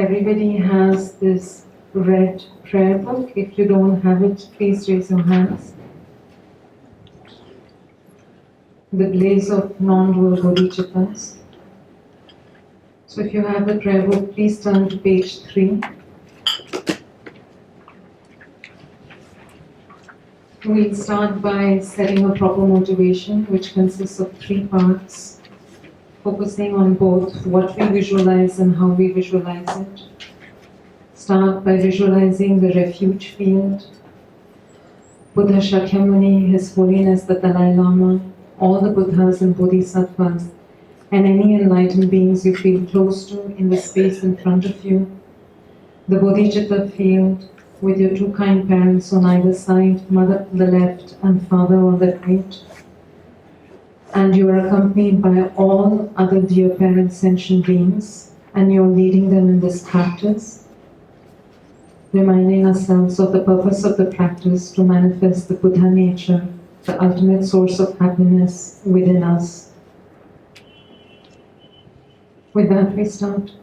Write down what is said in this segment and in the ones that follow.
everybody has this red prayer book. If you don't have it, please raise your hands. The blaze of non-dual bodhicittas. So if you have the prayer book, please turn to page 3. We'll start by setting a proper motivation, which consists of 3 parts, focusing on both what we visualize and how we visualize it. Start by visualizing the refuge field, Buddha Shakyamuni, His Holiness the Dalai Lama, all the Buddhas and Bodhisattvas, and any enlightened beings you feel close to in the space in front of you. The Bodhicitta field with your 2 kind parents on either side, mother on the left and father on the right. And you are accompanied by all other dear parent sentient beings, and you're leading them in this practice, reminding ourselves of the purpose of the practice to manifest the Buddha nature, the ultimate source of happiness within us. With that we start.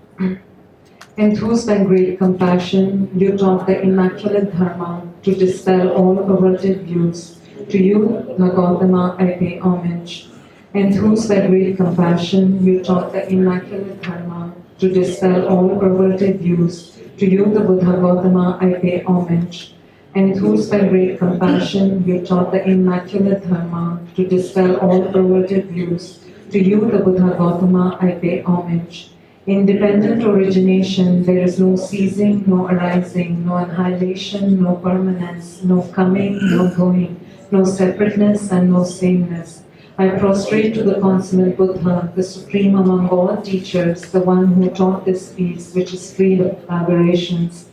Enthused by great compassion, you taught the immaculate Dharma to dispel all perverted views. To you, the Gautama, I pay homage. Enthused by great compassion, you taught the immaculate Dharma to dispel all perverted views. To you, the Buddha Gautama, I pay homage. Enthused by great compassion, you taught the immaculate Dharma to dispel all perverted views. To you, the Buddha Gautama, I pay homage. Independent origination, there is no ceasing, no arising, no annihilation, no permanence, no coming, no going, no separateness and no sameness. I prostrate to the consummate Buddha, the supreme among all teachers, the one who taught this peace which is free of aberrations.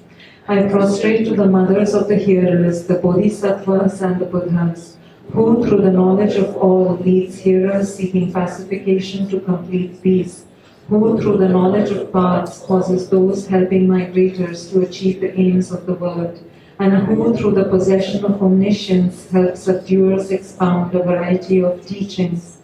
I prostrate to the mothers of the hearers, the Bodhisattvas and the Buddhas, who through the knowledge of all leads hearers seeking pacification to complete peace, who through the knowledge of paths causes those helping migrators to achieve the aims of the world, and who through the possession of omniscience helps subduers expound a variety of teachings.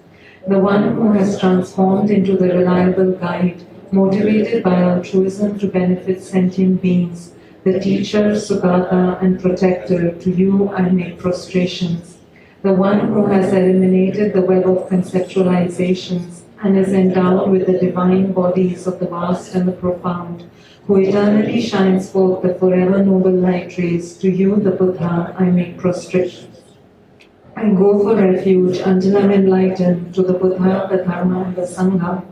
The one who has transformed into the reliable guide, motivated by altruism to benefit sentient beings, the teacher, Sugata and protector, to you I make prostrations. The one who has eliminated the web of conceptualizations and is endowed with the divine bodies of the vast and the profound, who eternally shines forth the forever noble light rays, to you, the Buddha, I make prostrations. I go for refuge until I am enlightened to the Buddha, the Dharma and the Sangha.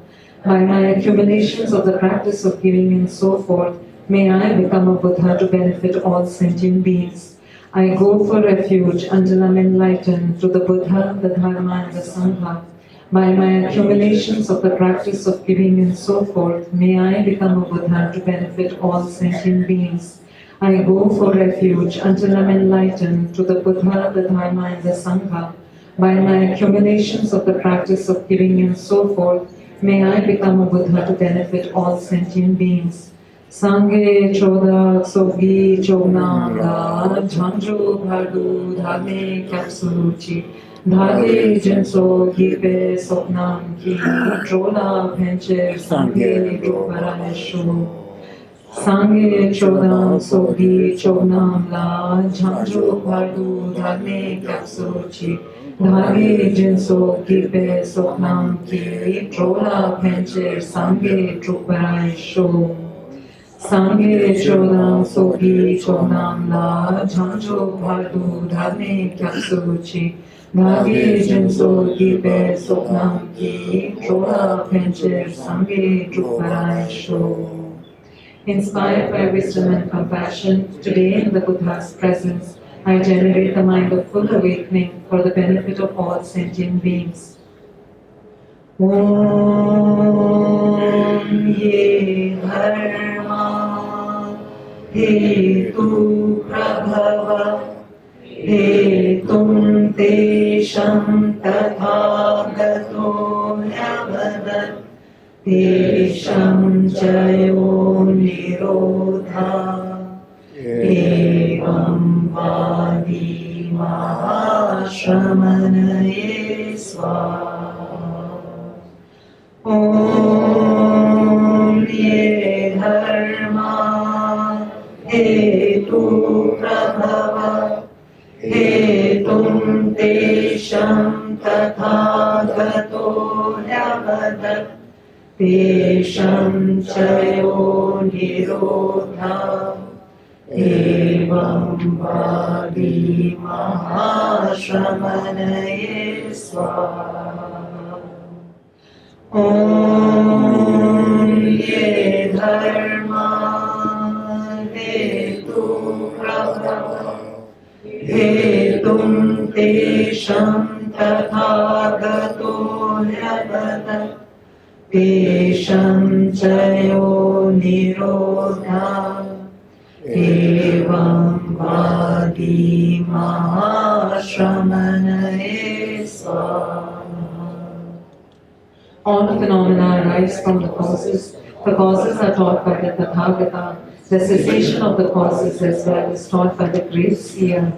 By my accumulations of the practice of giving and so forth, may I become a Buddha to benefit all sentient beings. I go for refuge until I am enlightened to the Buddha, the Dharma and the Sangha. By my accumulations of the practice of giving and so forth, may I become a Buddha to benefit all sentient beings. I go for refuge until I am enlightened to the Buddha, the Dharma and the Sangha. By my accumulations of the practice of giving and so forth, may I become a Buddha to benefit all sentient beings. Sanghe chodak sogi chognanga jhanjo bhardu dhame kapsuluchi Dhage jinso gibe sopnam ki drola penche sanghe ruparayashu. Sanghe chodam sogi chognam la jhanjo bhardu dhame kapsuchi. Dhage jinso gibe sopnam ki drola penche sanghe ruparayashu. Sanghe chodam sogi chognam la jhanjo bhardu dhame kapsuchi. Dhage jinso gibe sopnam ki drola penche sanghe druparayasho. Inspired by wisdom and compassion, today in the Buddha's presence, I generate the mind of full awakening for the benefit of all sentient beings. Om ye dharma hetu prabhava Hetum tesham tathagato yavadat tesham jayo nirodha evam vadi mahashramanaye swaha. Om ye dharma hetu prabhava hetum tesham tathagato yavadat tesham chayo nirodha evam vadi mahashramanaye swaha. Om ye dharma hetu prabhava hetum tesham tathagato yavadat tesham chayo nirodha evam vadi mahashramanaye swaha. All phenomena arise from the causes. The causes are taught by the Tathagata. The cessation of the causes as well is taught by the great seer.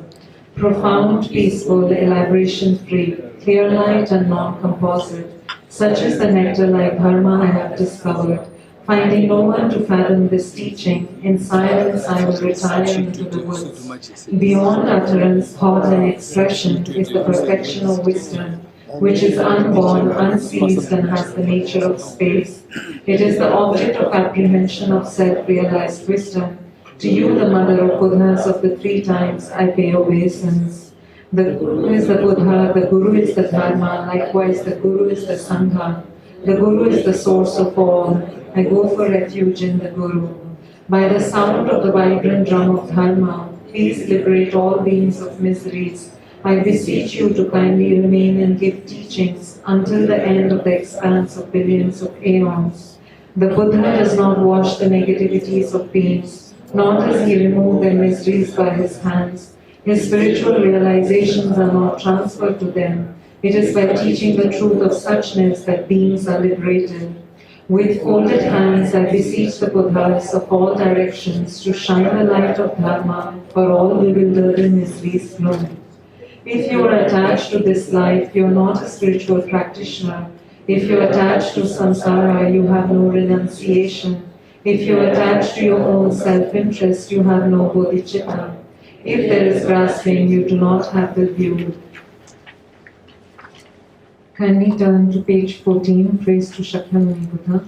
Profound, peaceful, elaboration-free, clear light and non-composite. Such is the nectar-like dharma I have discovered. Finding no one to fathom this teaching, in silence I will retire into the woods. Beyond utterance, thought and expression is the perfection of wisdom, which is unborn, unceased, and has the nature of space. It is the object of apprehension of self-realized wisdom. To you, the mother of Buddhas of the 3 times, I pay obeisance. The Guru is the Buddha, the Guru is the Dharma, likewise the Guru is the Sangha. The Guru is the source of all. I go for refuge in the Guru. By the sound of the vibrant drum of Dharma, please liberate all beings of miseries. I beseech you to kindly remain and give teachings until the end of the expanse of billions of aeons. The Buddha does not wash the negativities of beings, nor does he remove their miseries by his hands. His spiritual realizations are not transferred to them. It is by teaching the truth of suchness that beings are liberated. With folded hands, I beseech the Buddhas of all directions to shine the light of Dharma for all bewildered in misery's gloom. If you are attached to this life, you are not a spiritual practitioner. If you are attached to samsara, you have no renunciation. If you are attached to your own self-interest, you have no bodhicitta. If there is grasping, you do not have the view. Kindly turn to page 14, praise to Shakyamuni Buddha.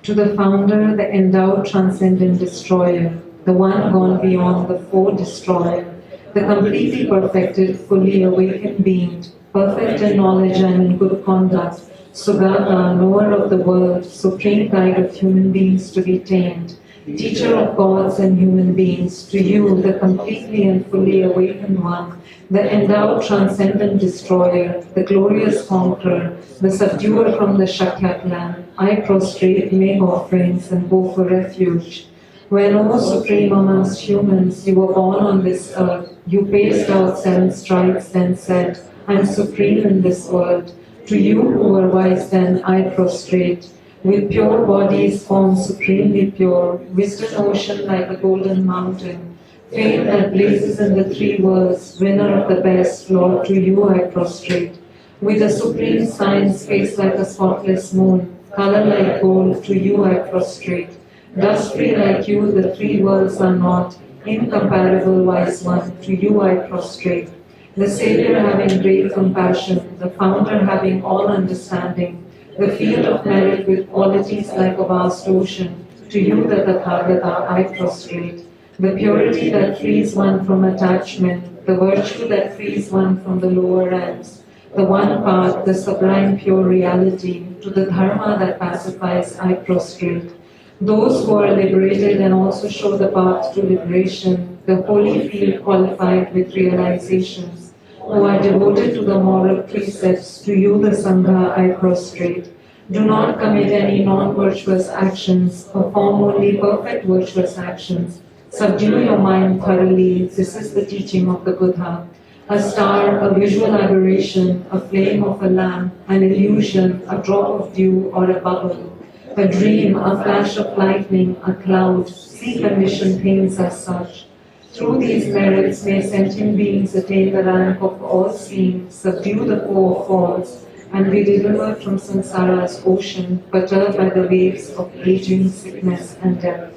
To the founder, the endowed transcendent destroyer, the one gone beyond the 4 destroyer, the completely perfected, fully awakened being, perfect in knowledge and in good conduct, Sugata, knower of the world, supreme guide of human beings to be tamed, teacher of gods and human beings, to you, the completely and fully awakened one, the endowed transcendent destroyer, the glorious conqueror, the subduer from the Shakyat land, I prostrate, make offerings, and go for refuge. When, O Supreme amongst humans, you were born on this earth, you paced out 7 strides, then said, I am supreme in this world. To you who are wise then, I prostrate. With pure bodies formed supremely pure, wisdom ocean like a golden mountain, fame that blazes in the 3 worlds, winner of the best, Lord, to you I prostrate. With a supreme science, face like a spotless moon, color like gold, to you I prostrate. Dust-free like you, the 3 worlds are not, incomparable wise one, to you I prostrate. The Savior having great compassion, the Founder having all understanding, the field of merit with qualities like a vast ocean, to you the Tathagata I prostrate. The purity that frees one from attachment, the virtue that frees one from the lower ends, the one path, the sublime pure reality, to the Dharma that pacifies I prostrate. Those who are liberated and also show the path to liberation, the holy field qualified with realizations, who are devoted to the moral precepts, to you the Sangha I prostrate. Do not commit any non-virtuous actions, perform only perfect virtuous actions. Subdue your mind thoroughly, this is the teaching of the Buddha. A star, a visual aberration, a flame of a lamp, an illusion, a drop of dew or a bubble, a dream, a flash of lightning, a cloud, see conditioned things as such. Through these merits may sentient beings attain the rank of all-seeing, subdue the four falls, and be delivered from samsara's ocean, perturbed by the waves of aging, sickness, and death.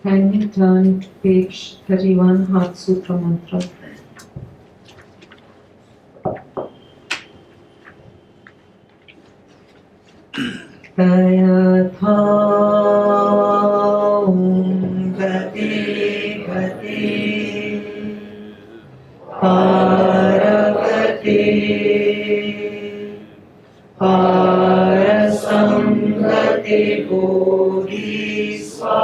Kindly turn to page 31, Heart Sutra Mantra. Tayatha gati gati paravati parasangati bodhi swaha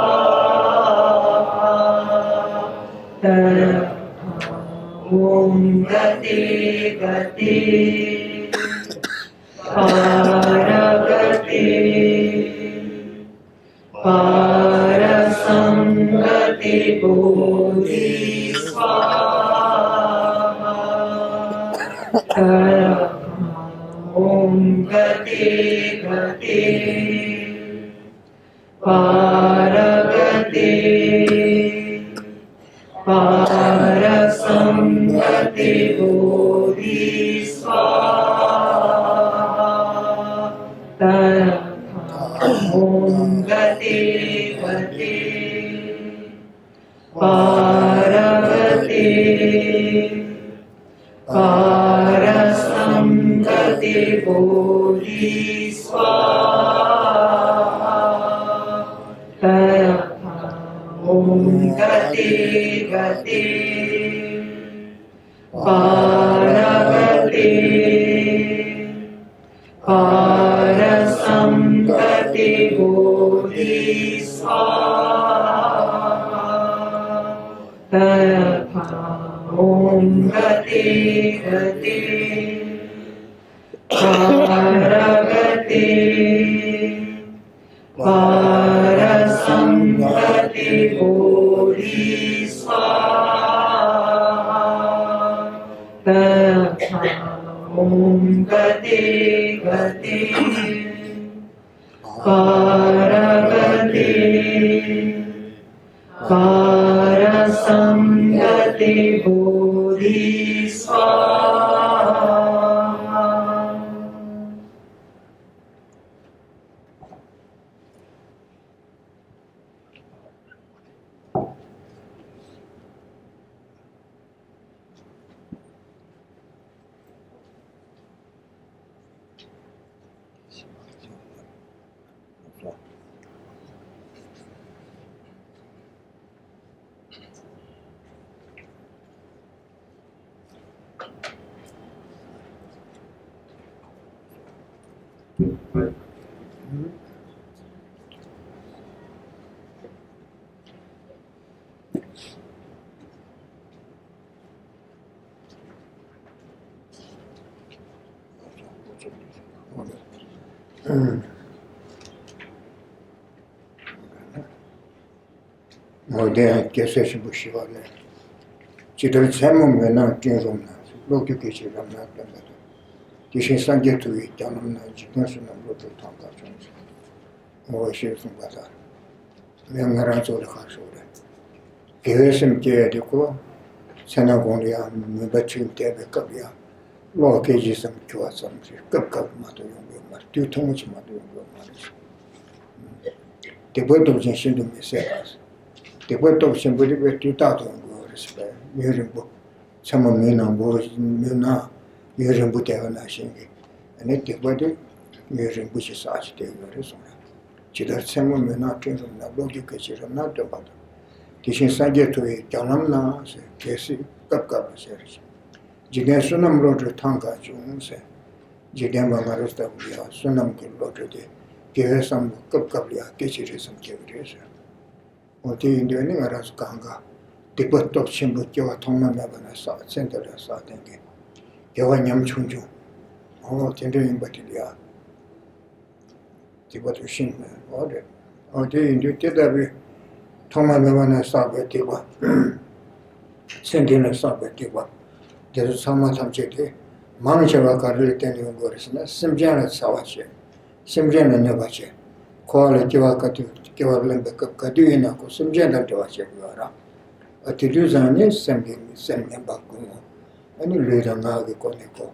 tayatha gati gati paravati parasangati bodhi swaha om gati gati paravati parasangati bodhi swaha om gati gati paravati parasangati bodhi swaha om gati gati paravati parasangati bodhi swaha om gati gati paravati parasangati bodhi swaha om gati gati paravati parasangati bodhi swaha. Modern Geshe Yeshe Thabkhe Chidar Tsemum Vena Kinrum Loki Kichi Ramna Damata Geshe Sangye Tui Janam Na Jikin Sunam Loki Tanka Jones Moshi Sumbata Yangaranzo the Hasura Gesim Jedico Senagonia Mibachim Tebe Kabia Loki Jisam Chuasam Kapkap Matu Yumar two tongues Matu Yumar the word of Jinshindu Miseras. The word of somebody with 2,000 words by Murimbo. Some of me on board Muna, Murimbo Devana singing. And it the body, Murim Bushes Arch de Arizona. Chidar Samo Muna came from the logic, not the bottom. Teaching Saja to a Janamna, Casey, Kapka series. Jigansunam wrote Tanka Jones, Jidamba Marista, Sunam Kilotri, give us some Kapkabia, Kitcherism Kiviris. Oti Indian Aras Ganga, the butt of Shimbu Java Toma Mabana Center Satangi, Javanyam Chunju, all tendering Batilia, the Batu Shin order. Oti India Tida Toma Mabana Sabativa, Sentinel Sabativa, there's some Tamchete, Manchava Karli Tenio Gorisna, Simjana Sawache, Simjana Nevache. Call a Jivakatu, Givalimba Kaduina, Simjana Devache, a Tiluzan is sending Bakumo, 아니 레당하게 거니까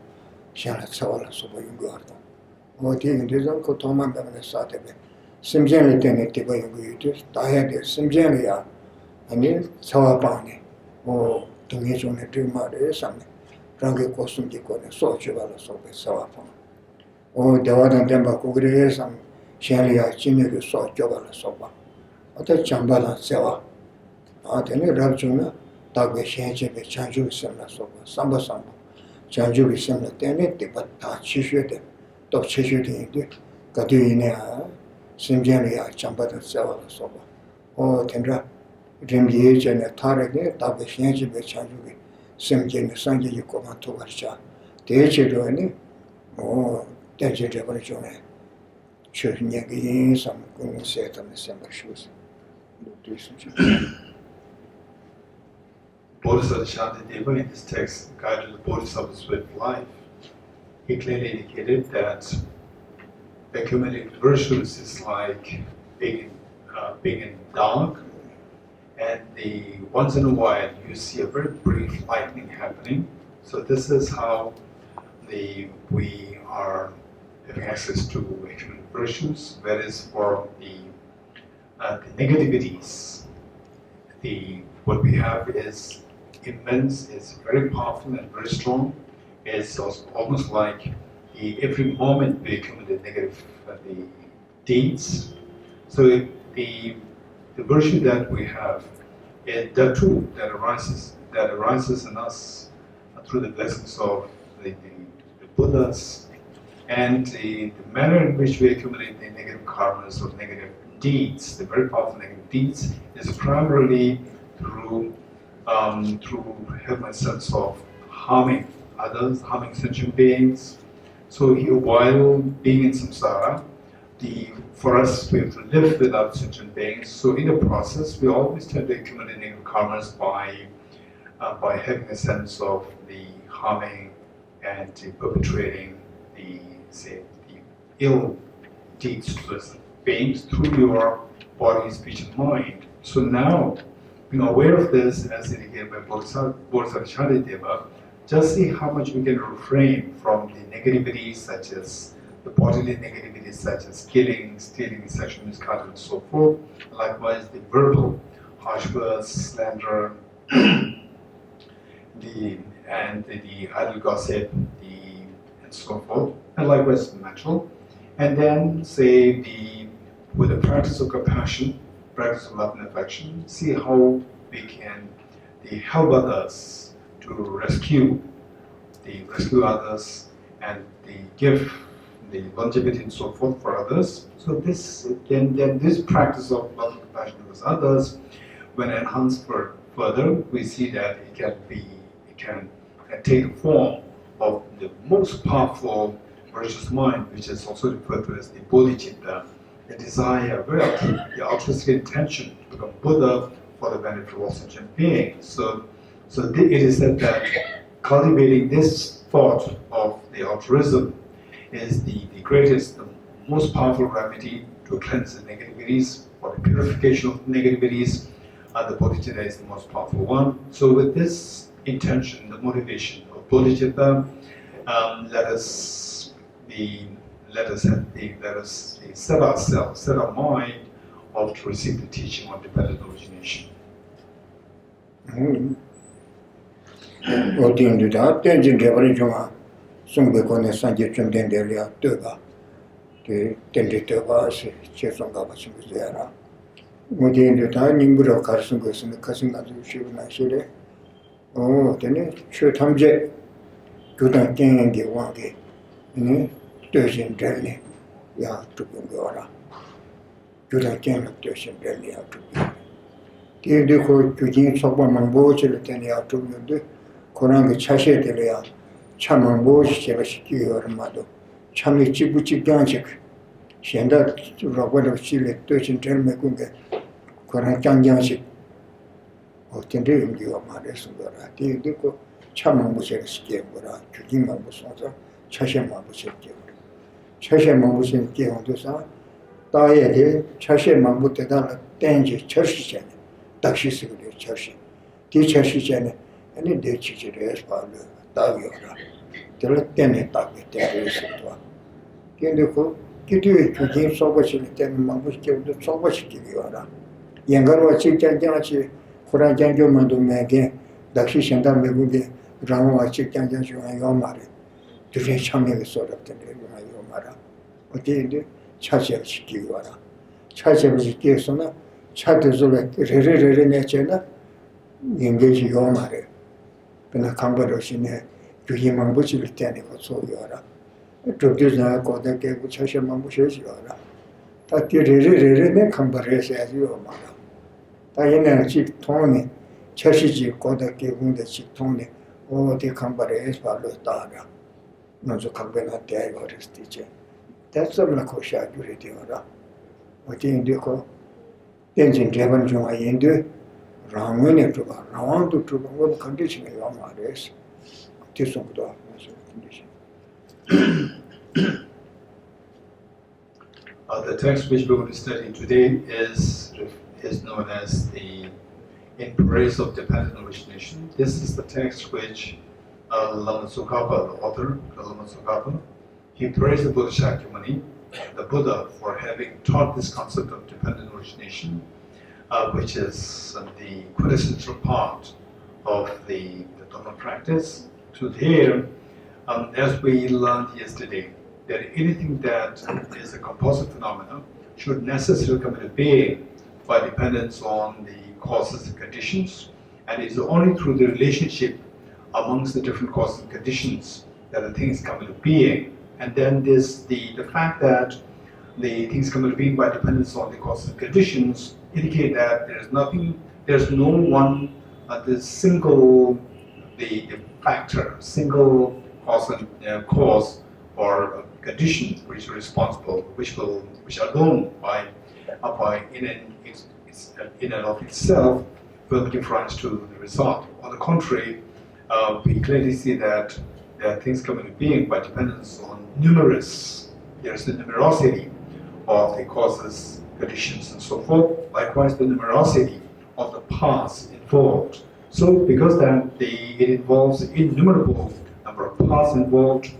샤라 차와라 소보 용거다 어디 인데서 그 도만 때문에 싸대be 심전을 때문에 되고 용거도 다 해야 돼 심전이야 아니 차와방네 뭐 등에 좀에 들마를 상네 그런게 고숨기 거네 소주발로 소배 차와방 대화단 템바 고그레에서 샤리아 진행을 소주발로 소바 어때 잠바다 세와 되네 랍주나 다게 셴제베 장주를 semla 소바 삼바 장주를 semla 때문에 다 치셔야 또 치셔야 되는데 가디네 심전이야 잠바다 세와 소바 된다 림리에 전에 타르게 다게 셴제베 장주를 sem제는 상제지 고만 도가르자 대체로는 대체제 버리죠네 최근에 상 공세했던 sember쇼스 Bodhisattva Shantideva in this text, Guide to the Bodhisattva's Way of Life, he clearly indicated that accumulating virtues is like being in dark, and once in a while you see a very brief lightning happening. So this is how we are having access to accumulating virtues, whereas for the negativities, what we have is immense, is very powerful and very strong. It's almost like every moment we accumulate negative deeds. So the virtue that we have, the truth that arises in us through the blessings of the Buddhas, and the manner in which we accumulate the negative karmas or negative deeds, the very powerful negative deeds, is primarily through having a sense of harming others, harming sentient beings. So while being in samsara, for us we have to live without sentient beings. So in the process, we always tend to accumulate negative karmas by having a sense of the harming and perpetrating the ill deeds to us beings through your body, speech, and mind. So now, being aware of this, as indicated by Bodhisattva Shantideva, just see how much we can refrain from the negativities, such as the bodily negativities, such as killing, stealing, sexual misconduct, and so forth. Likewise, the verbal, harsh words, slander, the idle gossip, and so forth. And likewise, the mental. And then, with the practice of compassion, practice of love and affection, see how we can help others to rescue others and give the longevity and so forth for others. So this practice of love and compassion towards others, when enhanced further, we see that it can take the form of the most powerful virtuous mind, which is also referred to as the bodhicitta, the desire, the altruistic intention to become Buddha for the benefit of all sentient beings. So it is said that cultivating this thought of the altruism is the greatest, the most powerful remedy to cleanse the negativities, for the purification of negativities. The bodhicitta is the most powerful one. So with this intention, the motivation of bodhicitta, let us set ourselves, set our mind of to receive the teaching of dependent origination. 어디인데다 땡진 대버리죠마 송백원의 산지 좀 된데리아 뜨가 땡지 뜨가 제송가 같은 거잖아 어디인데다 님부러 가르친 것은 가슴 가지고 쉬고나 쉬래 되네 최탐제 교단 땡행게 왕게 네 대신 되네 야 두고 거라 교단 땡행 대신 되네 야 두고 뒤에 그 교진 속바만 보호를 되네 야 두고인데 그런 차셔야 되려야 참을 무엇이 시키기를 말도 참이 찌부찌gan식 현대 로고로 실내 뜻인 terme 게 그런 장장식 어떤데 의미가 말해서 거라 뒤에도 참을 무엇이 시키는 거라 규진만 무슨서 차셔만 무엇이 차셔만 무슨 게임도서 다에게 차셔만 못되다 땡지 철시잖아 딱시스고 철시 뒤 철시잖아 아니 대치지를 해서 따위어라. 들 때문에 따위 때문에 있었다. 근데 그 기도에 주진 소거실 때는 망부시켜도 소거시키기 와라. 연가로 직장장치 고란장교만도 매게 낚시 생각 매국에 라마와 직장장 중에 요 말에 둘이 참여해 소럽던데 요 말아. 어디인데 차지를 시키기 와라. 차지를 시키기 위해서는 차들을 레레레레 내잖아. 연계지 요 말에. 그러나 강벌없이네 주희망 붙일 때는 그 소리와라. 저기서 고대께 붙여서만 붙여지와라. 다 레레레레 강벌해서 요 말아. 다이는 집 통에 처시지 고대께 군대 집 통에 어디 강벌해서 발로 따라. 먼저 강벌나 대가 그랬지. 대서는 코샤 줄이 되어라. 어디 인데고 엔진 대번 중에 인데 라면에 들어가 라면도 들어가 뭐 컨디션이 와 말이지. 대성도 무슨 컨디션. The text which we're going to study today is known as the In Praise of Dependent Origination. This is the text which Lama Tsongkhapa, the author, Lama Tsongkhapa, he praised the Buddha Shakyamuni, the Buddha, for having taught this concept of dependent origination, which is the quintessential part of the Dharma practice. So here, as we learned yesterday, that anything that is a composite phenomena should necessarily come into being by dependence on the causes and conditions, and it's only through the relationship amongst the different causes and conditions that the things come into being. And then there's the fact that the things come into being by dependence on the causes and conditions indicate that there's no one, the single, the factor, single cause or condition which is responsible, which alone by in and of itself will give rise to the result. On the contrary, we clearly see that there are things coming into being by dependence on there's the numerosity of the causes, conditions, and so forth. Likewise, the numerosity of the parts involved. So, because it involves innumerable number of parts involved,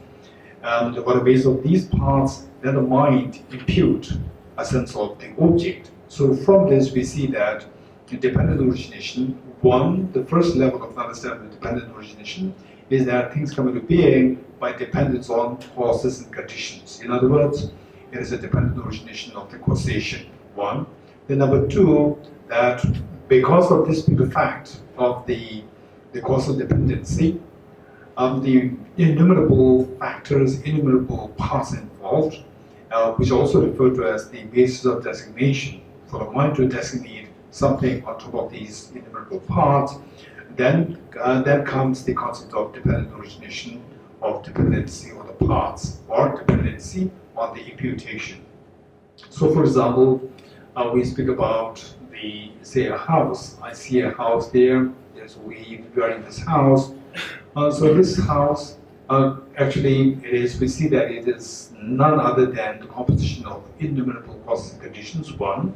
and by the base of these parts, then the mind impute a sense of the object. So, from this, we see that in dependent origination, the first level of understanding of dependent origination is that things come into being by dependence on causes and conditions. In other words, it is a dependent origination of the causation, one. Then number two, that because of this big fact of the causal dependency, the innumerable factors, innumerable parts involved, which are also referred to as the basis of designation, for the mind to designate something on top of these innumerable parts, then comes the concept of dependent origination, of dependency on the parts, or dependency on the imputation. So, for example, we speak about say a house. I see a house there. Yes, we are in this house. So this house, actually, we see that it is none other than the composition of innumerable causes and conditions, one.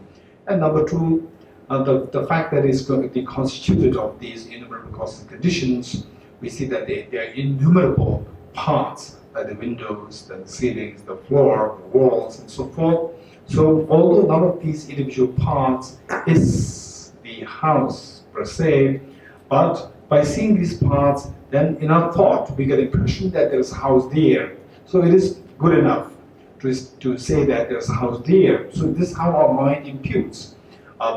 And number two, the fact that it's going to be constituted of these innumerable causes and conditions, we see that they are innumerable parts, like the windows, the ceilings, the floor, the walls, and so forth. So although none of these individual parts is the house per se, but by seeing these parts, then in our thought, we get the impression that there is a house there. So it is good enough to say that there's a house there. So this is how our mind imputes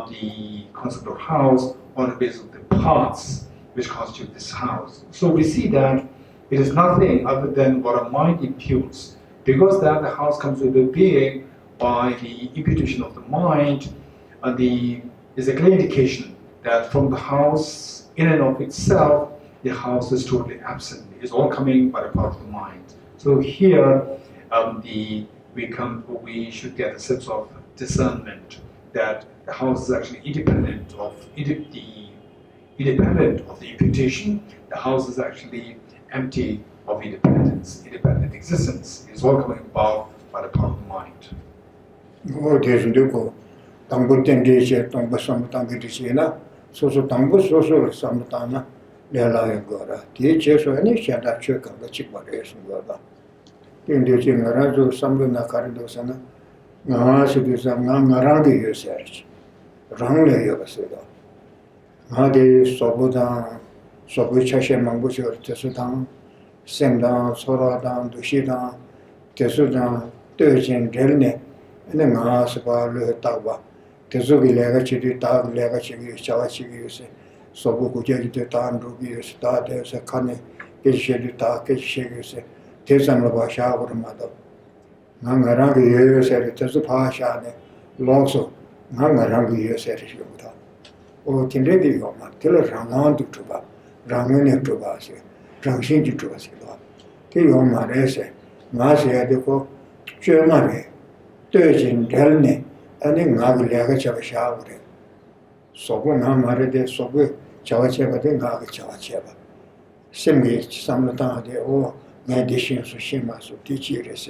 the concept of house on the basis of the parts which constitute this house. So we see that it is nothing other than what our mind imputes. Because then the house comes into being by the imputation of the mind, is a clear indication that from the house in and of itself, the house is totally absent. It's all coming by the power of the mind. So here, we should get a sense of discernment that the house is actually independent of the imputation. The house is actually empty of independent existence. It's all coming about by the power of the mind. 당부 땡기시 당부 삼당기시나 소소 당부 소소를 삼다나 Gora. Teachers or any shut up check on the chick variation Gora. In the Jingarazo, some of the Caridosana, Nahas do some Narandi research. Wrongly, you say that. Nadi Sobudan, Sobuchashe Mambush or Tesudan, Semdan, Soradan, Dushidan, Tesudan, Turchin Delne, and the Mahasaba Lutawa. Tesugi Legachi, Tag Legachi, Chawachi, Sobukuja, the Tan Ruby, started as a Kane, Geshe Thabkhe, Tesan Labasha or Mother. Nangarangi years at it as a Pasha, Loso, Nangarangi years at it. O Tindedi Yoma, till a Rangan to Tuba, Ramune Tubasi, Ramshin to Tubasila. Tiyoma Rese, Masi Adiko, Germany, Turchin Delne, and in Naglaga of a shower. Sobuna Marade Sobu, Chawacheva, the Naga Chawacheva. Simi, Samata, the O, Medicine Sushima, so teachers,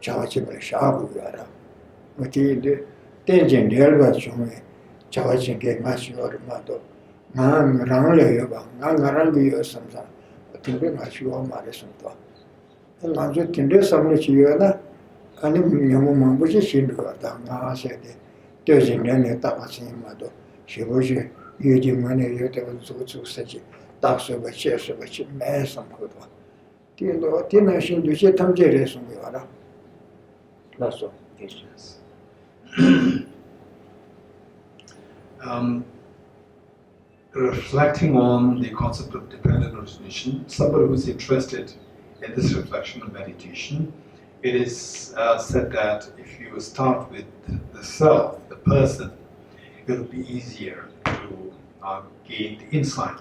Chawacheva Shabu Yara. But the Tenjin Delva Chumi. Chawachin gave Masio Mato. Nan Rangle Yoba, Nangarangi or something. I think we must you all Madison. And I'm just in this summer Chiana, and Yaman was a shindu. I said, there's in any Tapasin Mato. She was using money, you to such a tax of a chest of a mess and good one. Tina Shindu Tamjeres on the other. That's all. Yes. Reflecting on the concept of dependent origination, somebody who's interested in this reflection of meditation, it is said that if you start with the self, the person, it'll be easier to gain the insight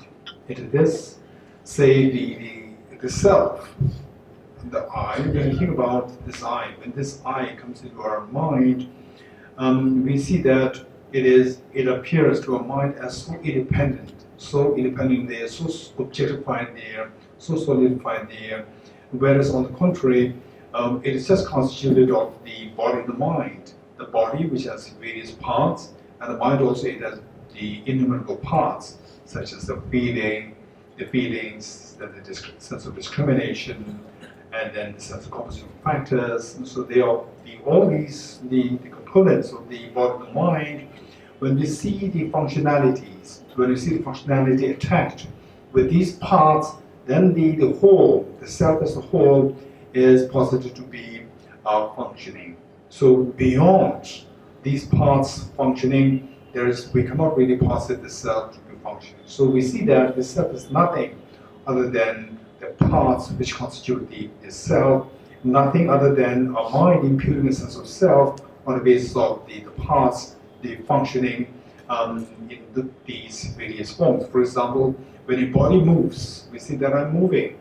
into this. Say the self, the I, when you think about this I, when this I comes into our mind, we see that it appears to our mind as so independent there, so objectified there, so solidified there, whereas on the contrary, it is just constituted of the body and the mind. The body, which has various parts, and the mind also, it has the innumerable parts, such as the feelings, then the sense of discrimination, and then the sense of composition factors. And so they are all these the components of the body and the mind. When we see the functionalities, when we see the functionality attached with these parts, then the whole, the self as a whole, is posited to be functioning. So beyond these parts functioning, we cannot really posit the self to be functioning. So we see that the self is nothing other than the parts which constitute the self, nothing other than a mind imputing a sense of self on the basis of the parts, the functioning in these various forms. For example, when your body moves, we see that I'm moving.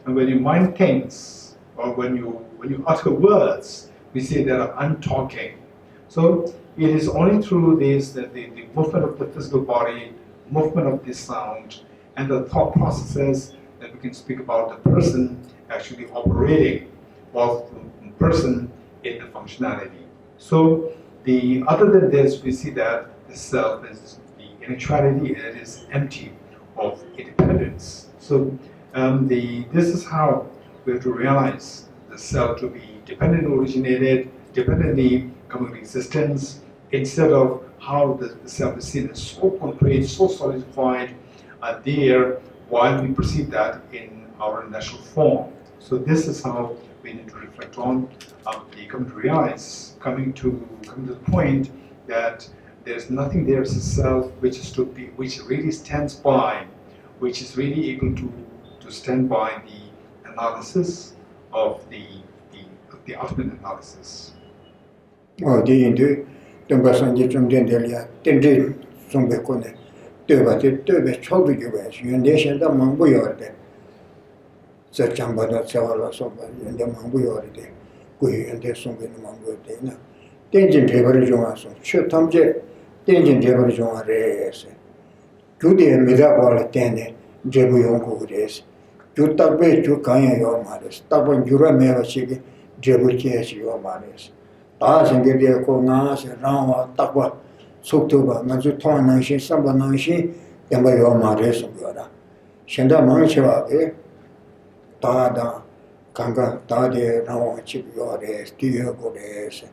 And when your mind thinks, or when you utter words, we see that I'm talking. So it is only through this that the movement of the physical body, movement of the sound, and the thought processes that we can speak about the person actually operating, or the person in the functionality. So other than this, we see that the self is the inertiality, it is empty of independence. So this is how we have to realize the self to be dependent originated, dependently coming to existence, instead of how the self is seen as so concrete, so solidified there, while we perceive that in our natural form. So this is how we need to reflect on, come to realize, coming to the point that there's nothing there as a self which really stands by, which is really able to stand by the analysis of the ultimate analysis. Oh, the Indu, Dumbasanji from Dendelia, Dendi, Sumbekone, Deba, Chobi, you nation the Mambuyor. Such Ambada Savala Soba, and the Mambuyor, Gui and the Sumbi Mambu Dana. Dengin Table Johnson, Chutamje, Dengin Table John Reyes. Judy and Midabal Tene, Jebu Race. Jutabe, Jukaya your mothers, Taban Jura Mevachigi, Jebuchi your mothers. As and get their Konas, Rama, Takwa, Suktuba, Mazuton Nashi, Samba Nashi, and by your mothers of Yoda. Shenda Mancheva, Tada, Kanga, Tade, Rawan Chip Yores, Dio Gores,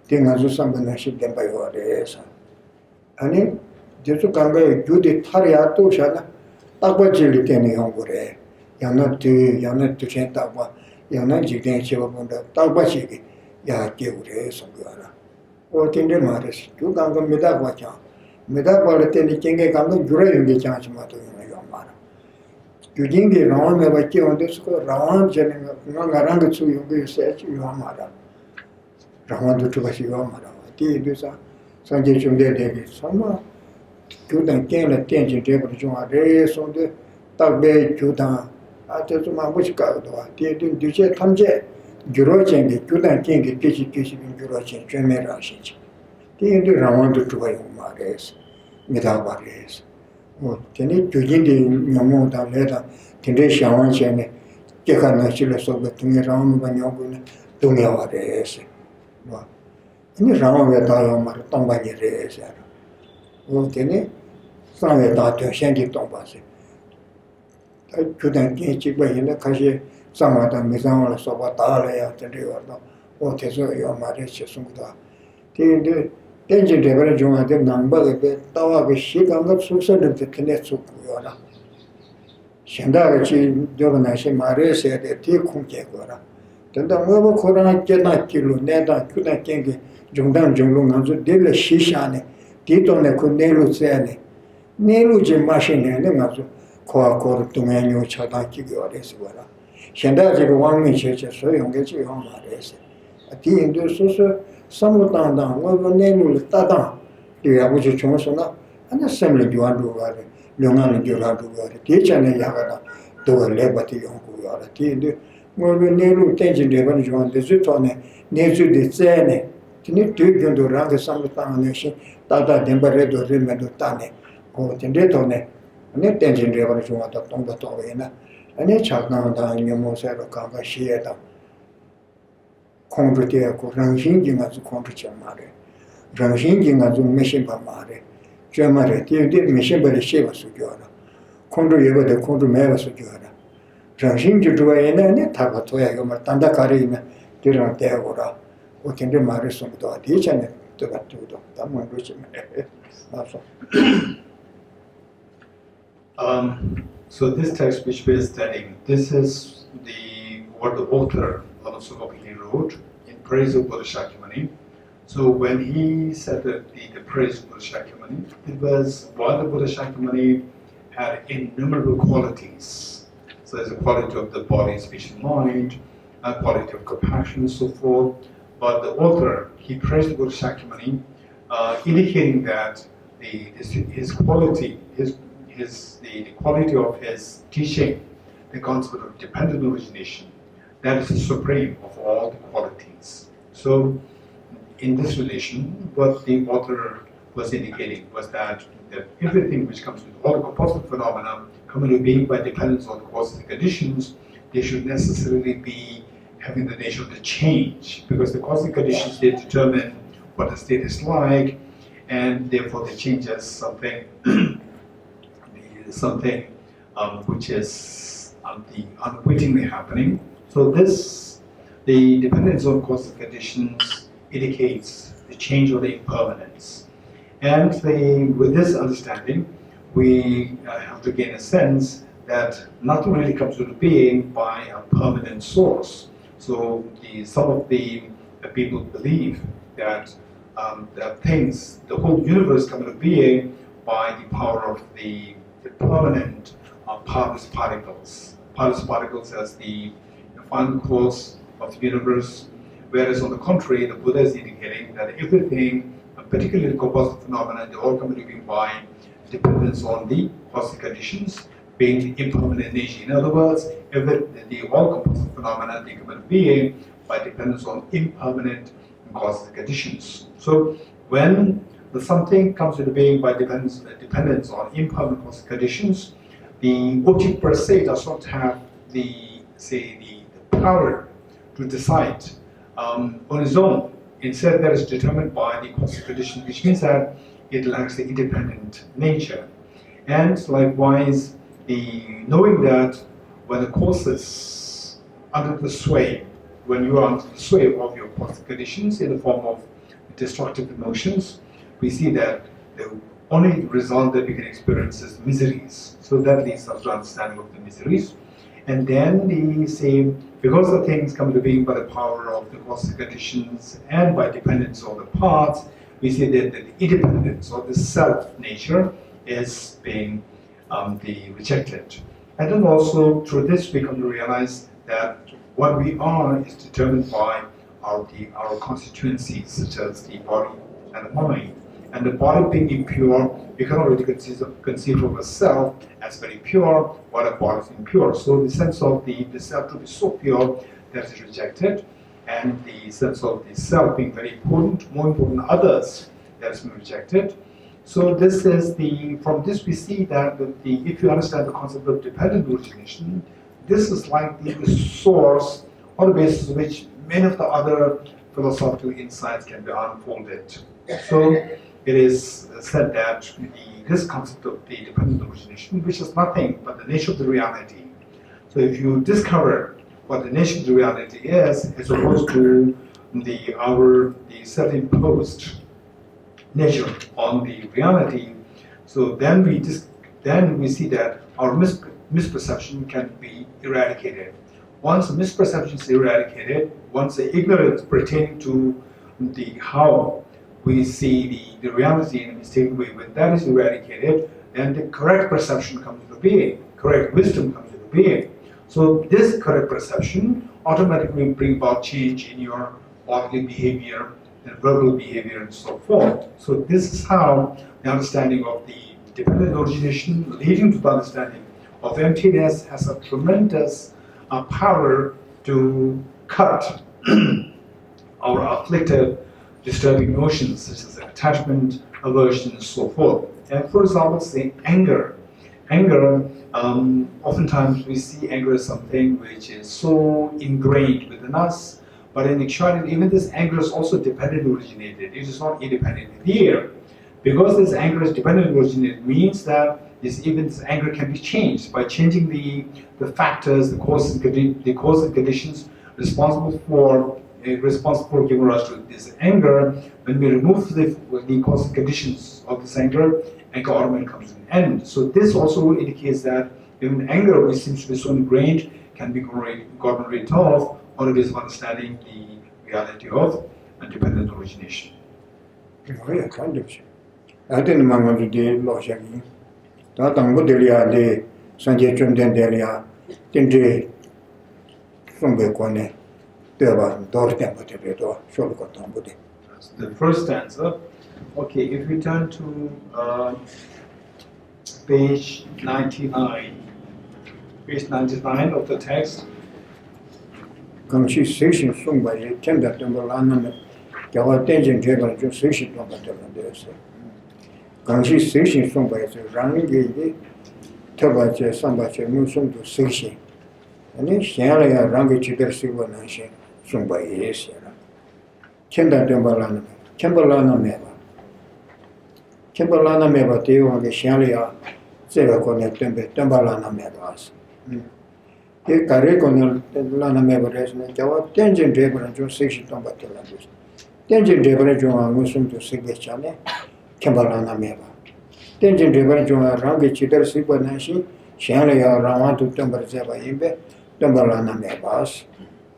Tingazu Sambanaship Demba Yores. And Jesu Kanga, Judy Tariato Shana, Takwa Jili Teni Hongore, Yana to Chentaba, Yana Jidan Chivabunda, Takwa Chigi, Ya Gure, Sangara. Or Tinder Maris, you Ganga Medawacha, Medawa Teni King Ganga, Gure in the chance matter in your mara. You didn't get wrong about you on this go round, Jenny, Ranga to you, said you are mara. Rawan to Vashivamara, Tisa, Sanjay Chunde, Sama, Judan came attention table to John Reyes on the Tabbe Judan, after to my wish card, didn't do jet Tamje, Jurochen, the Judan King, the Kishi in Jurochen, Jemerashi. Didn't do Rawan to Vayumares, Midabares. Oh, can it Jujin the Yamonta letter, Tendesha Wanchen, Jekana Chilas of the Tungiram when you're going to Tungiares. Ini rawan weta mar tomba ni re sa. O tene san weta to shen di tomba se. Ta judan ki chi ba yin ka she sama da mi san la so ba ta le ya te re wa do. O te so yo ma re che sung da. Ti de tenjin de ba jong de nang ba de ta wa ge shi gang ga su sa de te ne su ku yo la. Shen da ge chi jo ba na she ma re se de ti khung che ko ra. Tenda mo ko ra ke na ki lu ne da ku na ke ge Jungdan Junglung Anzu Dilla Shishane, Titone Kunelu Zene, Nelu Jimashine, Nemazu, Koa Kor Tumenu Chadaki Goreswara. Shendazi Wang Church, so young get you on my race. A tea in the Susa, somewhat down, over Nelu Tada, the Abuja Chonsona, and assembly you are do Lungan and Juradu, teacher and Yagada, do a liberty on Kuyara tea. More Nelu Tenjin Devan, the Zutone, Nezu de Zene. Tini tu to rang some nation, Tata Dembaredo Rimedo Tane, go Tindetone, and it tension river to what a tomba tovena, and it shall now down your mosero kanga shieta. Convertia, Ranging as a contribution mare, Ranging as a mission by mare, Germare, did mission by the Shiva Sujora, Condru ever the Condru Meva Sujora, Ranging to do a Tabatoya, Matanda Karina, Tiran Teora. We can do Maris on the teach and to that to the one which So this text which we are studying, this is what the author also wrote in praise of Buddha Shakyamuni. So when he said that the praise of Buddha Shakyamuni, it was while the Buddha Shakyamuni had innumerable qualities. So there's a quality of the body, speech, and mind, a quality of compassion, and so forth. But the author, he praised the Buddha Shakyamuni, indicating that his quality, the quality of his teaching, the concept of dependent origination, that is the supreme of all the qualities. So, in this relation, what the author was indicating was that everything which comes with all the composite phenomena come into being by dependence on the causes and conditions, they should necessarily be having the nature of the change, because the causal conditions, they determine what the state is like, and therefore they change as something, which is unwittingly happening. So the dependence on causal conditions indicates the change or the impermanence. And with this understanding, we have to gain a sense that nothing really comes into being by a permanent source. So some of the people believe that things, the whole universe come into being by the power of the permanent partless particles. Partless particles as the final cause of the universe, whereas on the contrary, the Buddha is indicating that everything, particularly the composite phenomena, they all come into being by dependence on the causal conditions, being impermanent nature. In other words, the all composite phenomena, they come into being by dependence on impermanent causal conditions. So when something comes into being by dependence on impermanent causal conditions, the object per se does not have the power to decide on its own. Instead, that is determined by the causal condition, which means that it lacks the independent nature. And likewise, knowing that when the causes under the sway, when you are under the sway of your causative conditions in the form of destructive emotions, we see that the only result that we can experience is miseries. So that leads us to understanding of the miseries. And then they say, because the things come into being by the power of the causative conditions and by dependence on the parts, we see that the independence or the self nature is being rejected. And then also through this we come to realize that what we are is determined by our constituencies, such as the body and the mind. And the body being impure, we cannot really conceive of a self as very pure, while the body is impure. So the sense of the self to be so pure that is rejected, and the sense of the self being very important, more important than others, that has been rejected. So this is from this we see that if you understand the concept of dependent origination, this is like the source on the basis of which many of the other philosophical insights can be unfolded. So it is said that this concept of the dependent origination, which is nothing but the nature of the reality. So if you discover what the nature of the reality is, as opposed to the self-imposed nature on the reality, so then we see that our misperception can be eradicated. Once misperception is eradicated, once the ignorance pertaining to how we see the reality in a mistaken way, when that is eradicated, then the correct perception comes into being, correct wisdom comes into being. So this correct perception automatically brings about change in your bodily behavior and verbal behavior and so forth. So this is how the understanding of the dependent origination leading to the understanding of emptiness has a tremendous power to cut our afflictive, disturbing emotions such as attachment, aversion, and so forth. And for example, say anger. Anger, oftentimes we see anger as something which is so ingrained within us, but in actuality, even this anger is also dependent originated. It is not independent here. Because this anger is dependent originated means that this anger can be changed by changing the factors, the causes and conditions responsible for giving rise to this anger. When we remove the causes and conditions of this anger automatically comes to an end. So this also indicates that even anger, which seems to be so ingrained, can be gotten rid of on the basis of understanding the reality of dependent origination. Yeah, kind of. I didn't remember the logic. That I'm good area, the Sanjay Chundan area, Tindri from the corner, there were door temple, short got the first stanza. Okay, if we turn to page 99 of the text. Kamshi station sung by a tender temple anime, Java Tension table to station temple. Kamshi station sung by the running gate, Tabache, Sambache, Musum to station. And then Shania Rangi Chipper Silver Nation sung by Yeshe. Tender temple anime, Chamberlana Meva. Chamberlana Meva, Teo on the Shania, Zeva Connect Tembalana Mevas. The Caricon Lana Mevres, Java Tension table and John station tomba telebus. Tension table and John Musum to Sigachane, Chamberlana Meva. Tension table and John Rangi Chipper Silver Nation, Shania Rawan to Tembarzeva Imbe, Tembalana Mevas.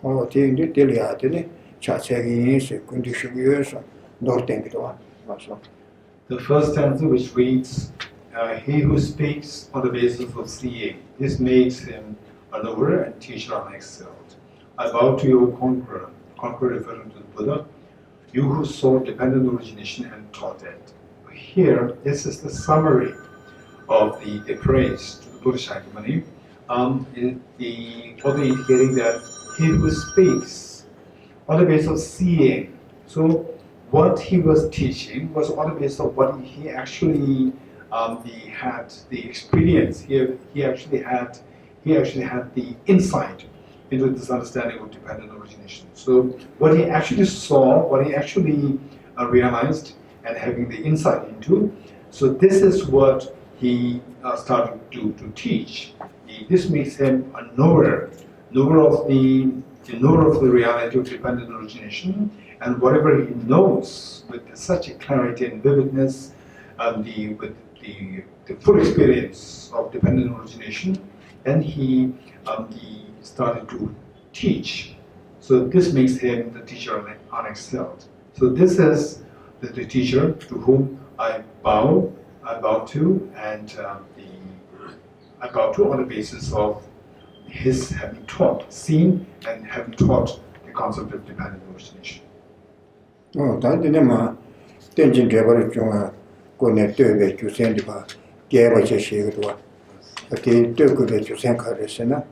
Oh, Tindi Tiliatini, Chatsegi, Kundishugus, Nortengito. The first stanza which reads, he who speaks on the basis of seeing, this makes him a knower and teacher unexcelled. I bow to you, conqueror, referring to the Buddha, you who saw dependent origination and taught it. Here, this is the summary of the praise to the Buddha Shakyamuni, further indicating that he who speaks on the basis of seeing. So what he was teaching was on the basis of what he actually had the experience. He actually had the insight into this understanding of dependent origination. So what he actually saw, what he actually realized, and having the insight into. So this is what he started to teach. This makes him a knower of the reality of dependent origination, and whatever he knows with such a clarity and vividness, with the full experience of dependent origination, then he started to teach. So this makes him the teacher unexcelled. So this is the teacher to whom I bow to, and I bow to on the basis of his having taught, seen, and having taught the concept of dependent origination. Oh, that didn't matter. Tension Jabber Junga, go net to send the Gaba Geshe. But they took the to send Karisana,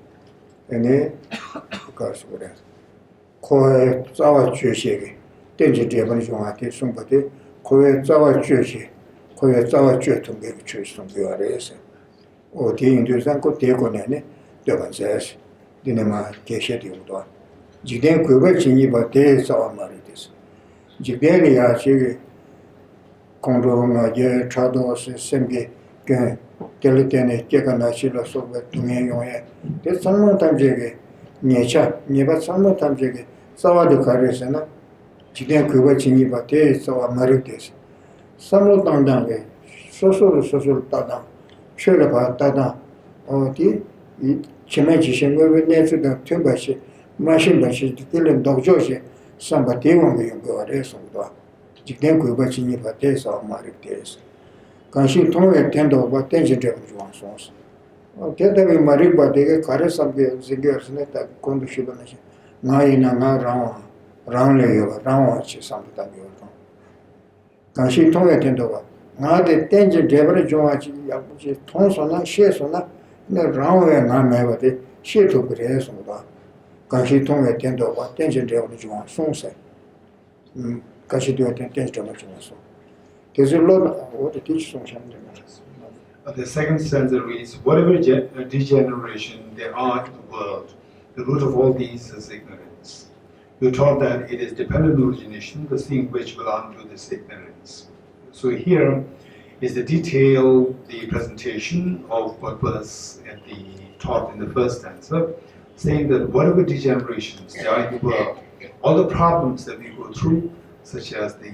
and they, of course, with that. Koi Zawa Geshe, Tension Jabber Junga, somebody, Koi Zawa Geshe, Koi Zawa Jetum gave choice from the RS. Or the Indus go take on any, the one says, Dinema Geshe Diudo. Jiden Kubachi, but they saw Maritis. Jibenia, she Condoma, Trados, Sembi, Gelatene, Jaganashila, so that to me, there's sometimes Jaggy, Nietzsche, never sometimes Jaggy, Sawa de Carisana, Jiden Kubachi, but they saw Maritis. Some of them down, social Tada, Shuraba Tada, or the Chimachi, we never the Timbashi, Machine Bashi, Dylan Dog Joshi. Somebody won't be go a race of the Jikan Kubachini Pates or Marites. Can she told a tender of what tension to one source? Get away Marie, but they get caress of the zingers net at Kondushibanation. Naina round layer, round something. Can she told a tender of not the tension to every Joachi, tons or not, shares or not, no round and not never did, she took the race of that. Kashi Tonga tendo wa tension de original sonse. Kashi do tension to original song. There's a lot of what the teach song. The second stanza reads, whatever degeneration there are in the world, the root of all these is ignorance. You taught that it is dependent origination, the thing which will undo this ignorance. So here is the presentation of what was taught in the first stanza, saying that whatever degenerations there are in the world, all the problems that we go through, such as the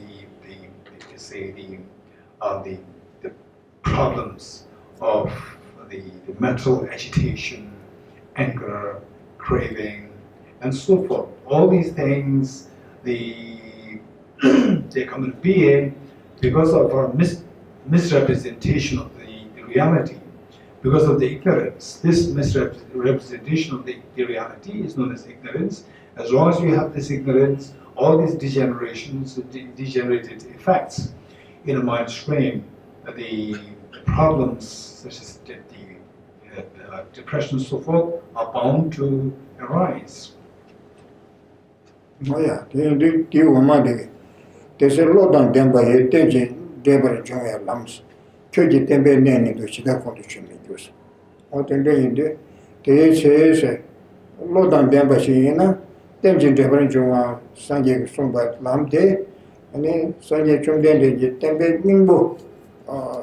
problems of the mental agitation, anger, craving, and so forth, all these things, they come into being because of our misrepresentation of the reality. Because of the ignorance, this misrepresentation of the reality is known as ignorance. As long as you have this ignorance, all these degenerations, degenerated effects in a mind stream, the problems such as the depression and so forth are bound to arise. Oh, yeah, there's a lot on them by a tension, Deborah Joy Lams. Choji Tembe Nani to Chida condition. What in the says a lot on them by Shina, tension Deborah Joa, Sanjay Sumba Lamde, and then Sanjay Chumden, Tembe Nimbo,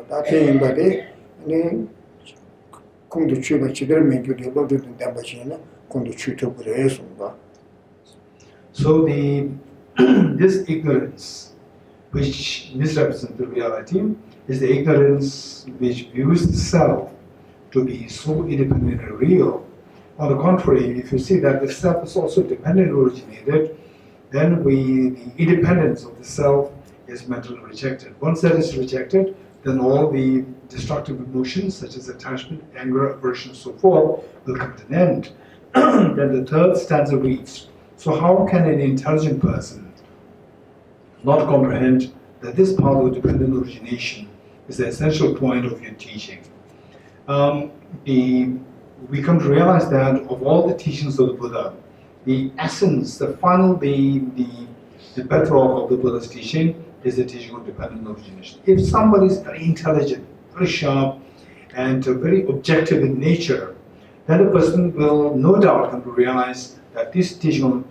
that thing by day, and then come to Chuba Chidderman to the Lord of the Dambashina, come to Chuto Buresumba. So this ignorance, which misrepresents the reality, is the ignorance which views the self to be so independent and real. On the contrary, if you see that the self is also dependent originated, then the independence of the self is mentally rejected. Once that is rejected, then all the destructive emotions such as attachment, anger, aversion, and so forth will come to an end. Then the third stanza reads, so how can an intelligent person not comprehend that this part of dependent origination is the essential point of your teaching? We come to realize that of all the teachings of the Buddha, the essence, the final, the bedrock of the Buddha's teaching is the teaching of dependent origination. If somebody is very intelligent, very sharp, and very objective in nature, then the person will no doubt come to realize that this teaching on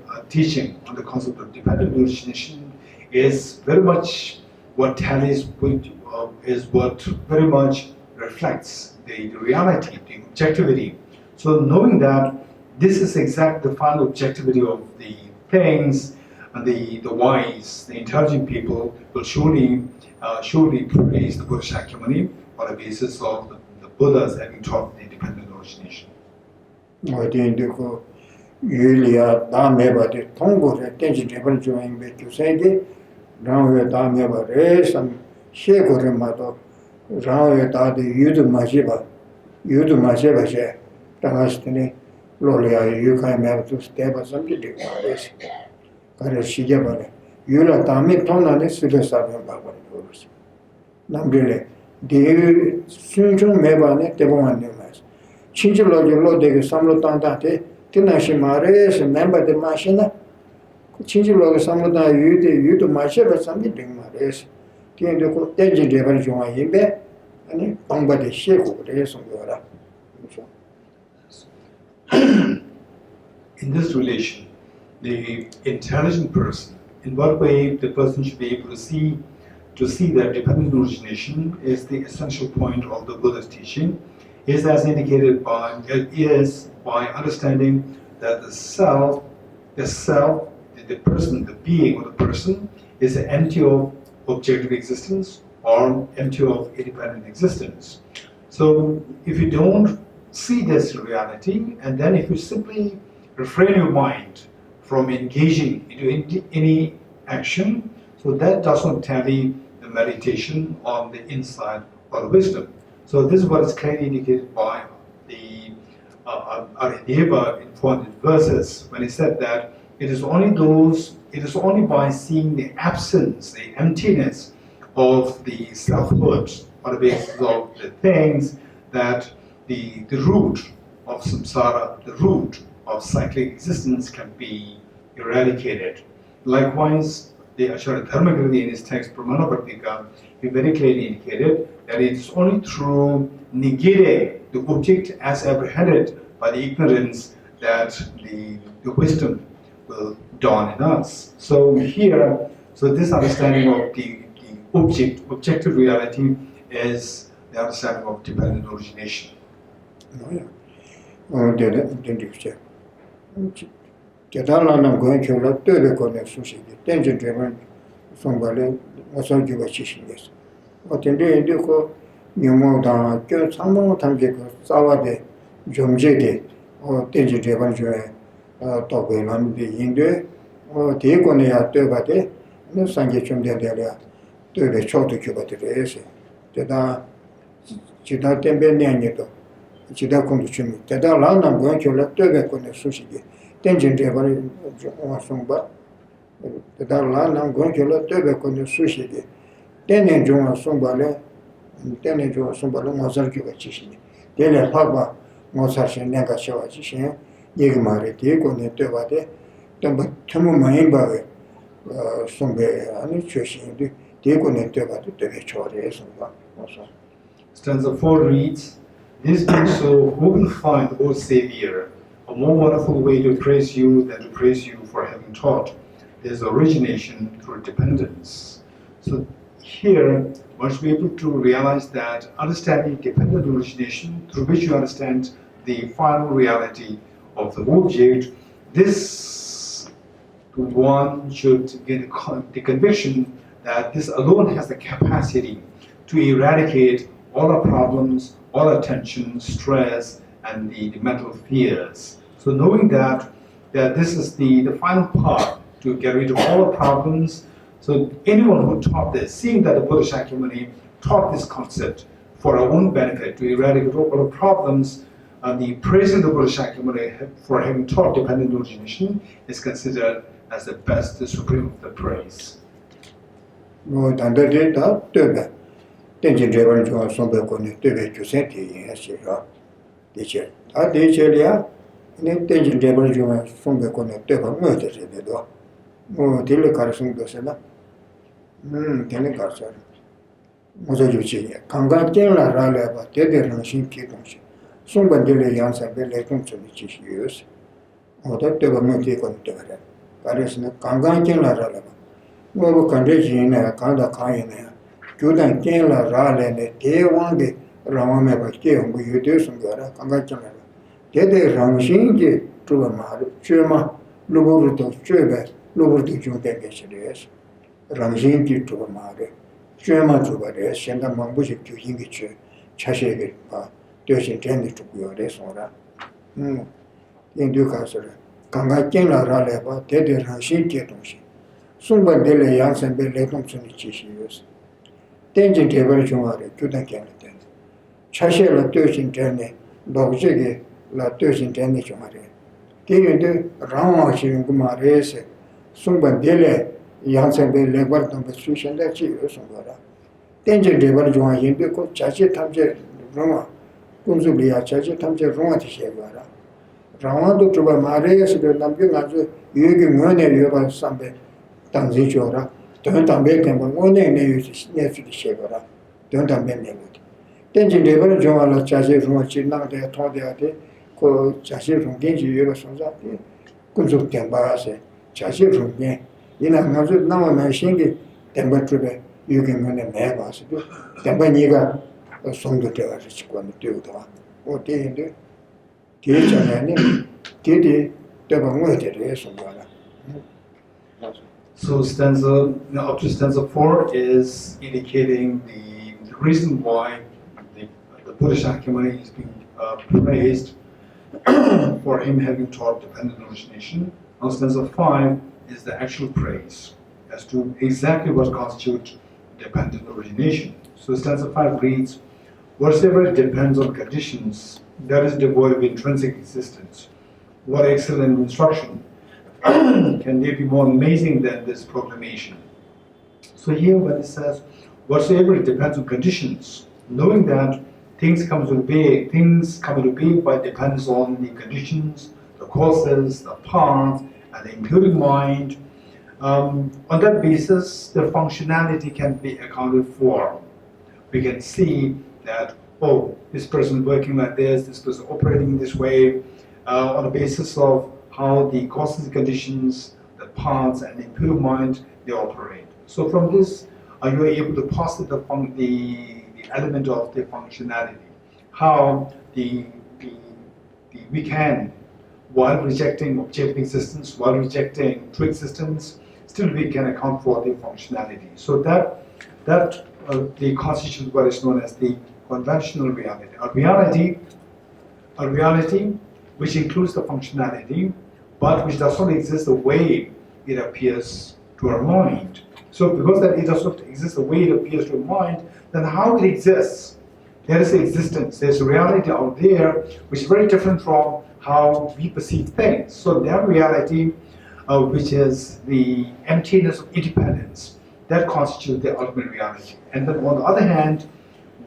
the concept of dependent origination is very much what tallies with, is what very much reflects the reality, the objectivity. So knowing that this is exactly the final objectivity of the things, and the wise, the intelligent people will surely praise the Buddha Shakyamuni on the basis of the Buddhas having taught the dependent origination. Yulia Dameba de Tongo, Tenji Japan Join Betusenge, Round Dameba Res and Shegorimato, Round the Yudu Majeba, Tamastini, Lolia, you can have to step or something. Karashijabane. Yula Dami Tona is Silasavan Babas. Nambile, the Sunjun Mebane, the one numerous. Chinjilo de Samlotandate. Tinashimares, member the machine. Chinjilo Samlota, you to my shepherd, something mares. King the Tenji Devil Joan Yibe, and Pamba de Sheko, the Yora. In this relation, the intelligent person, in what way the person should be able to see that dependent origination is the essential point of the Buddha's teaching, is as indicated by understanding that the self, the person, the being or the person is empty of objective existence or empty of independent existence. So if you don't see this reality, and then if you simply refrain your mind from engaging into any action, so that does not tally the meditation on the insight or the wisdom. So this is what is clearly indicated by the Arideva in 400 verses when he said that it is only by seeing the absence, the emptiness of the selfhood on the basis of the things that the root of samsara, the root of cyclic existence can be eradicated. Likewise, the Acharya Dharmakirti in his text Pramana-Bhaktika, he very clearly indicated that it is only through negating the object as apprehended by the ignorance that the wisdom will dawn in us. So here, this understanding of the objective reality is the understanding of dependent origination. Kedalanam going to let the connection, tension driven somebody, was on you a chishiness. What in the Indico, you moved on, some more time ago, Savade, Jumjede, or tension driven Tobilam, the Hindu, or Diagonia Tubate, no Sanjachum de Delia, to the short to Cuba to the essay. Teda Chita Tembe Chida Condition, Kedalanam going to let the connection. Tension driven Somba, the Dalan, going to let the sushi. Then enjoy Sombale, and then enjoy Sombala Mozarki Chishin. Then a Papa Mosashi Nagashawa Chishin, Yigmari, Diego Netevade, then but Tamu Maimba Sombe, and Chishin, Diego Netevade, the Chores. Stanza 4 reads, this being so, who will find, O Savior, a more wonderful way to praise you than to praise you for having taught is origination through dependence. So here, one should be able to realize that understanding dependent origination through which you understand the final reality of the object, this one should get the conviction that this alone has the capacity to eradicate all our problems, all our tension, stress, and the mental fears. So knowing that this is the final part to get rid of all the problems. So anyone who taught this, seeing that the Buddha Shakyamuni taught this concept for our own benefit, to eradicate all the problems, the praising the Buddha Shakyamuni for having taught dependent origination is considered as the best, the supreme of the praise. Tension table from the connector, Dele Carson Dosela. Telecarson. Mosajuchi, Kangatella Rala, Tedder Machine Kitonshi. Somebody answer Belle Consumichi use. Or that they were not taken to her. Carisna, Kangatella Rala. More condition in a Kanda Kaina. Judan Kela Rala and a day one day, Ramame Baki, we do some good, Kangachana. Dede Ramshingi to a mar, Chuma, Luburuto, Chube, Luburutu Junga, Ramshingi to a mare, Chuma to a res, Shanga Mambushi to Hingichu, Chashegi, there's intended to be a resora. In Ducasser, Kangachina Raleva, Dede Ramshingi Tonshi. Sumba delle Yansen Belletum Sunichis. Tenjin table Jumare, Kudan Canada. Chashe la Turchin Terne, Dogzigi, la Turchin Terne Jumare. Giving the Rama Shivin Gumares, Sumba delle Yansen Belletum Persuasion that she is Sungara. Tenjin table Juan Yimbico, Chachi Tamje Roma, Kunzubia, Chachi Tamje Roma Tishevara. Rama to Mares, the Namping, you money over Sambe. Tanzichora, don't make them one news next to the Shevara, don't make them. Tenjin Dever Joala Chazi from China, they told the other, called Chazi from Genji Eurosonzati, Kunzuk Tembarase, Chazi from Gen. In a Mazut now and Shingi, Tembatrube, you can run a mabas, Tembaniga, a song to tell us one to do. What they do? Teacher and Titi, the Bamuet, So stanza, up to stanza 4 is indicating the reason why the Buddha Shakyamuni is being praised for him having taught dependent origination. Now stanza 5 is the actual praise as to exactly what constitutes dependent origination. So stanza 5 reads, whatsoever depends on conditions, that is devoid of intrinsic existence. What excellent instruction! Can there be more amazing than this proclamation? So here when it says, whatsoever depends on conditions, knowing that things come into being by depends on the conditions, the causes, the path, and the including mind. On that basis, the functionality can be accounted for. We can see that, oh, this person working like this person operating in this way, on the basis of how the causes and conditions, the paths, and the impure mind, they operate. So from this, you are able to posit the element of the functionality. How we can, while rejecting objective existence, while rejecting true existence, still we can account for the functionality. So that the constitutes what is known as the conventional reality. A reality which includes the functionality, but which does not exist the way it appears to our mind. So because that it does not exist the way it appears to our mind, then how it exists? There is existence, there's a reality out there which is very different from how we perceive things. So that reality, which is the emptiness of independence, that constitutes the ultimate reality. And then on the other hand,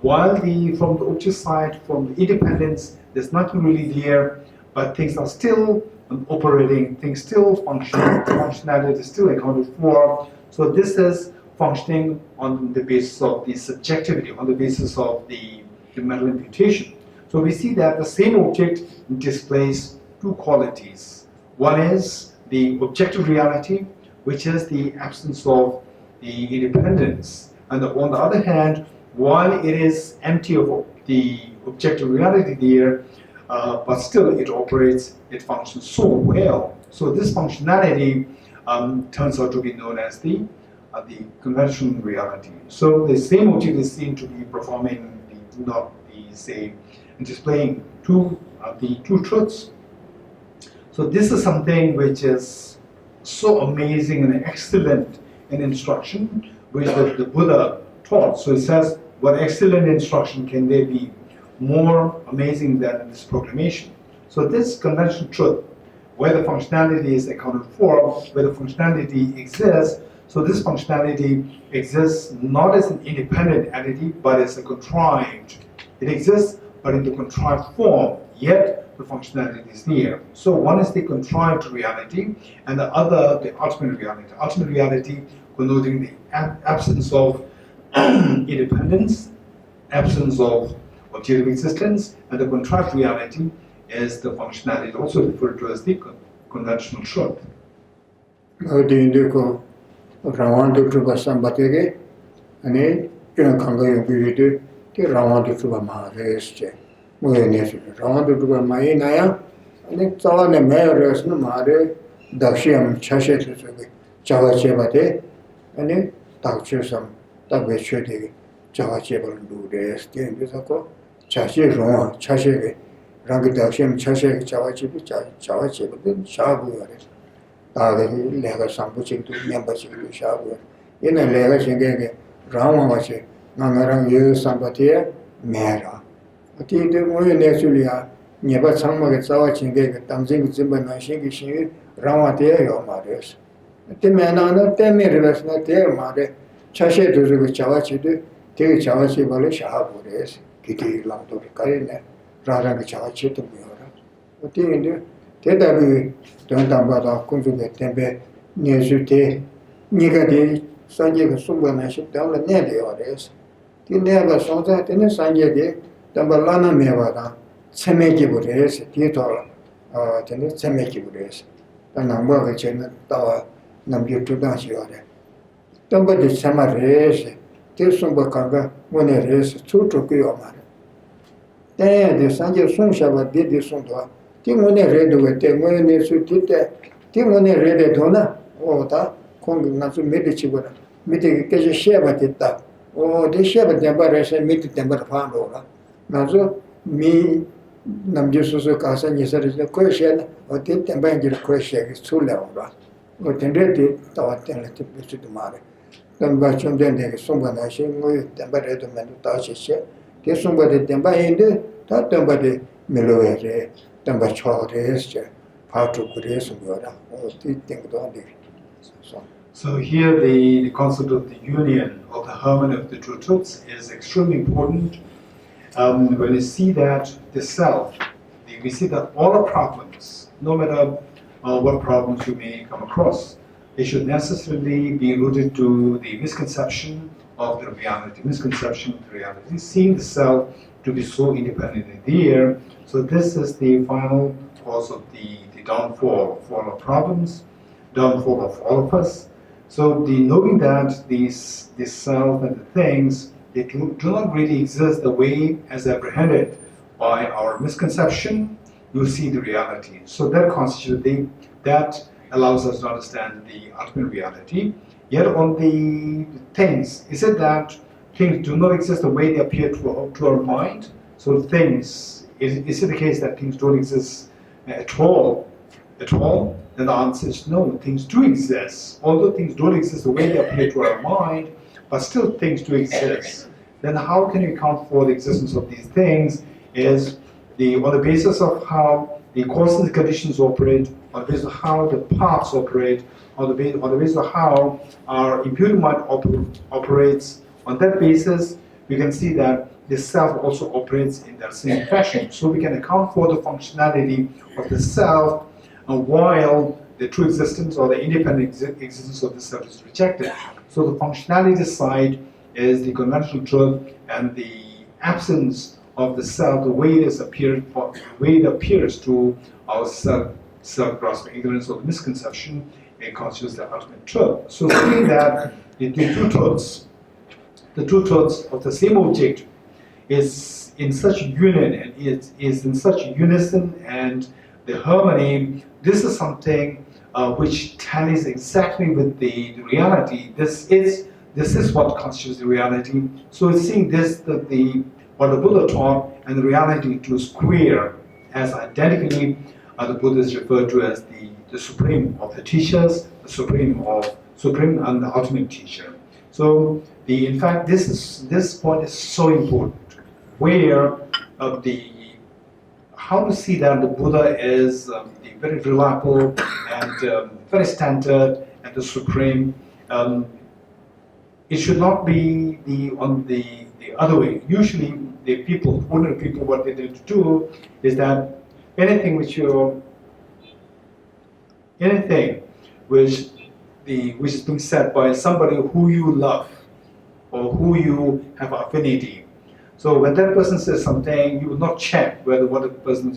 while from the object side, from the independence, there's nothing really there, but things are still operating, things still function, functionality is still accounted for. So this is functioning on the basis of the subjectivity, on the basis of the mental imputation. So we see that the same object displays two qualities. One is the objective reality, which is the absence of the independence. And on the other hand, while it is empty of the objective reality there, but still it operates, it functions so well. So this functionality turns out to be known as the conventional reality. So the same object is seen to be performing displaying the two truths. So this is something which is so amazing and excellent in instruction, which the Buddha taught. So it says, what excellent instruction can there be more amazing than this proclamation? So this conventional truth, where the functionality is accounted for, where the functionality exists, so this functionality exists not as an independent entity, but as a contrived. It exists, but in the contrived form, yet the functionality is there. So one is the contrived reality, and the other, the ultimate reality. Ultimate reality connoting the absence of independence, absence of objective existence, and the contrived reality is the functionality, also referred to as the conventional truth. Rawan to Trubasan Batege, and a Kangayo Bidu, 그 라운드 투가 마레스제 뭐에네스 라운드 투가 마이나야 아니 자와네 메르스는 마레 dakshiyam chashe tsuke jawa cheba de ane dakshyo sam dakwe chwe de jawa cheba lu res de bisako chashe rongwa chashe ge rangi dakshiyam chashe ge jawa cheba de shabu yore dage lega sambu chikdu nyamba chikdu shabu yore ina lega chenge ge rangwa wache ngangarang yu samba de mera ati de moye nesuliya nyeba changma ge jawa chenge ge damjing jimba na shingi shingi rāngwā tēyā yō mā rēs. Tē mē nā nā tē mē rēs nā tēyā mā rē, chāshē tū rūgā chāwā chī tū, tēyā chāwā chī bā lē shā bū rēs, kī tī lāng tū rī kārī nē, rā rā kā chāwā chī tū mū yō rā. Tē yī ndū, tē tā bī tōng tāng bā tā kūng tū kē tēng bē, nē sū tē, nī kā tē sāng jē kā sūng bā nā shī tāng lā nē tē yō rēs. Tē nē bā sōng tā, tē nē sāng jē tē, tāng bā lā nā mē bā tā, tsē mē kī bū rēs, tē tō rā, tē nē tsē mē kī bū rēs. nāmbā ka che nā tāwa nāmbyū tūdāng shī yā rē. Tāmbā tī chamā rē shē, tē sūmbā kāngā mūne rē shē, tsū chū kī yā mā rē. Tēnyā tē sāngyā sūng shabā tē tē sūng tuwa, tī mūne rē duwa tē, mūne nē sū tī tē, tī mūne rē tē tō na, o tā, kōngi ngā sū mē tē chī bā rā, mē tē kē shē shē bā tē tā, o tē shē bā tēmbā rē shē, mē tē tēmbā rā pā rō rā. Ngā sū mī namju susu kāsa nisa rīsa kuya shē na, o tē tēmbā yā kuya shē kī tsū lē wā rā. O tēndrē tē tāwa tēnglē tē pī sū tū mā rē. Tēmbā chōng tēn tē kī sūmbā nā shē, ngō yu tēmbā rē tū mē tū tā shē shē. Tē sūmbā tē tēmbā yīn tē, tā tēmbā tē mē lō wē rē, tēmbā chō rē shē, pā chū ku rē sū mē rā. O tē tēng tō tē. So here the concept of the union of the harmony of the two truths is extremely important. When you see that the self, we see that all our problems, no matter what problems you may come across, they should necessarily be rooted to the misconception of the reality, seeing the self to be so independently there. So this is the final cause of the downfall of all our problems, downfall of all of us. So the knowing that this self and the things, they do not really exist the way as apprehended by our misconception, you see the reality. So that constitutes that allows us to understand the ultimate reality. Yet on the things, is it that things do not exist the way they appear to our mind? So things, is it the case that things don't exist at all? Then the answer is no, things do exist. Although things don't exist the way they appear to our mind, but still things do exist. Then how can you account for the existence of these things? Is on the basis of how the causes and conditions operate, on the basis of how the paths operate, on the basis of how our imputed mind operates. On that basis, we can see that the self also operates in that same fashion. So we can account for the functionality of the self while the true existence or the independent existence of the self is rejected. So the functionality side is the conventional truth, and the absence of the self, the way it appears to our self-grasping ignorance or misconception, it constitutes the ultimate truth. So seeing that the two truths of the same object is in such union and it is in such unison and the harmony, this is something which tallies exactly with the reality. This is what constitutes the reality. So it's seeing this, what the Buddha taught, and the reality to square, as identically the Buddha is referred to as the supreme of the teachers, the supreme and the ultimate teacher. So in fact, this point is so important, where how to see that the Buddha is the very reliable and very standard and the supreme. It should not be on the other way. Usually, ordinary people, what they tend to do is that anything which is being said by somebody who you love or who you have affinity. So when that person says something, you will not check whether what that person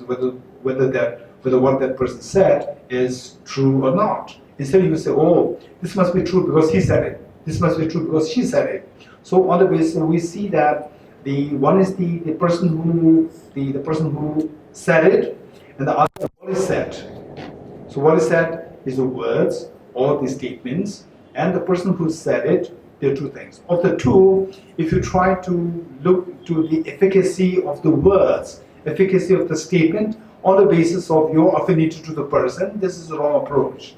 said is true or not. Instead, you will say, "Oh, this must be true because he said it. This must be true because she said it." So on the basis, we see that The one is the person who said it, and the other what is said. So what is said is the words or the statements, and the person who said it. There are two things. Of the two, if you try to look to the efficacy of the words, efficacy of the statement on the basis of your affinity to the person, this is the wrong approach.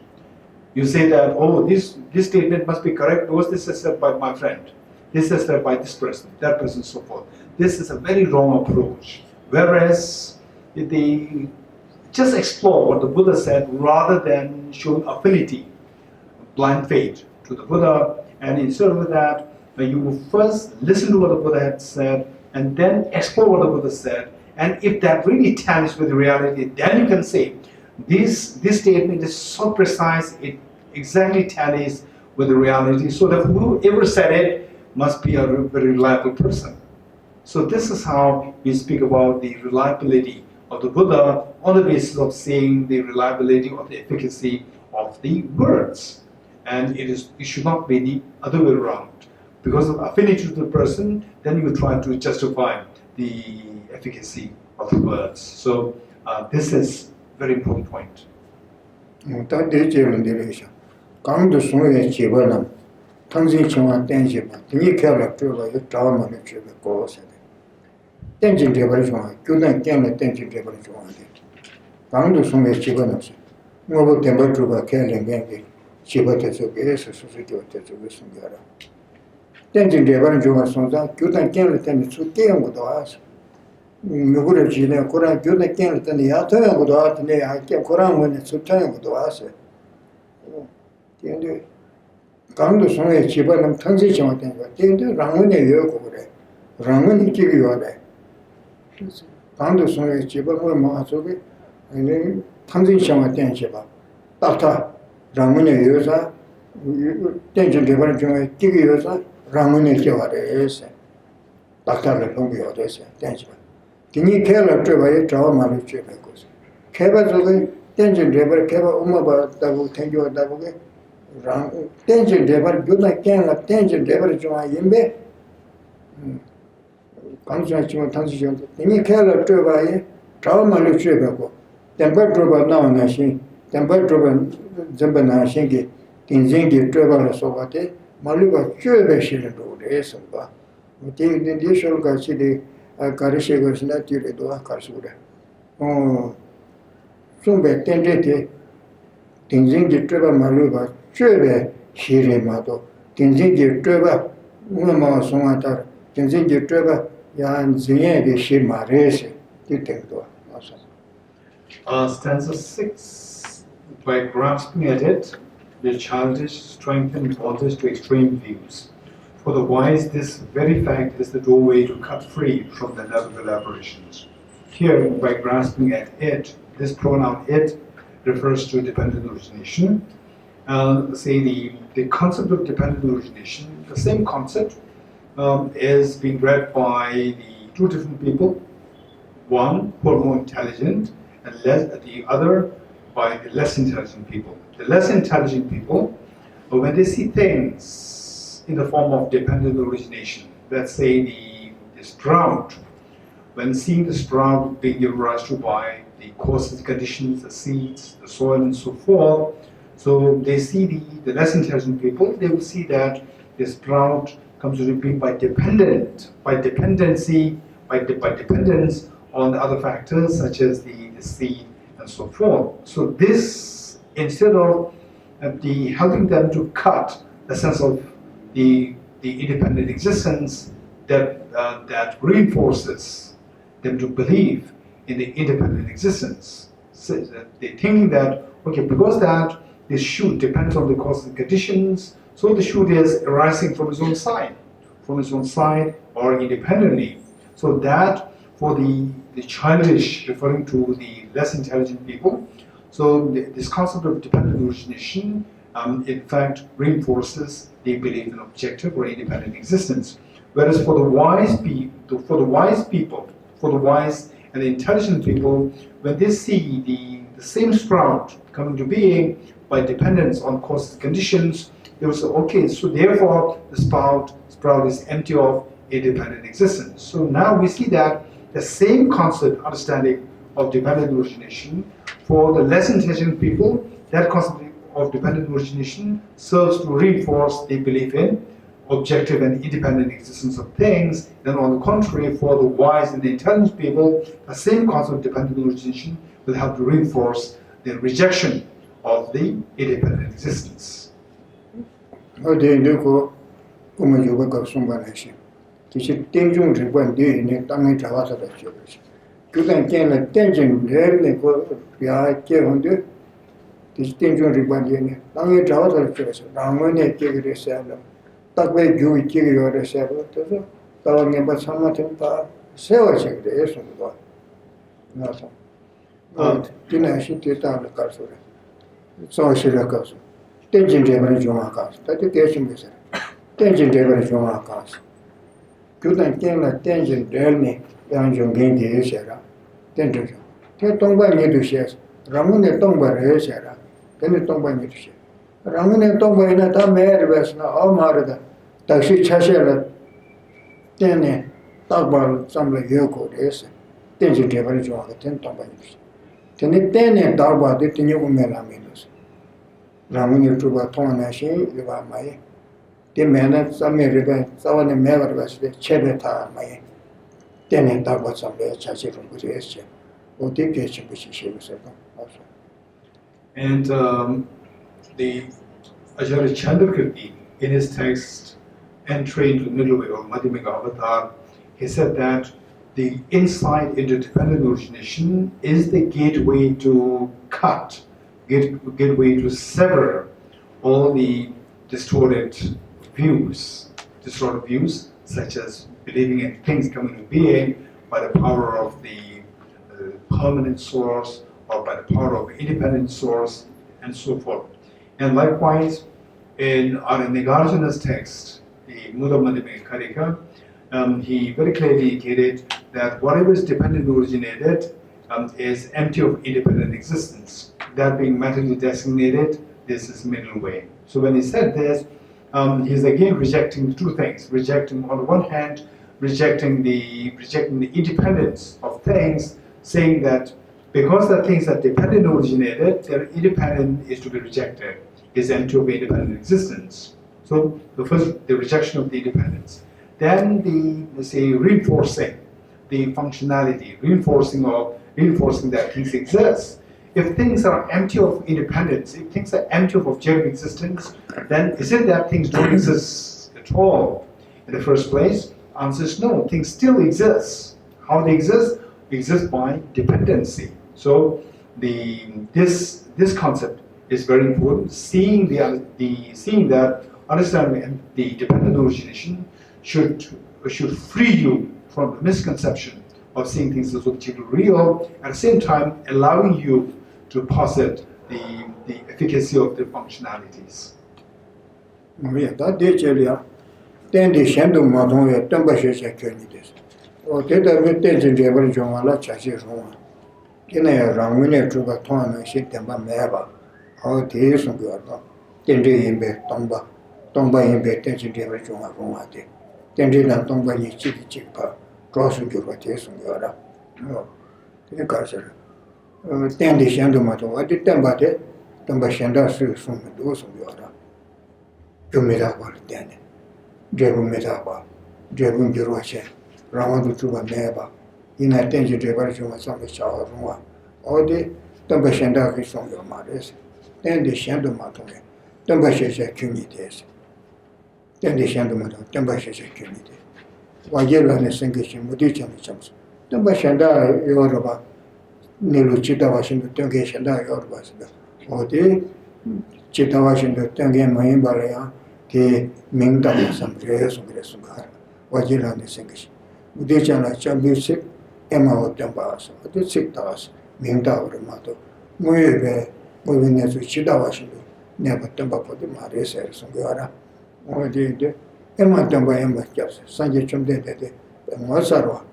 You say that, oh, this statement must be correct because this is said by my friend, this is said by this person, that person, so forth. This is a very wrong approach. Whereas they just explore what the Buddha said rather than showing affinity, blind faith to the Buddha. And instead of that, you will first listen to what the Buddha had said and then explore what the Buddha said. And if that really tallies with the reality, then you can say, this statement is so precise, it exactly tallies with the reality, so that whoever said it must be a very reliable person. So this is how we speak about the reliability of the Buddha on the basis of seeing the reliability of the efficacy of the words. And it should not be the other way around. Because of affinity to the person, then you try to justify the efficacy of the words. So this is a very important point. Stanza 6. By grasping at it, the childish strengthen wanders to extreme views. For the wise, this very fact is the doorway to cut free from the net of elaborations. Here, by grasping at it, this pronoun it refers to dependent origination. Say the concept of dependent origination, the same concept is being read by the two different people, one who are more intelligent and the other by the less intelligent people. The less intelligent people, when they see things in the form of dependent origination, let's say the sprout, when seeing the sprout being given rise to by the causes, conditions, the seeds, the soil, and so forth, so they see the less intelligent people, they will see that the sprout comes to be by dependence on the other factors such as the seed and so forth. So this, instead of helping them to cut the sense of the independent existence, that reinforces them to believe in the independent existence. So they're thinking that, okay, because that this shoot depends on the causes and conditions, so the shoot is arising from its own side or independently. So that for the childish, referring to the less intelligent people, so this concept of dependent origination in fact reinforces the belief in objective or independent existence. Whereas for the wise and the intelligent people, when they see the same sprout coming to being by dependence on causes and conditions, they will say, okay, so therefore the sprout is empty of independent existence. So now we see that the same concept, understanding of dependent origination for the less intelligent people, that concept of dependent origination serves to reinforce the belief in objective and independent existence of things. Then on the contrary, for the wise and the intelligent people, the same concept of dependent origination will help to reinforce the rejection of the independent existence. Thabkhe Gyu Chigi Yore Sebo, Tawa Nimba Samatin Pa, Sewa Chigre, Esum. Tina Shitita Kasure. So Shira Kasu. Tenjin Devan Juma Kas, that the Geshe Yeshe. Tenjin Devan Juma Kas. Kudan Kena Tenjin Delni, Yanjung Gindi Yeshera. Tenjin. Tetomba Nidushes, Ramune Tomba Yeshera, then the Tomba Nidushes. Ramune Tomba in a Tamer Vesna, all Marada, Tashi Chashela, Tene, Tagbal, some like Yoko, yes, Tenjin Devan Juma, 10 Tomba. Tenitene Darba did the new Melaminus. Ramuni Truba Tonashi, Yuba May. The man at some river, someone never was the Chebeta May. Tene Darba some day, Chachi from Buddhist. Or the Geshe Yeshe was also. And the Acharya Chandrakirti, in his text, Entry into the Middle Way or Madhyamika Avatar, he said that the insight into dependent origination is the gateway to cut, gateway to sever all the distorted views such as believing in things coming into being by the power of the permanent source or by the power of independent source and so forth. And likewise, in Nagarjuna's text, the Muda Madhyamika Karika, he very clearly indicated that whatever is dependent originated is empty of independent existence. That being materially designated, this is middle way. So when he said this, he's again rejecting two things. Rejecting, on the one hand, rejecting the independence of things, saying that because the things that dependent originated, their independent is to be rejected, is empty of independent existence. So the first, the rejection of the independence. Then the, let's say, reinforcing the functionality, reinforcing that things exist. If things are empty of independence, if things are empty of objective existence, then is it that things don't exist at all in the first place? Answer is no, things still exist. How they exist? Exist by dependency. So this concept is very important. Seeing that understanding the dependent origination should free you from the misconception of seeing things as objectively real, at the same time allowing you to posit the efficacy of their functionalities. Nilu Chita Washington Tungi Shanda Yorbas, or the Chita Washington Tungi Mahimbalaya, the Mingdam, some prayers of Gresugar, Wajilan is English. Udijana Chambi sick, Emma of Jambas, or the sick task, Mingda or Mato, Mueve, moving as with Chita Washington, never Tamba for the Maris Sungara, or the Emma Tamba Emma Jobs, Sanjay Chumde, and Masarwa.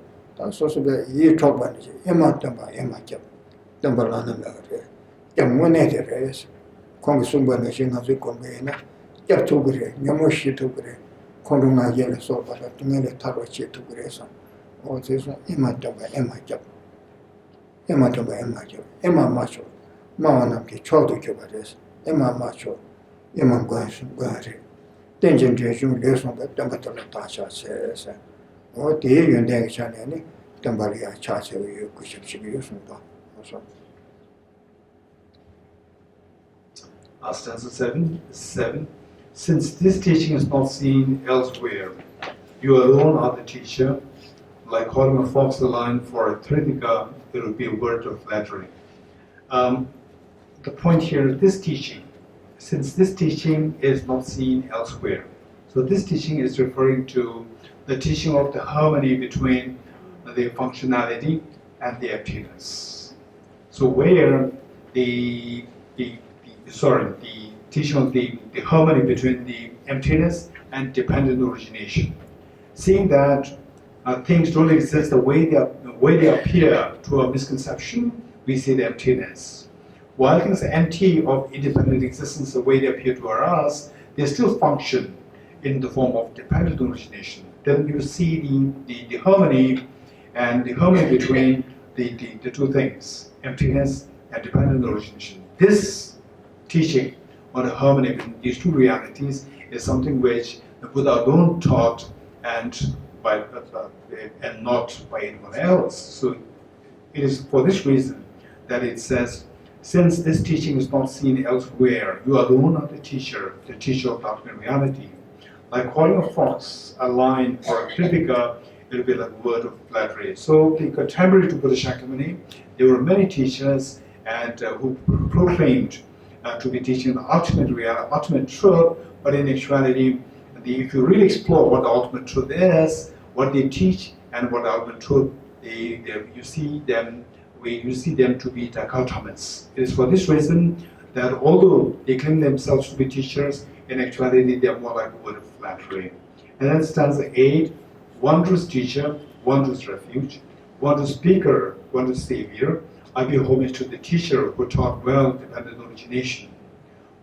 So the ye talk about Emma Tamba, Emma Jab, Tambalana, Yamunete race, Congresswoman Nation of the Combina, Yatugre, Yamoshi Tugre, Kondunga Yele Soba, Tumele Taro Chetu Gresa, or this Emma Toba, Emma Jab. Emma Toba, Emma Jab, Emma Macho, Mawanaki, Chodo Jobares, Emma Macho, Emma Guari. Tension Jejun Lesson, but Dambatala Tasha says, or the Alien Dang Tambalia Chase, you could use. Stanza 7. Since this teaching is not seen elsewhere, you alone are the teacher. Like calling a fox a lion for a tritika, it would be a word of flattery. The point here is this teaching. Since this teaching is not seen elsewhere, so this teaching is referring to the teaching of the harmony between the functionality and the emptiness. So where the teaching of the harmony between the emptiness and dependent origination. Seeing that things don't exist the way they appear to a misconception, we see the emptiness. While things are empty of independent existence the way they appear to us, they still function in the form of dependent origination. Then you see the harmony and the harmony between the two things, emptiness and dependent origination. This teaching on the harmony between these two realities is something which the Buddha alone taught and not by anyone else. So it is for this reason that it says, since this teaching is not seen elsewhere, you alone are the teacher of ultimate reality. Like calling a fox a lion or a kritika, it will be like a word of flattery. So the contemporary to Buddha Shakyamuni, there were many teachers and who proclaimed to be teaching the ultimate reality, ultimate truth, but in actuality, if you really explore what the ultimate truth is, what they teach, and what the ultimate truth, you see them to be dichotomous. It is for this reason that although they claim themselves to be teachers, in actuality they are more like a word of flattery. And then stanza 8, wondrous teacher, wondrous refuge, wondrous speaker, wondrous savior, I pay homage to the teacher who taught well dependent origination.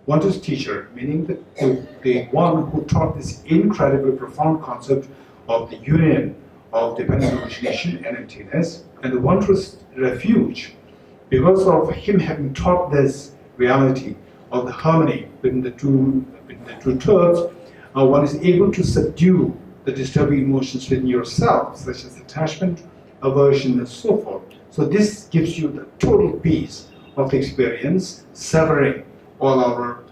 Wondrous teacher, meaning the one who taught this incredibly profound concept of the union of dependent origination and emptiness, and the wondrous refuge, because of him having taught this reality of the harmony between the two truths, one is able to subdue the disturbing emotions within yourself, such as attachment, aversion, and so forth. So this gives you the total peace of the experience, severing all our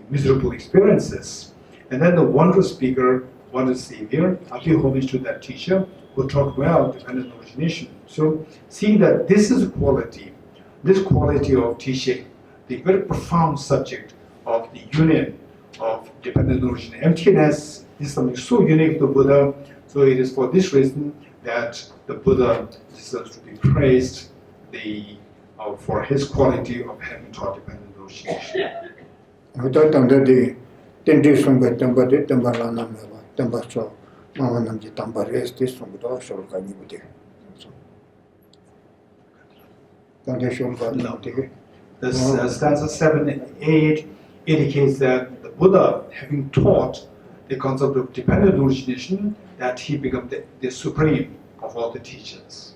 miserable experiences. And then the wondrous speaker, wondrous savior, I pay homage to that teacher who taught well dependent origination. So seeing that this is a quality, this quality of teaching, the very profound subject of the union of dependent origin emptiness is something so unique to Buddha. So it is for this reason that the Buddha deserves to be praised for his quality of having taught dependent origination. This stanza 7 and 8 indicates that the Buddha, having taught the concept of dependent origination, that he became the supreme of all the teachers.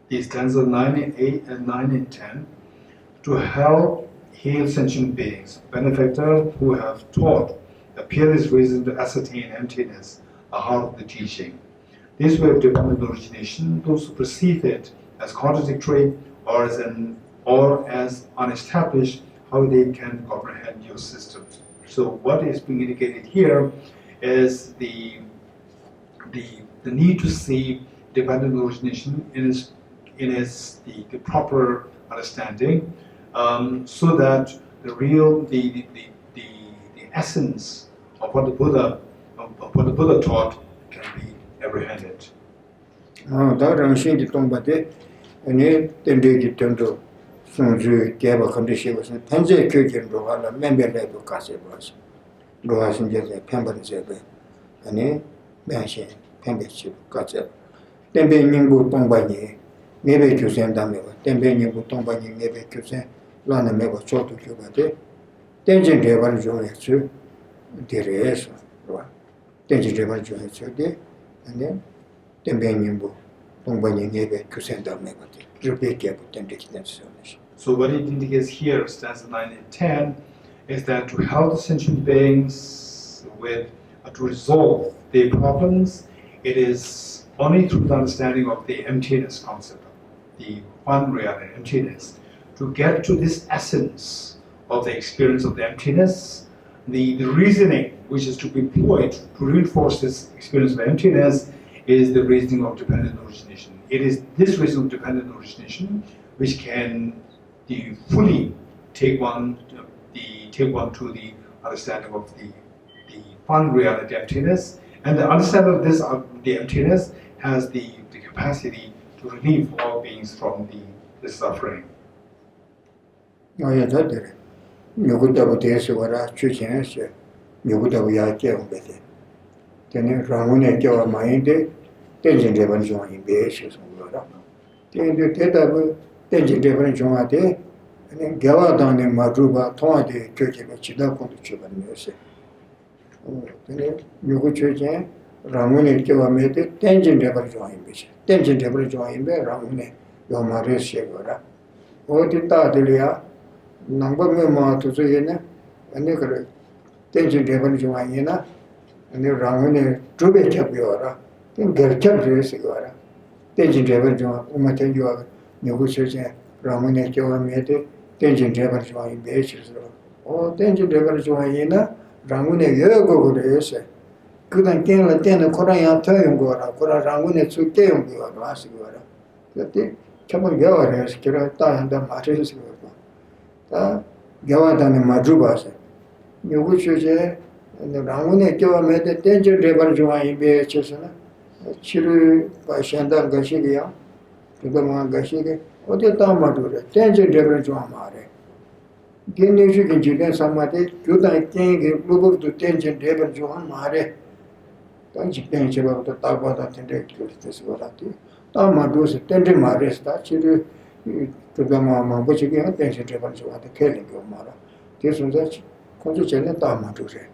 These stanzas 9 and 8 and 9 and 10 to help heal sentient beings, benefactors who have taught the peerless reason to ascertain emptiness, the heart of the teaching. This way of dependent origination, those who perceive it as contradictory or as unestablished, how they can comprehend your systems. So what is being indicated here is the need to see dependent origination in the proper understanding, so that the essence of what the Buddha Buddha taught can be apprehended. 다른 신지 동바데 아니 텐데기 텐도 손주 개바 컨디션에서 현재 교육으로 하나 멤버들도 가서 봐서 로하신 제제 편벌 제제 아니 매시 편배치 가서 템베닝부 동바니 네베 교생담에 템베닝부 동바니 네베 교생 라나 메고 초도 교바데 텐진 대바를 좀 했죠 데레서 와 텐진 대바를 좀 했죠 데 아니 템베닝부 동바니 네베 교생담에 거데 그렇게 So what it indicates here, stanza 9 and 10, is that to help the sentient beings with to resolve their problems, it is only through the understanding of the emptiness concept, the one reality, emptiness, to get to this essence of the experience of the emptiness, the reasoning which is to be employed to reinforce this experience of emptiness is the reasoning of dependent origination. It is this reason of dependent origination which can fully take one to the understanding of the one reality emptiness, and the understanding of this the emptiness has the capacity to relieve all beings from the suffering. 아야다들 누구다고 대해서라 주진했어 누구다고 야께운데 되는 라문에 껴와 마인데 땡진대번 중앙이 배셔서 그러라 근데 대답은 땡진대번 중앙에 아니 겨와다는 마주바 통화대 교계가 지다고도 주반이었어 근데 누구 주제 라문에 껴와 매대 땡진대번 중앙이 배셔 땡진대번 중앙이 배 라문에 요 말을 시거라 어디 따들이야 남범에 마투즈에네 아니 그래 땡진 대번 중앙이나 아니 라문에 두배 잡혀라 결정돼서 거라 땡진 대번 중앙 우마ten 요가 누구 세제 라문에 교함에도 땡진 대번 중앙이 매치서 땡진 대번 중앙이나 라문에 여고 그래서 그단 깨는 때는 코라야 터용 거라 코라 라문에 죽게용 거라 하시거라 그때 처음 겨워서 그래 따한다 말해서 다 겨와다는 마주바세 누구 주제 라문에 겨와매대 땡저 레버 중앙에 배쳐서나 치료 바신다 가시리야 그거만 가시게 어디 다 마주래 땡저 레버 중앙 말해 긴내주긴 지는 상마대 교단 땡게 로버도 땡저 레버 중앙 말해 당시 땡저부터 따바다 텐데 그랬어 그랬지 다 마주서 땡저 말했다 치료 그다음에 뭐지게 땡저 레버 중앙에 kelling 말아 그래서 கொஞ்சம் 전에 다만 두세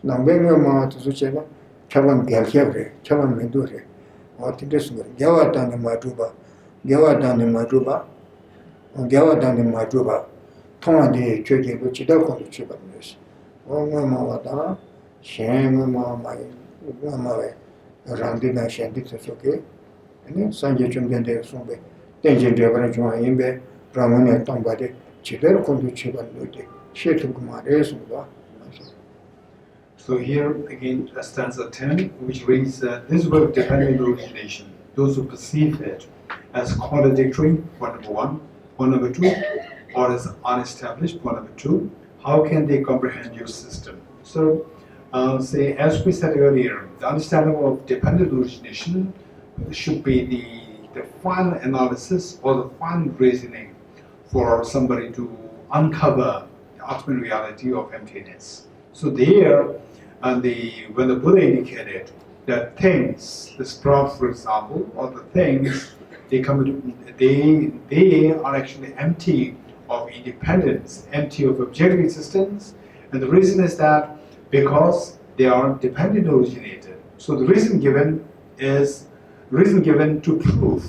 남배면 두수체가 차만 결협래 차만 면도래 어떻게 쓰는 겨와다는 마주바 통화대 저기도 지도권도 주받는지 뭐마다 셴마마이 뭐마에 란디나 셴디서 속에 아니 산제 좀 된대 손배 땡진 대버는 중앙인배 라문에 동바대 지대로 권도 주받는데 So here again stanza 10, which reads this word dependent origination. Those who perceive it as contradictory, point number 1, point number 2, or as unestablished, point number 2, how can they comprehend your system? So, say as we said earlier, the understanding of dependent origination should be the final analysis or the final reasoning for somebody to uncover ultimate reality of emptiness. So there, when the Buddha indicated that things, the sprouts, for example, or the things, they are actually empty of independence, empty of objective existence, and the reason is that because they are dependent originated. So the reason given to prove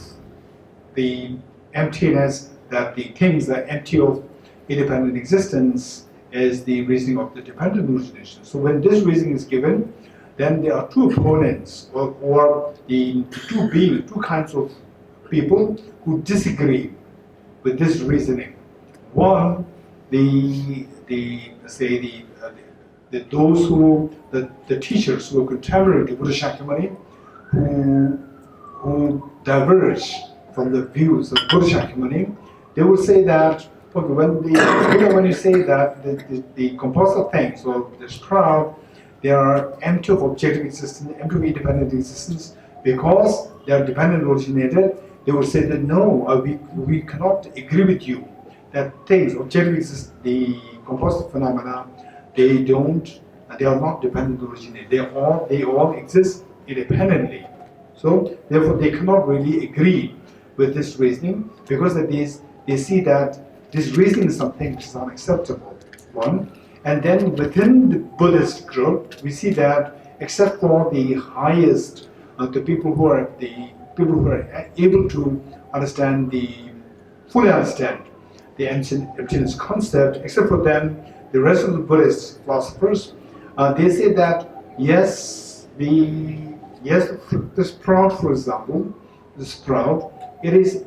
the emptiness, that the things are empty of independent existence, is the reasoning of the dependent origination. So when this reasoning is given, then there are two opponents or the two kinds of people who disagree with this reasoning. One, the teachers who are contemporary to Buddha Shakyamuni, who diverge from the views of Buddha Shakyamuni, they will say that when you say that the composite things or the sprout, they are empty of objective existence, empty of independent existence, because they are dependent originated. They would say that no, we cannot agree with you that things, objective exist, the composite phenomena, they are not dependent originated. They all exist independently. So therefore they cannot really agree with this reasoning, because they see that this reasoning is something which is unacceptable. One. And then within the Buddhist group, we see that except for the highest, the people who are able to fully understand the emptiness concept, except for them, the rest of the Buddhist philosophers, they say that yes, the sprout, for example, the sprout, it is,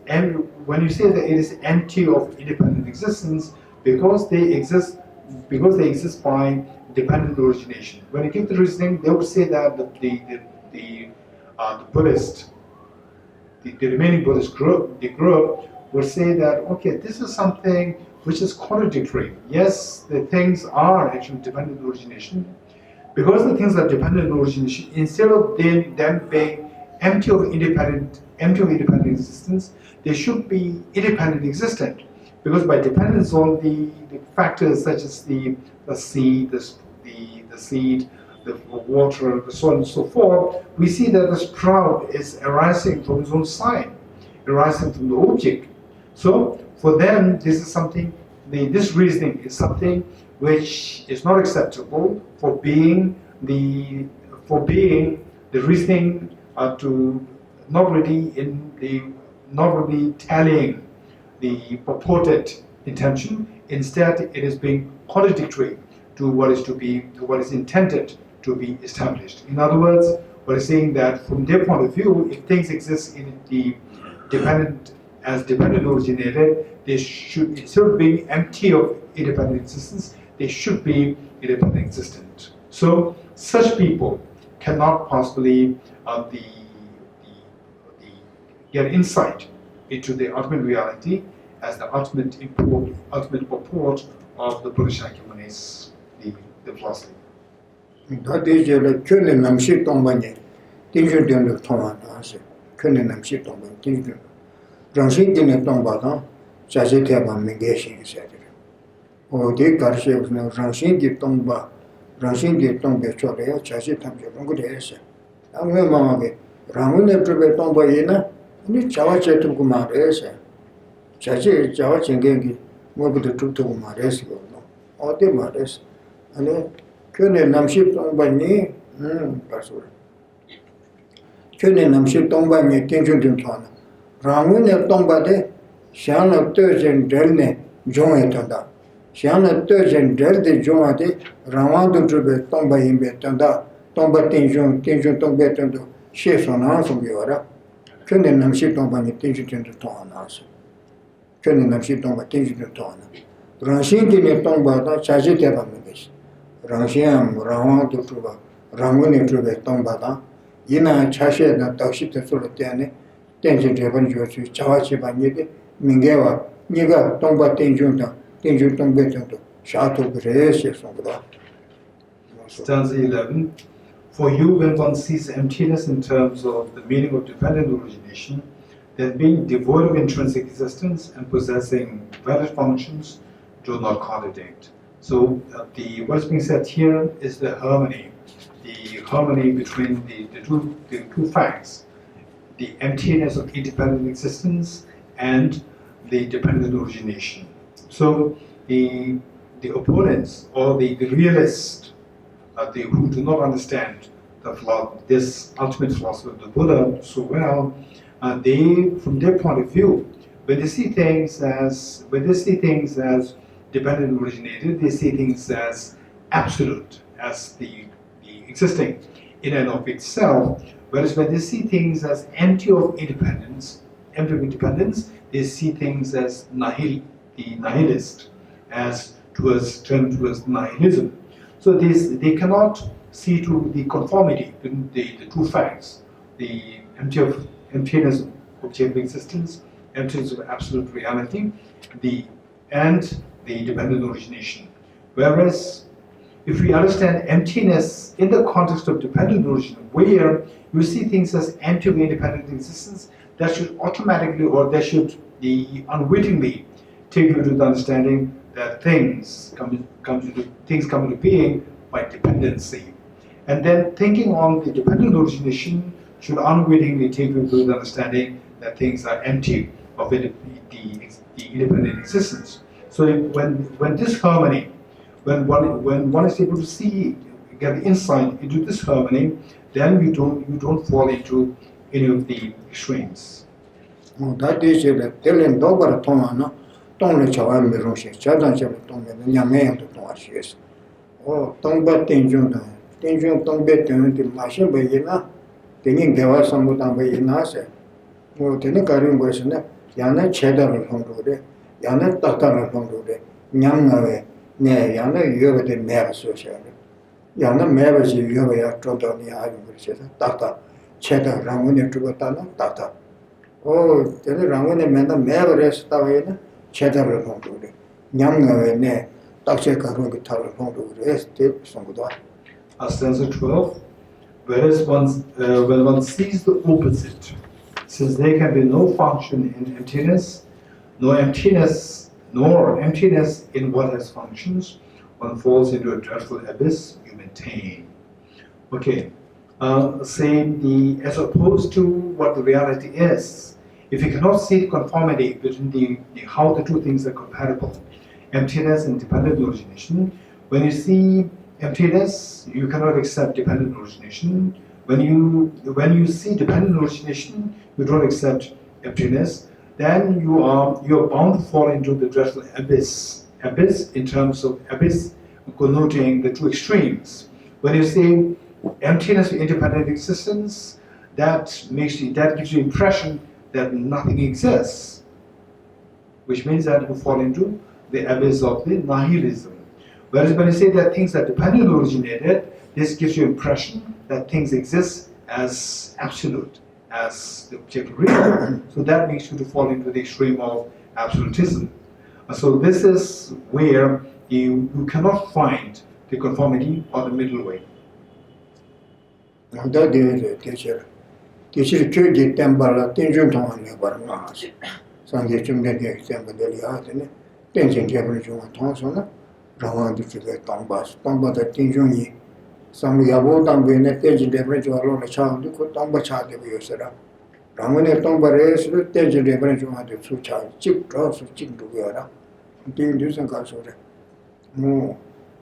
when you say that it is empty of independent existence, because they exist by dependent origination. When you give the reasoning, they would say that the Buddhist, the remaining Buddhist group, would say that, okay, this is something which is contradictory. Yes, the things are actually dependent origination. Because the things are dependent origination, instead of them being empty of independent existence, they should be independent existent. Because by dependence on the factors such as the seed, the water, so on and so forth, we see that the sprout is arising from its own side, arising from the object. So for them, this is something. This reasoning is something which is not acceptable for being the reasoning to not really tallying the purported intention. Instead, it is being contradictory to what is intended to be established. In other words, what is saying that from their point of view, if things exist in the dependent originated, they should, instead of being empty of independent existence, they should be independent existent. So such people cannot possibly get insight into the ultimate reality as the ultimate purport of the Buddhist Shakyamuni, the philosophy. That is the Kune Namshi Tombani, Tinju Dunu Tomana, Kune Namshi Tombani, Tinju. Ransin Dinu Tombada, Chazitaba Mingashi said. Or the Garcia was no Ransin di Tomba, Ransin di Tombe Chorea, Chazitam, Good. I remember Mamma, Ramuna Trube Tomba Yena, and Chawacha to Gumarese. Chazi, Chawachingi, moved the two to Mares, or the Mares, and then Kune Namshi Tombani, Pasur. Kune Namshi Tombani, Tinju Dintona. Ramuna Tombade, Shana Turgeon Delne, John Etada. Shana Turgeon Del de Joade, Ramando Trube Tomba in Betanda, Tomba Tinjun Tombetando, Chef on Ansum Yora. Kune Namshi Tombani, Tinju Dintona. Kune Namshi Tomba, Tinju Dintona. Ransin Dine Tomba, Chazitaba Mingis. Ransiam, Ramando Truba, Ramuni Trube Tombada, Yina Chashe, Tashita Solotane. Tension Japan Joshi, Chawachi Banidi, Mingewa, Niga, Tomba Tinjunta, Tinju Tombetanto, Shato Grace from the Stanza 11. For you, when one sees emptiness in terms of the meaning of dependent origination, then being devoid of intrinsic existence and possessing valid functions do not contradict. So what is being said here is the harmony between the two facts. The emptiness of independent existence and the dependent origination. So the opponents or the realists, who do not understand this ultimate philosophy of the Buddha so well, they, from their point of view, when they see things as dependent originated, they see things as absolute, as the existing in and of itself. Whereas when they see things as empty of independence, they see things as the nihilist, as turned towards nihilism. So they cannot see to the conformity between the two facts, the emptiness of objective existence, emptiness of absolute reality, and the dependent origination. Whereas if we understand emptiness in the context of dependent origin, where you see things as empty of independent existence, that should automatically, or that should be unwittingly take you to the understanding that things come into being by dependency. And then thinking on the dependent origination should unwittingly take you to the understanding that things are empty of the independent existence. So when this harmony, when one is able to see, get the insight into this harmony, then you don't fall into any of the extremes. That is it. Telling Dobar Tomano, Tony Chavan Miroshi, Chadan Chaton, Yaman to Tomashes. Oh, Tomba Tinjun, Tombet, the machine by Yena, thinking there was some Mutan by Yenase. Oh, Tenikarim was in it, Yana Cheddar from Rode, Yana Tatar from Rode, Yamawe, Ne, Yana Yoga the Mare Social. Yana Mares, you have told on the island, which is Tata, Cheddar, Ramuni Tubatana, Tata. Oh, the Ramuni Mena Mares Tavena, Cheddar from Rode, Yamawe, Ne, Takseka Rungitar from Rode, Step, Songoda. Stanza 12. Whereas when one sees the opposite, since there can be no function in emptiness, nor emptiness in what has functions, one falls into a dreadful abyss, you maintain. Okay, saying as opposed to what the reality is, if you cannot see the conformity between how the two things are compatible, emptiness and dependent origination, when you see emptiness, you cannot accept dependent origination. When you see dependent origination, you don't accept emptiness. Then you are bound to fall into the dreadful abyss. Abyss in terms of abyss connoting the two extremes. When you say emptiness of independent existence, that gives you the impression that nothing exists, which means that you fall into the abyss of the nihilism. Whereas when you say that things are dependent originated, this gives you impression that things exist as absolute, as the objective real. So that makes you to fall into the extreme of absolutism. So this is where you cannot find the conformity or the middle way. That is a teacher. Teacher Chuji Tembala, Tinjun Tong, Barnas. Sanjay Chumden, Temple Deliat, Tension Temperature Tonsona. Rawan to the Tombas, Tomba the Tinjuni. Some Yabot and Tension Temperature alone a child, you could Tomba Chad of Yosera. Ramane Tomba race, Tension Temperature had the two child, chip drops of chip together. Until this and Casore. No,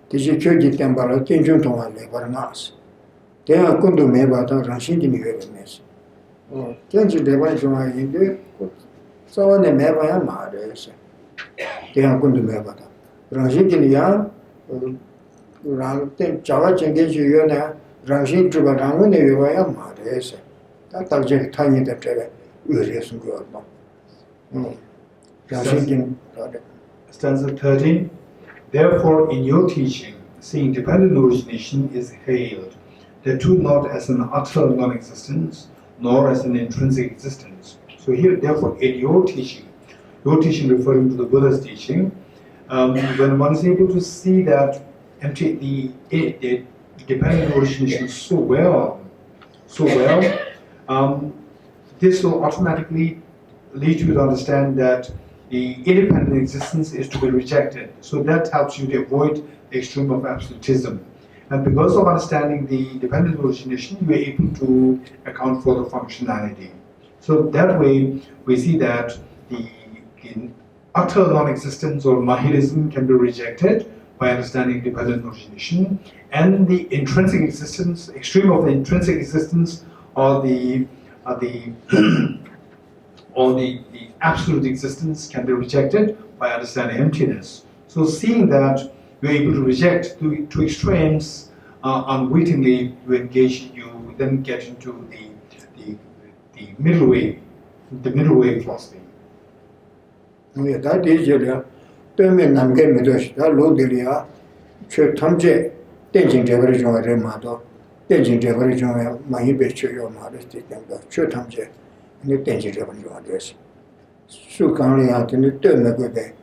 this is Chuji Tembala, Tinjun Tong, Barnas. They are going to make about Ranshin in the Oh, Tension Temperature in there. So when they never am mad, they are going to make about Ranshin Yan, Java Chingish Yuna, Ranshin to Rangun, you are mad. That subject tiny that is good. Ranshin. Stanza 13. Therefore, in your teaching, seeing dependent origination is hailed, the two not as an utter non-existence, nor as an intrinsic existence. So here, therefore, in your teaching referring to the Buddha's teaching, when one is able to see that the dependent origination so well, this will automatically lead you to understand that the independent existence is to be rejected. So that helps you to avoid the extreme of absolutism. And because of understanding the dependent origination, you are able to account for the functionality. So that way, we see that the utter non-existence or nihilism can be rejected by understanding dependent origination, and the intrinsic existence, extreme of the intrinsic existence, or the absolute existence can be rejected by understanding emptiness. So seeing that you're able to reject two extremes unwittingly, you then get into the middle way philosophy. Yeah, that is your Permanent Namge Medosh, that low delia, Chur Tomje, Tenjin Deveration Remado, Tenjin Deveration, my Ibecho, your modesty, Chur Tomje, and the Tenjin Deveration address. Sukanli out in the Termagobe.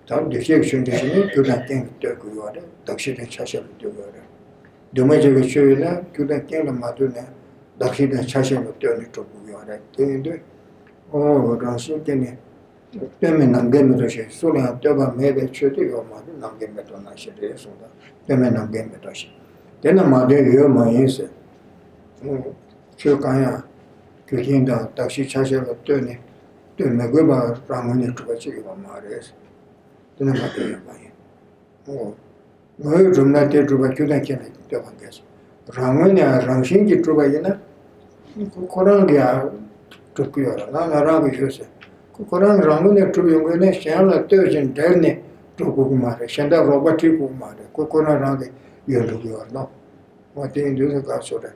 단 대책 준비는 교단 땡 되고 요래 덕시대 차셔 되고 요래 도매적의 쇼이나 교단 땡을 맞으네 덕시대 차셔 되는 쪽 요래 근데 당신 때문에 때문에 남게면도 소리가 떠봐 매배 쳐도 요 말은 남게면도 나시래 소다 때문에 남게면도 시 되는 말에 요 많이 있어 저가야 교진다 덕시 차셔가 되네 때문에 그 말 라문이 들어가지고 말해서 되는 말이에요 많이 뭐 좀나 때 들어가 교단 땡을 떠봐 계속 라문이야 랑신기 들어가이나 그거랑이야 tukyo na rangi jose koran rangi tu yongene shala tejin derne to ku mare shanda robati ku mare koran rangi yodo no what in do ka sore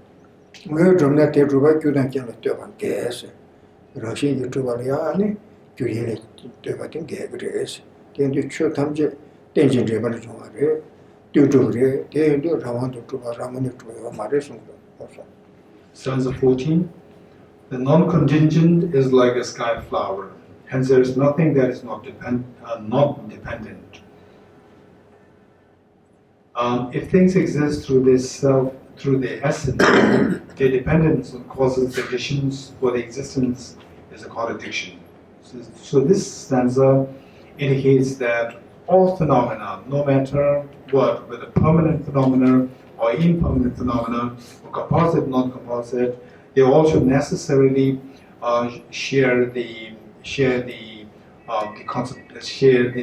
mo jomna te ruba kyudan ken to ban kese rashi tu ba ya ni kyuyele te ba tin ge gres ten de chu tamje tenjin de ba jo mare tu tu re te do rawan tu ba ramani tu ba mare so Stanza 14. The non-contingent is like a sky flower, hence there is nothing that is not dependent. If things exist through this self, through their essence, their dependence on causes, conditions for the existence is a contradiction. So this stanza indicates that all phenomena, no matter what, whether permanent phenomena or impermanent phenomena, or composite, non-composite, they all should necessarily share the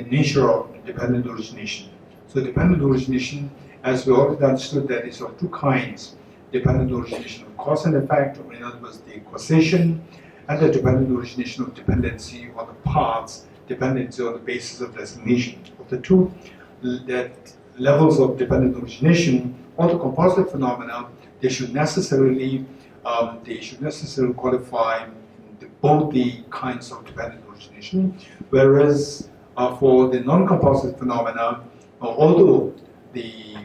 nature of dependent origination. So dependent origination, as we already understood, that is of two kinds: dependent origination of cause and effect, or in other words, the causation, and the dependent origination of dependency on the parts, dependency on the basis of designation. Of the two levels of dependent origination, all the composite phenomena, they should necessarily qualify both the kinds of dependent origination, whereas for the non-composite phenomena, although the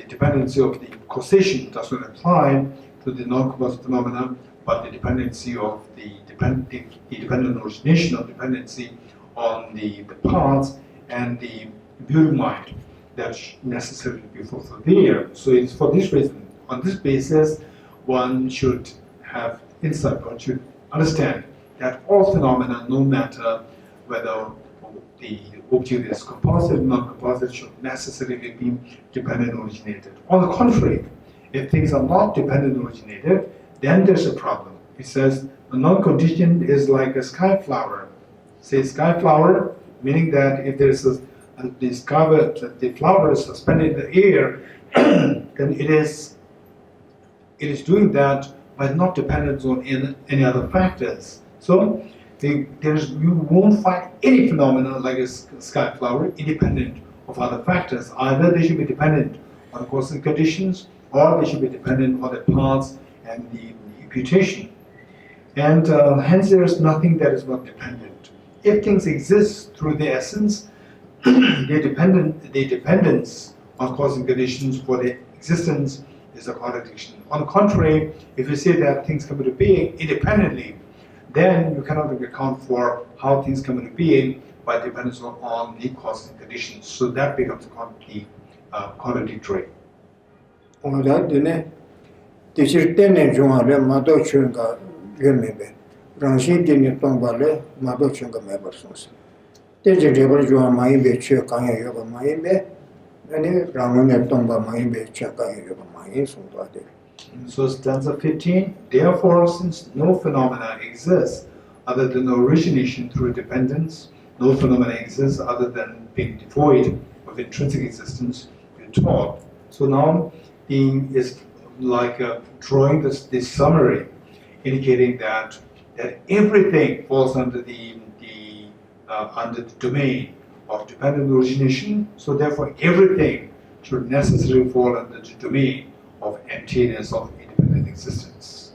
dependency of the causation does not apply to the non-composite phenomena, but the dependency of the dependent origination of dependency on the parts and the view mind that should necessarily be fulfilled there. So it's for this reason, on this basis, one should have insight, one should understand that all phenomena, no matter whether the object is composite or non-composite, should necessarily be dependent originated. On the contrary, if things are not dependent originated, then there's a problem. It says a non-contingent is like a sky flower. Say sky flower, meaning that if there is the flower is suspended in the air, then it is doing that but not dependent on any other factors. So you won't find any phenomena like a sky flower independent of other factors. Either they should be dependent on causes and conditions, or they should be dependent on the parts and the reputation. And hence there is nothing that is not dependent. If things exist through their essence, their dependence on causes and conditions for their existence is a contradiction. On the contrary, if you say that things come into being independently, then you cannot account for how things come into being by dependence on the causes and conditions. So that becomes contradictory. So stanza 15, therefore, since no phenomena exists other than origination through dependence, no phenomena exists other than being devoid of intrinsic existence, you're taught. So now he is like drawing this summary, indicating that everything falls under the domain of dependent origination. So therefore, everything should necessarily fall under the domain of emptiness of independent existence.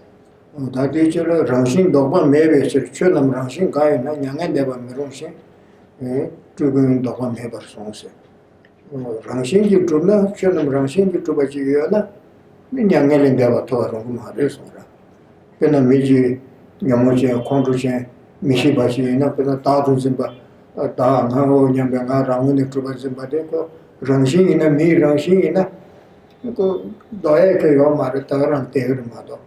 다 나오 냠뱅아 라문의 주바진 바데고 랑신이나 미 랑신이나 그 너의 그거 말을 따라한 때르마도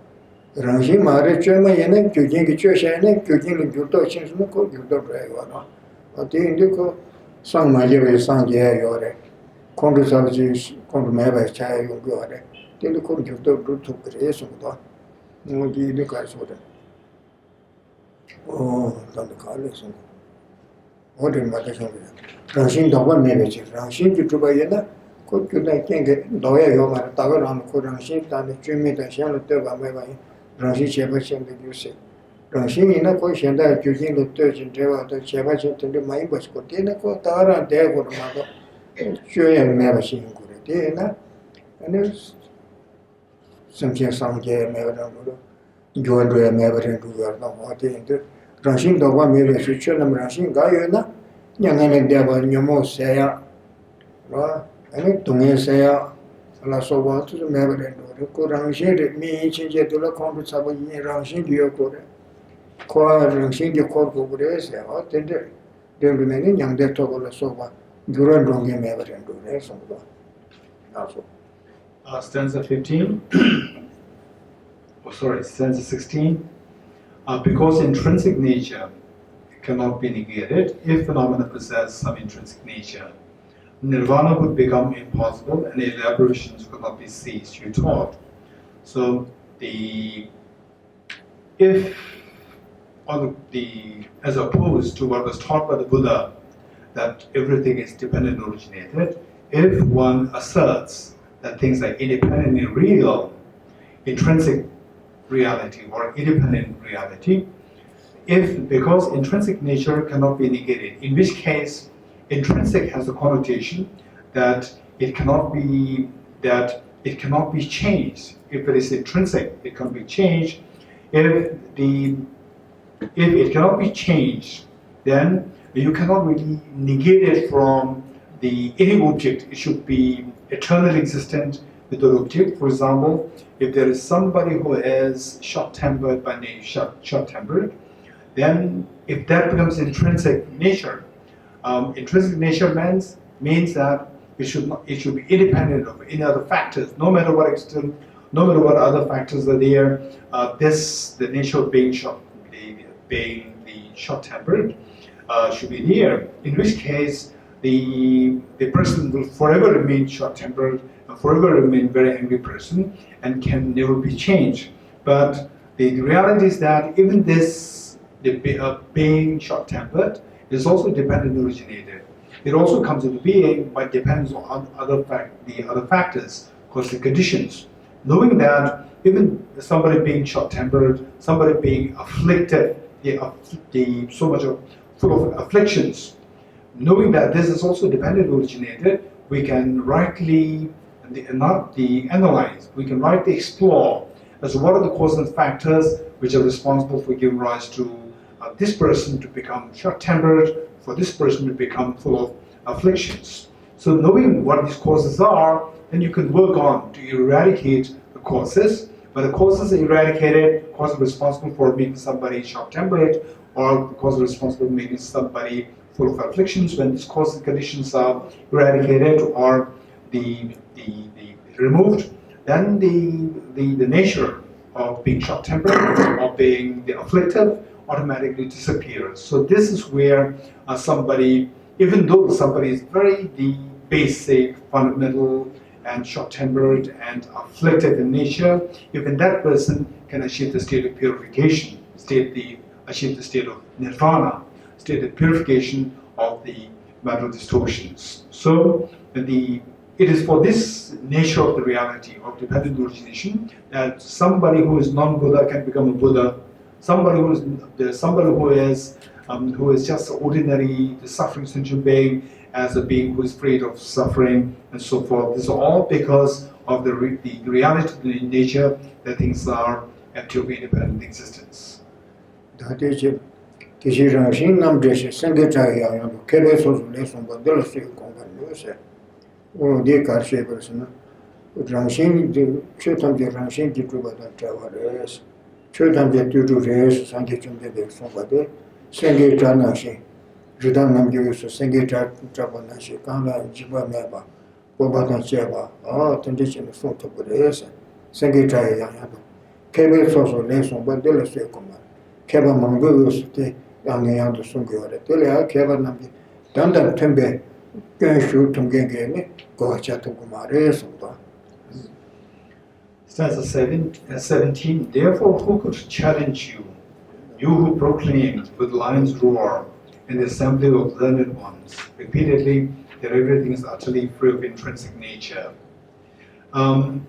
랑신 말을 쩌면 얘는 교진이 쩌셔는 교진이 교도 신수는 그 교도 그래요. 어디인데 그 상마제의 상제에 요래 콘도서지 콘도 매발 차에 요거래 근데 그 교도 루트 그래서도 뭐디 이렇게 가서도 단도 가려서 어디 맞아서 랑신 도가 매매지 랑신 주바이나 그 교도 땡게 너의 요말 따가라는 그 랑신 단에 주미다 샹을 때가 매바이 랑신 제바신데 주세 랑신이나 그 현대 교진로 떠진 데와도 제바신데 많이 버스고 되는 거 따라 대고 나도 주에 매바신 거래 되나 아니 성경상계 매바는 거 교원도에 매바는 그거도 어디인데 랑신 도가 매매지 처럼 랑신 가요나 냥에는 대바 녀모세야 와 아니 동해세야 살아서와도 매바는 그 랑신의 미친제들로 공부 잡고 이 랑신 기억고래 과 랑신이 코고 그래서 어떤데 되면은 양대 쪽으로 쏘봐 그런 동에 매바는 그래서 나서 Stanza 15. Stanza 16. Because intrinsic nature cannot be negated, if phenomena possess some intrinsic nature, nirvana would become impossible and elaborations could not be ceased, you taught. So as opposed to what was taught by the Buddha, that everything is dependent originated, if one asserts that things are independently real, intrinsic reality or independent reality, because intrinsic nature cannot be negated, in which case intrinsic has a connotation that it cannot be changed. If it is intrinsic, it can be changed. If it cannot be changed, then you cannot really negate it from any object. It should be eternally existent with the object. For example, if there is somebody who is short-tempered by nature, short-tempered, then if that becomes intrinsic nature, intrinsic nature means that it should be independent of any other factors, no matter what other factors are there. The nature of being short-tempered should be there. In which case, the person will forever remain short-tempered, and forever remain very angry person, and can never be changed. But the reality is that even this, being short-tempered, is also dependent originated. It also comes into being, but depends on the other factors, because the conditions. Knowing that even somebody being short-tempered, somebody being afflicted, so much full of afflictions, knowing that this is also dependent originated, we can rightly analyze, we can rightly explore as to what are the causal factors which are responsible for giving rise to this person to become short-tempered, for this person to become full of afflictions. So knowing what these causes are, then you can work on to eradicate the causes. But the causes are eradicated, causes responsible for making somebody short-tempered, or the causes responsible for making somebody full of afflictions. When these causes and conditions are eradicated or removed, then the nature of being short-tempered or being the afflictive automatically disappears. So this is where somebody, even though somebody is very basic, fundamental, and short-tempered and afflicted in nature, even that person can achieve the state of purification, achieve the state of nirvana, state of purification of the mental distortions. So it is for this nature of the reality of dependent origination that somebody who is non-Buddha can become a Buddha. Somebody who is just ordinary, the suffering sentient being, as a being who is freed of suffering and so forth. This is all because of the reality of the nature that things are empty of independent existence. Judan Namjusu, Sengi Japanese, Kana, Jiba Meba, Bobatan Cheba, condition of Fonto Buddhesa, Sengi Jayayado, Kebe Soso Leson, but Dele Sekoma, Keba Mangurus, Yangiando Sungore, Dele Keba Nambi, Danda Tembe, Genshu Tungenge, Gochatukumare, Sumba. Stanza 17. Therefore, who could challenge you? You who proclaim with lion's roar in the assembly of learned ones, repeatedly that everything is utterly free of intrinsic nature. The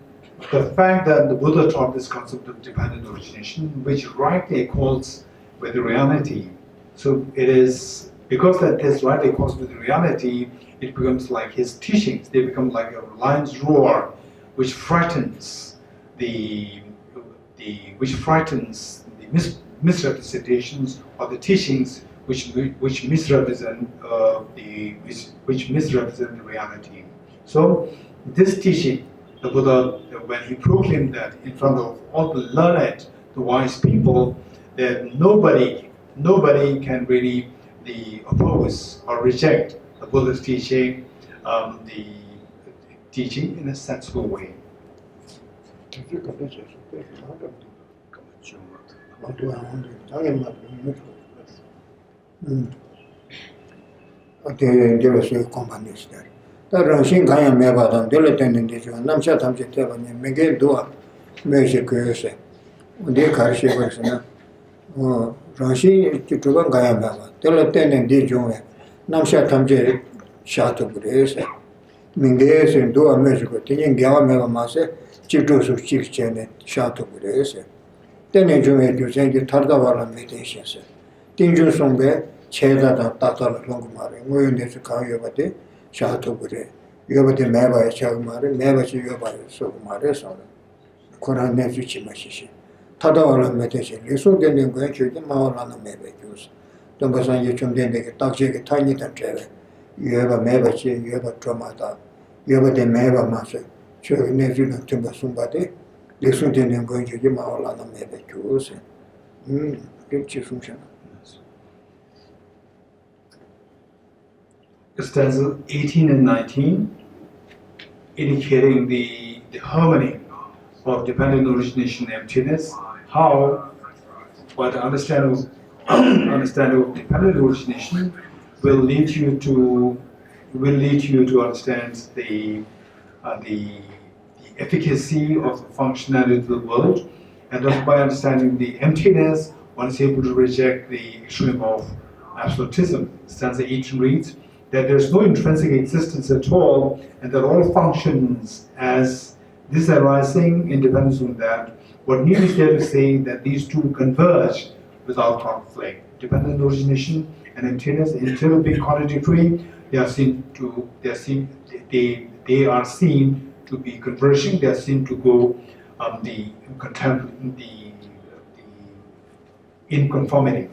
fact that the Buddha taught this concept of dependent origination, which rightly accords with the reality. So it is because that this rightly accords with the reality, it becomes like his teachings. They become like a lion's roar, which frightens the misrepresentations or the teachings which misrepresent the reality. So this teaching, the Buddha, when he proclaimed that in front of all the learned, the wise people, that nobody can really oppose or reject the Buddha's teaching, the teaching in a sensible way. Tene junge duzengi tarda wala meditation. Tinjun songbe cheda da tatala longumare. Ngoyo nesu kaa yobate shato gure. Yobate meba chagumare, meba chi yobare sogumare sona. Koran nesu chima shishi. Tada wala meditation. Liso dene ngoyen choyde mawala na meba kyus. Donga sanje chumdende ki takje ki tani tam chewe. Yoba meba chi, yoba tromata. Yobate meba mase. Choy nesu na tumba sumbate. Stanza 18 and 19, indicating the harmony of dependent origination and emptiness, how, by the understanding of dependent origination will lead you to understand the efficacy of the functionality of the world, and thus by understanding the emptiness, one is able to reject the extreme of absolutism. Stanza 18 reads that there is no intrinsic existence at all, and that all functions as this arising independence from that. What need is there to say that these two converge without conflict? Dependent origination and emptiness, instead of being contradictory, they are seen to be converging. They are seen to go in conformity.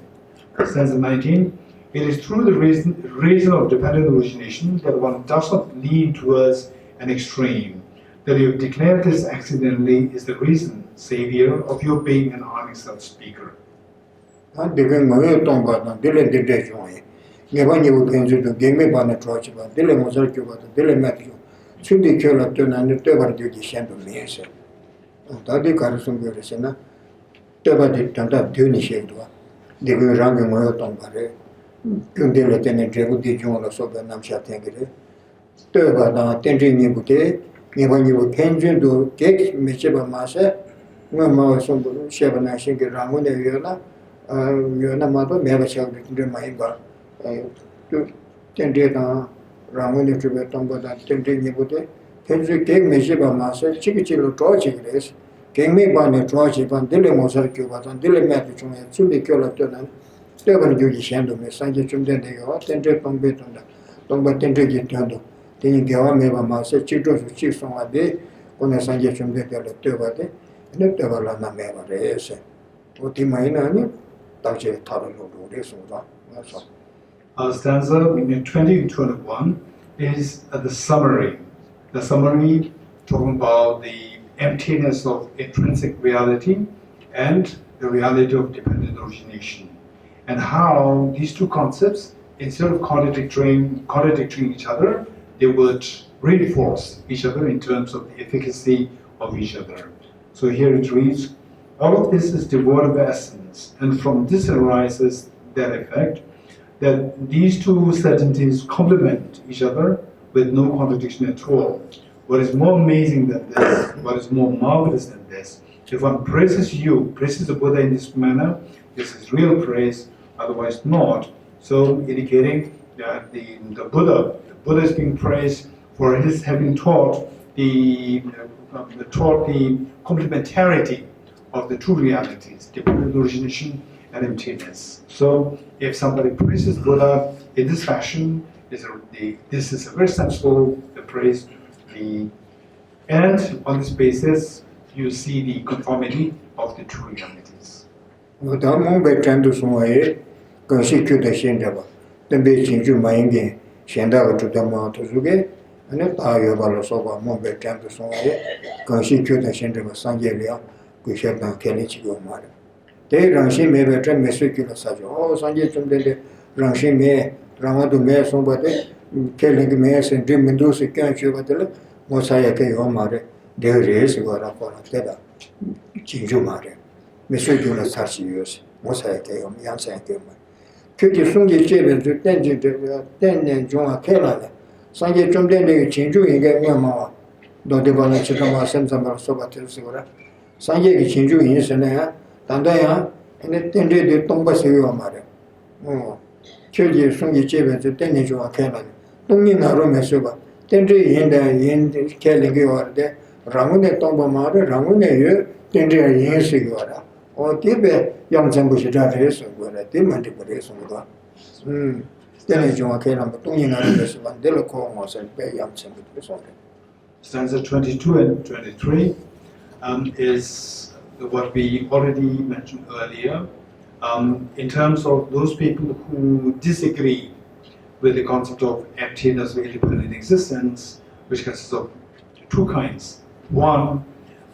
Stanza 19. It is through the reason of dependent origination that one does not lean towards an extreme. That you have declared this accidentally is the reason, Savior, of your being an honest self-speaker. Kundele tene drebu di junga soba namsha tengere. Toba da tenri nibute, niba nibu kenjun do kek mecheba masa, nga mawa sombo sheba na shingi rangu ne yona mato meba shagri tindre maiba. Tenri da rangu ne trube tombo da tenri nibute, kenjun kek mecheba masa, chiki chilo toa chigres, kengme ba ne toa chiban, dile mozar kyo batan, dile meti chunga, tsumbi kyo la tonan, Tibet Gyuji Shendo me Sanje Chumden de Gawa, Tendre Tongbe Tonda, Tongba Tendre Gitando, Tini Gawa Meva Masa, Chito Chi Songa de, Kone Sanje Chumden de la Tebate, and the Tevalana Meva Rese. Utimaina, Tache Tarano Resunda. Stanza 20 and 21 is the summary. The summary talking about the emptiness of intrinsic reality and the reality of dependent origination, and how these two concepts instead of contradicting each other, they would reinforce each other in terms of the efficacy of each other. So here it reads, all of this is devoid of essence, and from this arises that effect, that these two certainties complement each other with no contradiction at all. What is more amazing than this, what is more marvelous than this, if one praises the Buddha in this manner, this is real praise, otherwise not. So indicating that the Buddha is being praised for his having taught the complementarity of the two realities, dependent origination and emptiness. So if somebody praises Buddha in this fashion, this is a very sensible praise. And on this basis, you see the conformity of the two realities. Stanza 22 and 23 is what we already mentioned earlier. In terms of those people who disagree with the concept of emptiness or independent existence, which consists of two kinds. One,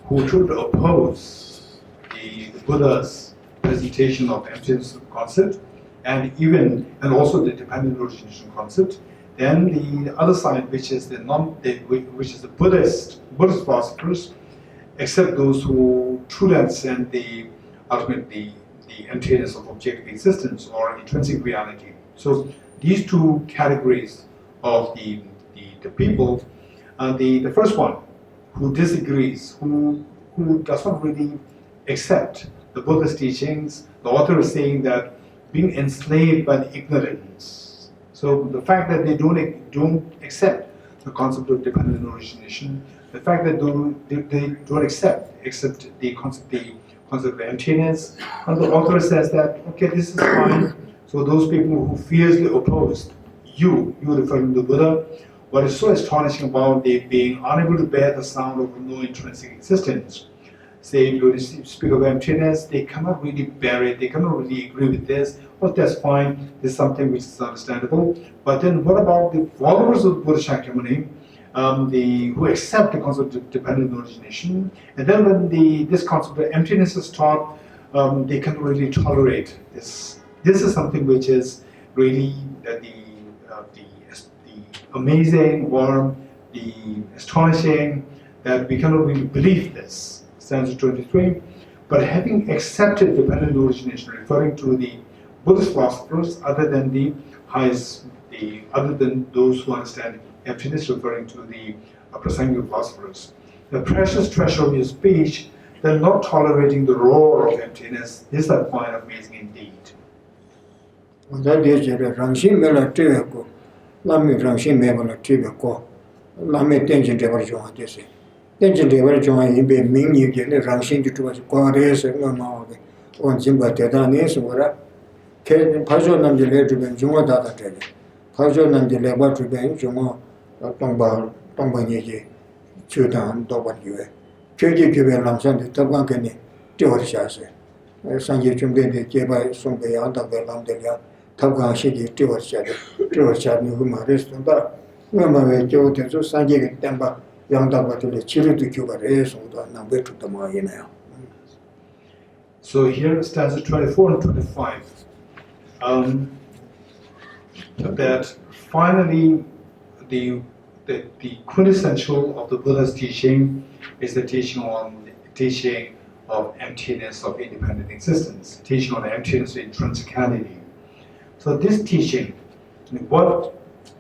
who truly oppose the Buddha's presentation of emptiness concept, and also the dependent origination concept. Then the other side, which is the Buddhist philosophers, except those who truly understand the emptiness of objective existence or intrinsic reality. So these two categories of the people, the first one, who disagrees, who does not really accept the Buddha's teachings. The author is saying that being enslaved by the ignorance. So the fact that they don't accept the concept of dependent origination, the fact that they don't accept the concept of emptiness, and the author says that, okay, this is fine. So those people who fiercely opposed you referring to the Buddha, what is so astonishing about they being unable to bear the sound of no intrinsic existence. Say, if you speak of emptiness, they cannot really bear it, they cannot really agree with this. Well, that's fine, this is something which is understandable. But then what about the followers of Buddha Shakyamuni, who accept the concept of dependent origination, and then when this concept of emptiness is taught, they cannot really tolerate this. This is something which is really the amazing, warm, the astonishing, that we cannot really believe this. Stanza 23. But having accepted dependent origination, referring to the Buddhist philosophers, other than those who understand emptiness, referring to the Prasangika philosophers, the precious treasure of your speech, then not tolerating the roar of emptiness, is that quite amazing indeed. Lami Rangshi Mabala Tibet, Lami Tension Devar Joan Desi. Tension Devar Joan in be Ming you get Rangshi to us, Quares and Mama, on Zimba Tedanis, or Pajonam de Letu and Juma Data Teddy. Pajonam de Leva to Ben, Juma, Tombaniji, Chudan, Doban Yue. Chuji Juven Lamsan, the Tabankani, George Shase. Sanji Chumbe, Jeba, Sumbe, Anta Belam Delia. Tabgang Shiki, George Numa Restunda, Mama Joe, Sanji, Temba, Young Daba to the children to Cuba, and wait to the Marina. So here stanza 24 and 25. that finally the quintessential of the Buddha's teaching is the teaching of emptiness of independent existence, teaching on emptiness of intrinsicality. So this teaching, what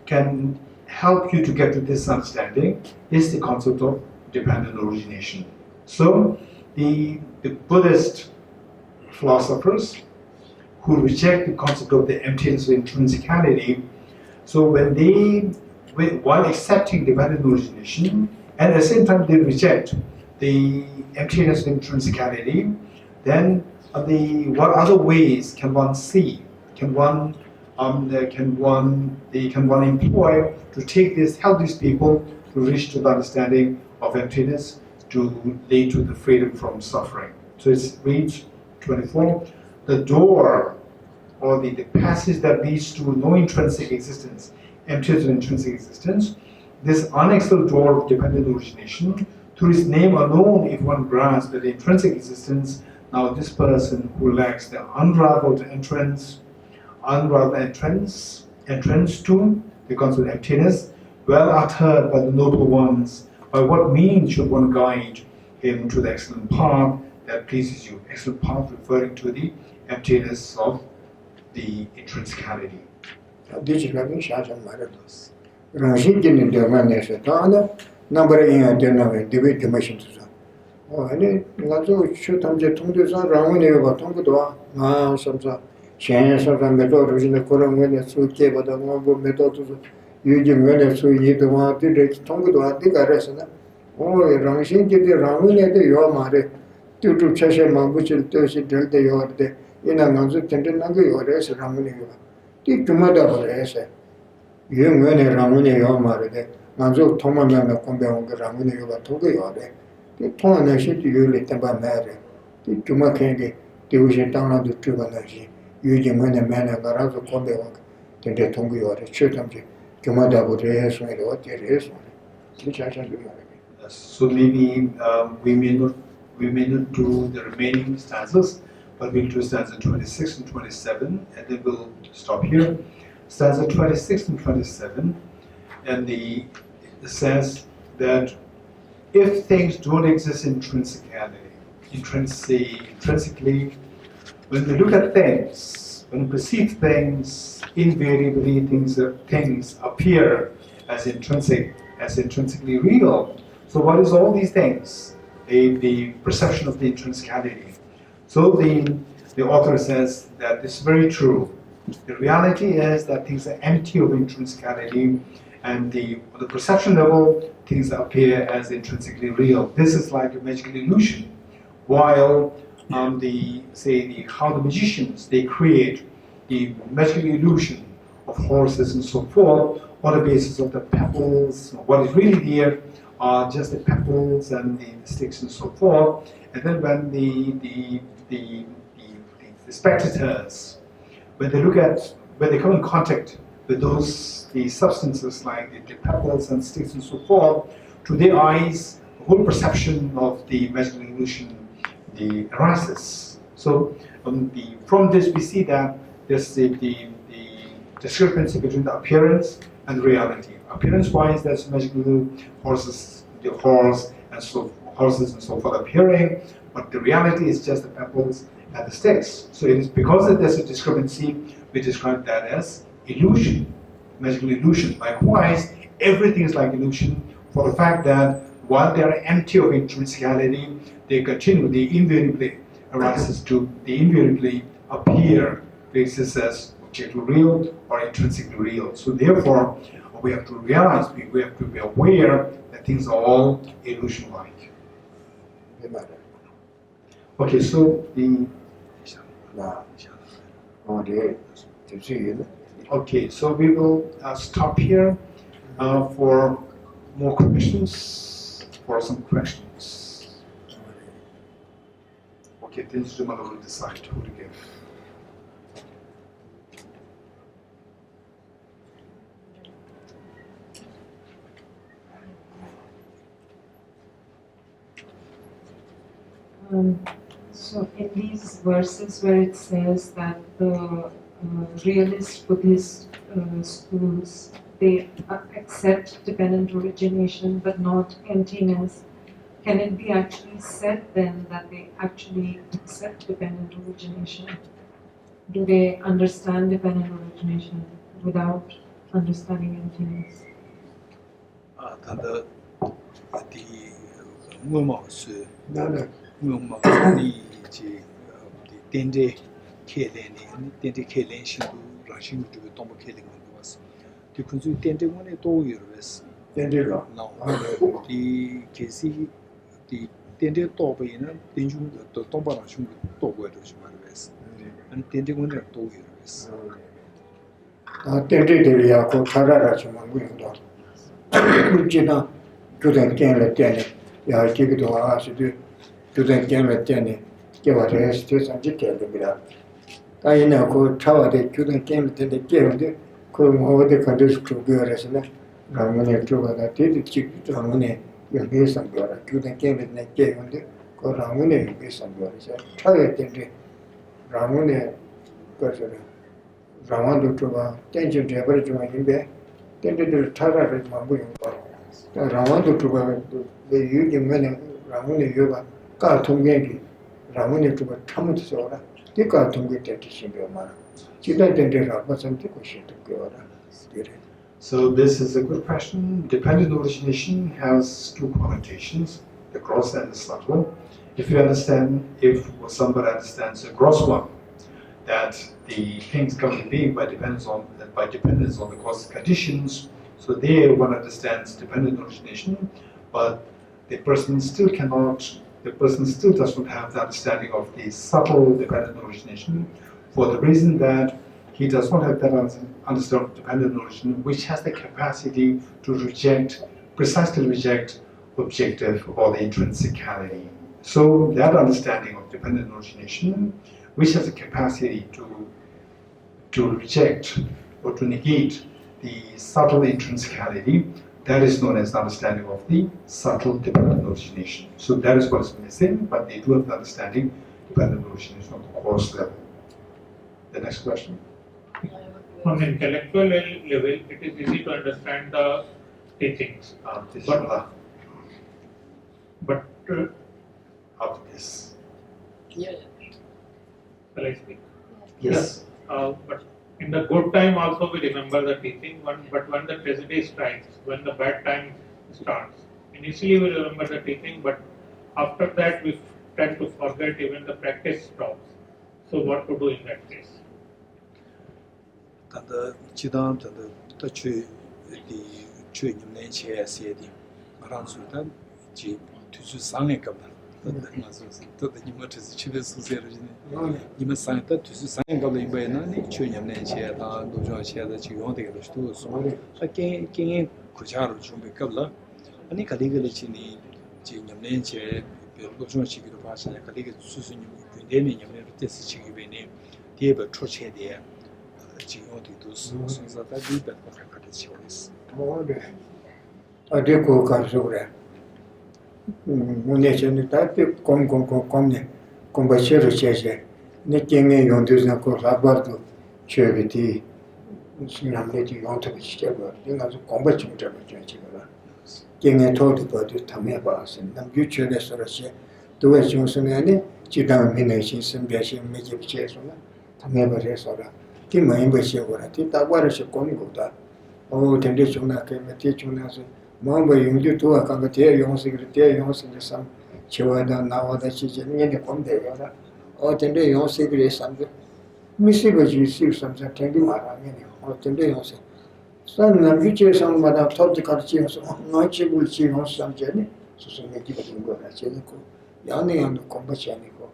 can help you to get to this understanding is the concept of dependent origination. So the Buddhist philosophers who reject the concept of the emptiness of intrinsicality, so while accepting dependent origination, and at the same time they reject the emptiness of intrinsicality, then what other ways can one see? Can one employ to help these people to reach to the understanding of emptiness, to lead to the freedom from suffering? So it's reads 24. The door or the passage that leads to no intrinsic existence, emptiness of intrinsic existence, this unexcelled door of dependent origination, through its name alone, if one grasps the intrinsic existence, now this person who lacks the unraveled entrance to the concept of emptiness, well uttered by the noble ones, by what means should one guide him to the excellent path that pleases you? Excellent path referring to the emptiness of the intrinsicality. Ranging Germanes, Tana, number in Denver, David Commission. Oh, and Lazo shoot on the Tundus around about Tongadua, some chance of a method original column when it's so cable, the one method using when it's so you don't want to reach Tongadua, the Garrison. Oh, Ranging did the Ramune at the Yomare, due to Cheshire Mambuch and Thursday till the Yorde, in a Manzu Tentanagi or as Ramune. Did to mother or as a young when a Ramune Yomare, Manzo Tomana Combe on the Ramune Yoga Togi. The point I should you let about marry. The Tumakangi, the vision down on the Tribanashi, using when a man of Garazo Combe then the Tongi or the Chutamji, Tumada would raise when what there is one. Which I shall do. So maybe we may not do the remaining stanzas, but we'll do stanza 26 and 27, and then we'll stop here. Stanza 26 and 27, and it says that if things don't exist intrinsically, when we look at things, when we perceive things, invariably things appear as intrinsically real. So what is all these things? The perception of the intrinsicality. So the author says that this is very true. The reality is that things are empty of intrinsicality, and the perception level, things appear as intrinsically real. This is like a magical illusion. While how the magicians, they create the magical illusion of horses and so forth on the basis of the pebbles. What is really there are just the pebbles and the sticks and so forth. And then when the spectators, when they come in contact with the substances like the pebbles and sticks and so forth, to their eyes, the whole perception of the magical illusion arises. So from this we see that there's the discrepancy between the appearance and reality. Appearance-wise, there's magical horses and so forth appearing, but the reality is just the pebbles and the sticks. So it is because there's a discrepancy, we describe that as illusion, magical illusion. Likewise, everything is like illusion for the fact that while they are empty of intrinsicality, they invariably appear places as objectively real or intrinsically real. So therefore, we have to realize, we have to be aware that things are all illusion-like. Okay, so okay, so we will stop here for more questions, for some questions. Okay, then Jumala will decide who to give. So in these verses where it says that the realist Buddhist schools, they accept dependent origination but not emptiness. Can it be actually said then that they actually accept dependent origination? Do they understand dependent origination without understanding emptiness? the moment是 No, no. moment你这点点开来呢，点点开来心都让心这个多么开来的是，就可能点点我呢多有的是， Then they go. 那的其实的点点多ไป呢，点中的东北让心多过的是嘛的是，点点我呢多有的是。Then they go to Tarara to Mangundo. Ujina, to the Canada Danny. Yeah, I give it to us to do to the Canada Danny. Give us a rest and detail it up. I know go tower the children came to the game, come over the conditions to go as a Ramone to that did keep to Ramone, you'll be some girl. Children came in the game, go Ramone, you'll be some girl. Try it, Ramone, Ramando to a tension to average in there. Then they do Tara at Mambu. Ramando to the Union men, Ramone Yoga, Cartungi, Ramone to a Thomas Sora, the Cartungi teaching your man. She didn't have something to go. So this is a good question. Dependent origination has two connotations, the gross and the subtle. If somebody understands the gross one, that the things come into being by dependence on the cause conditions, so there one understands dependent origination, but the person still does not have the understanding of the subtle dependent origination, for the reason that he does not have that understanding of dependent origination, which has the capacity to precisely reject objective or the intrinsicality. So that understanding of dependent origination, which has the capacity to reject or to negate the subtle intrinsicality, that is known as the understanding of the subtle dependent origination. So that is what is missing, but they do have the understanding dependent origination on the course level. The next question. On intellectual level, it is easy to understand the teachings. But After this. shall I speak? Yes. But in the good time also we remember the teaching, but when the tragedy strikes, when the bad time starts, initially we remember the teaching, but after that we tend to forget, even the practice stops. So what to do in that case? 他的几档他去你们那些写的，马上说他就就是商业干嘛？我说是，你们这是去的宿舍了，你们商业他就是商业干嘛？因为那你去你们那些他路上写的就用这个都是，他跟国家的准备干了，你看那个了去你就你们那些，比如路上去的话，现在看那个就是你们军队里你们这是去那边的，第一个出钱的。 就用的都是，所以说在里边我还看得起来是。Oh, the go cars over there. Munation that come Combachero Chese, Nicking on this Naco Labardo, Chevity, Sinameti on to which ever, you know, combat King I told about the Tamebas and the future restoration. Do as you say, Chidam Minations and Bashing Magic Chess on Tameba Resora. Tim embassy over it, that was a congo. Oh, Tendishuna came a teaching us. Mamba, you do a cafeteria, young secretary, young in some Chihuahua now that she's in the Pomde. Oh, Tende, young secretary, something. Missy, but you see something, Tendimara, or Tende, son, and future some Madame told the cartoons, no chill see on some journey, so make it in go at Jenico. Yanni and the Combachanico.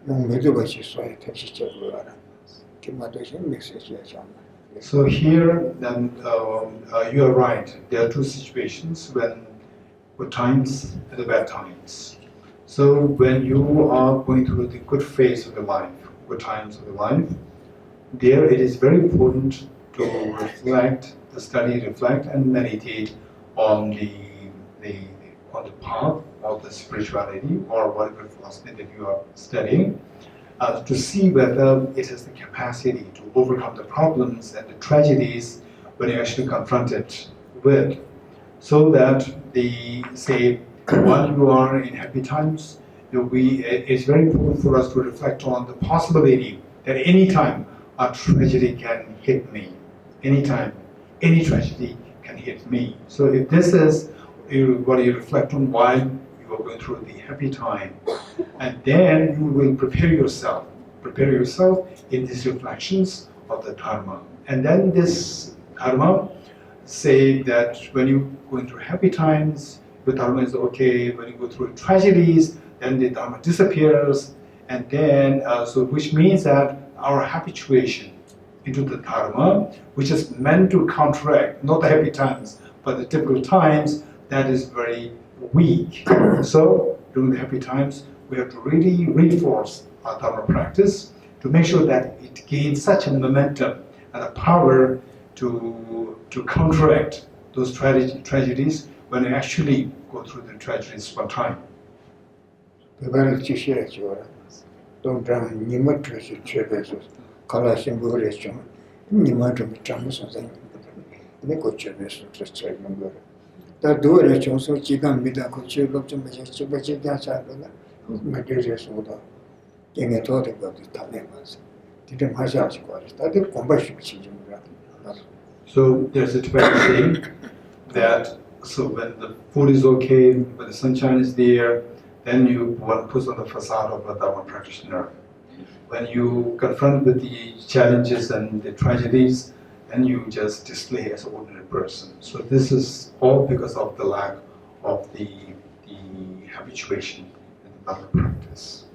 No middle, but she saw it, she checked. So here, then you are right. There are two situations: when good times and the bad times. So when you are going through the good phase of your life, good times of your life, there it is very important to reflect, and meditate on the path of the spirituality or whatever philosophy that you are studying. to see whether it has the capacity to overcome the problems and the tragedies when you're actually confronted with, so that while you are in happy times, it's very important for us to reflect on the possibility that any time a tragedy can hit me, anytime any tragedy can hit me. So if this is what you reflect on while you are going through the happy time, and then you will prepare yourself in these reflections of the Dharma. And then this Dharma say that when you go through happy times, the Dharma is okay. When you go through tragedies, then the Dharma disappears. And then, which means that our habituation into the Dharma, which is meant to counteract, not the happy times, but the difficult times, that is very weak. So, during the happy times, we have to really reinforce our Dharma practice to make sure that it gains such a momentum and a power to counteract those tragedies when we actually go through the tragedies one time. So there's a Tibetan saying that when the food is okay, when the sunshine is there, then you put on the facade of a Dharma practitioner. When you confront with the challenges and the tragedies, then you just display as an ordinary person. So this is all because of the lack of the habituation in the Dharma practice.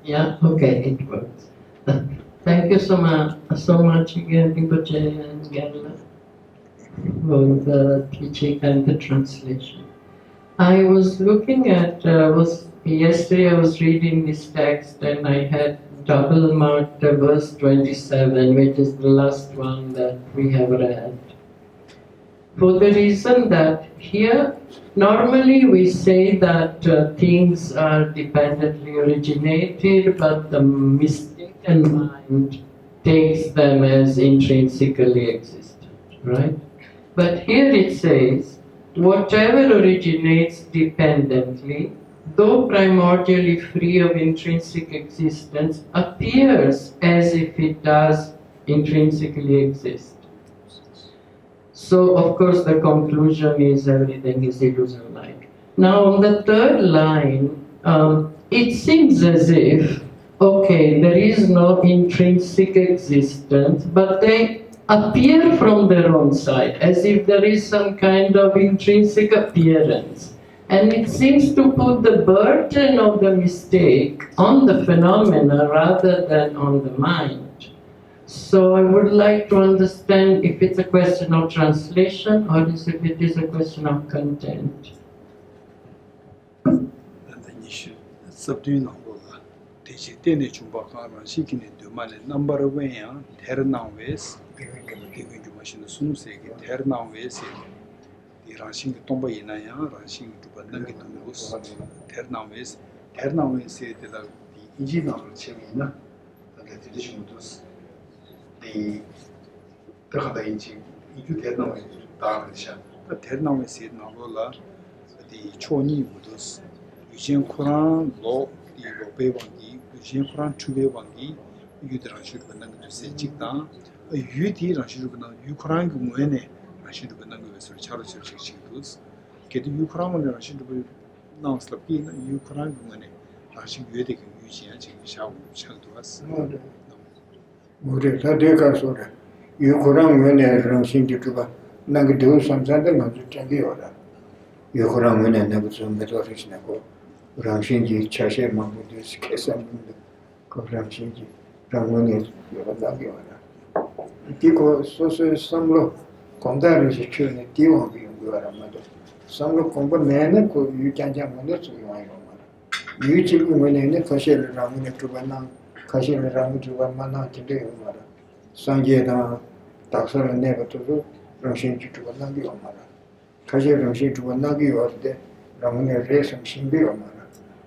Yeah, okay, it works. Thank you so much again, Rinpoche and Gerla, for the teaching and the translation. I was looking at, yesterday I was reading this text and I had double marked verse 27, which is the last one that we have read. For the reason that here, normally we say that things are dependently originated, but the mistaken mind takes them as intrinsically existent, right? But here it says, whatever originates dependently, though primordially free of intrinsic existence, appears as if it does intrinsically exist. So, of course, the conclusion is everything is illusion-like. Now, on the third line, it seems as if, okay, there is no intrinsic existence, but they appear from their own side, as if there is some kind of intrinsic appearance. And it seems to put the burden of the mistake on the phenomena rather than on the mind. So I would like to understand if it's a question of translation or if it is a question of content. The Takada Inchi, you get no Dharmisha. The Ternam said Navola, the Choni Budus, Eugene Kuran, Law, the Lobe Wangi, Eugene Kuran Chube Wangi, Udran Shurbanang to say Chikta, a Yudi Rashurban, Ukraine Gumene, Rashurbanang with Charles Chikus, get Ukraine and Rashurban now Slapin, Ukraine Gumene, Rashid Vedic and Eugene Shao to us. Mure Tadeka Soda. You Koran when I run Sinti Tuba, Nagadu, some Santa Tangiora. You Koran when I never saw Metoffice Nago, Ramshinji, Chashe Mamudis, Kesam, Ramshinji, Ramoni, Yavagiora. Tico, so some look, Condar is a children, Dio, you are a mother. Some look, Combanana, you can jump on this, you are a mother. You children when I never share Ramini Tubanang. Kashir Ramu to Mana today, Sanjay, Taxar and never to do, rāngshīn chī chūpa nāngi wā mārā. Kāshī rāngshīn chūpa nāngi wā rā, rāngu nē rē sāng shīngbī wā mārā.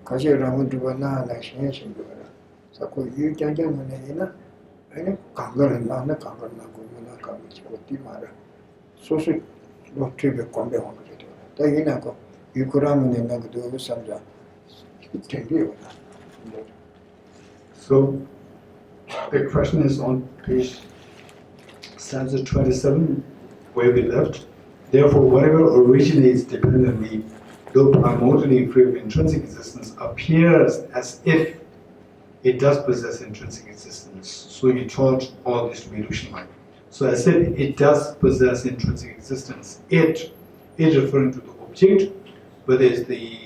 Kāshī rāngu chūpa nā nā shīngyā shīngbī wā rā. Sā kō yū jāngyā mā nē yī na, āni kāngar nā nā kāngar nā kō mā nā kāngar chī kō tī mārā. Sō sī lō tūbē kōmbē wā mārā tī wā rā. Tā yī nā kō yū kurā mā nē nā kō tō wā sāng jā tēngbī wā rā. So, the question is on page stanza 27, where we left. Therefore, whatever originates dependently, though primordially free of intrinsic existence, appears as if it does possess intrinsic existence. So you taught all this to be illusion mind. So as if it does possess intrinsic existence, it is referring to the object, whether it's the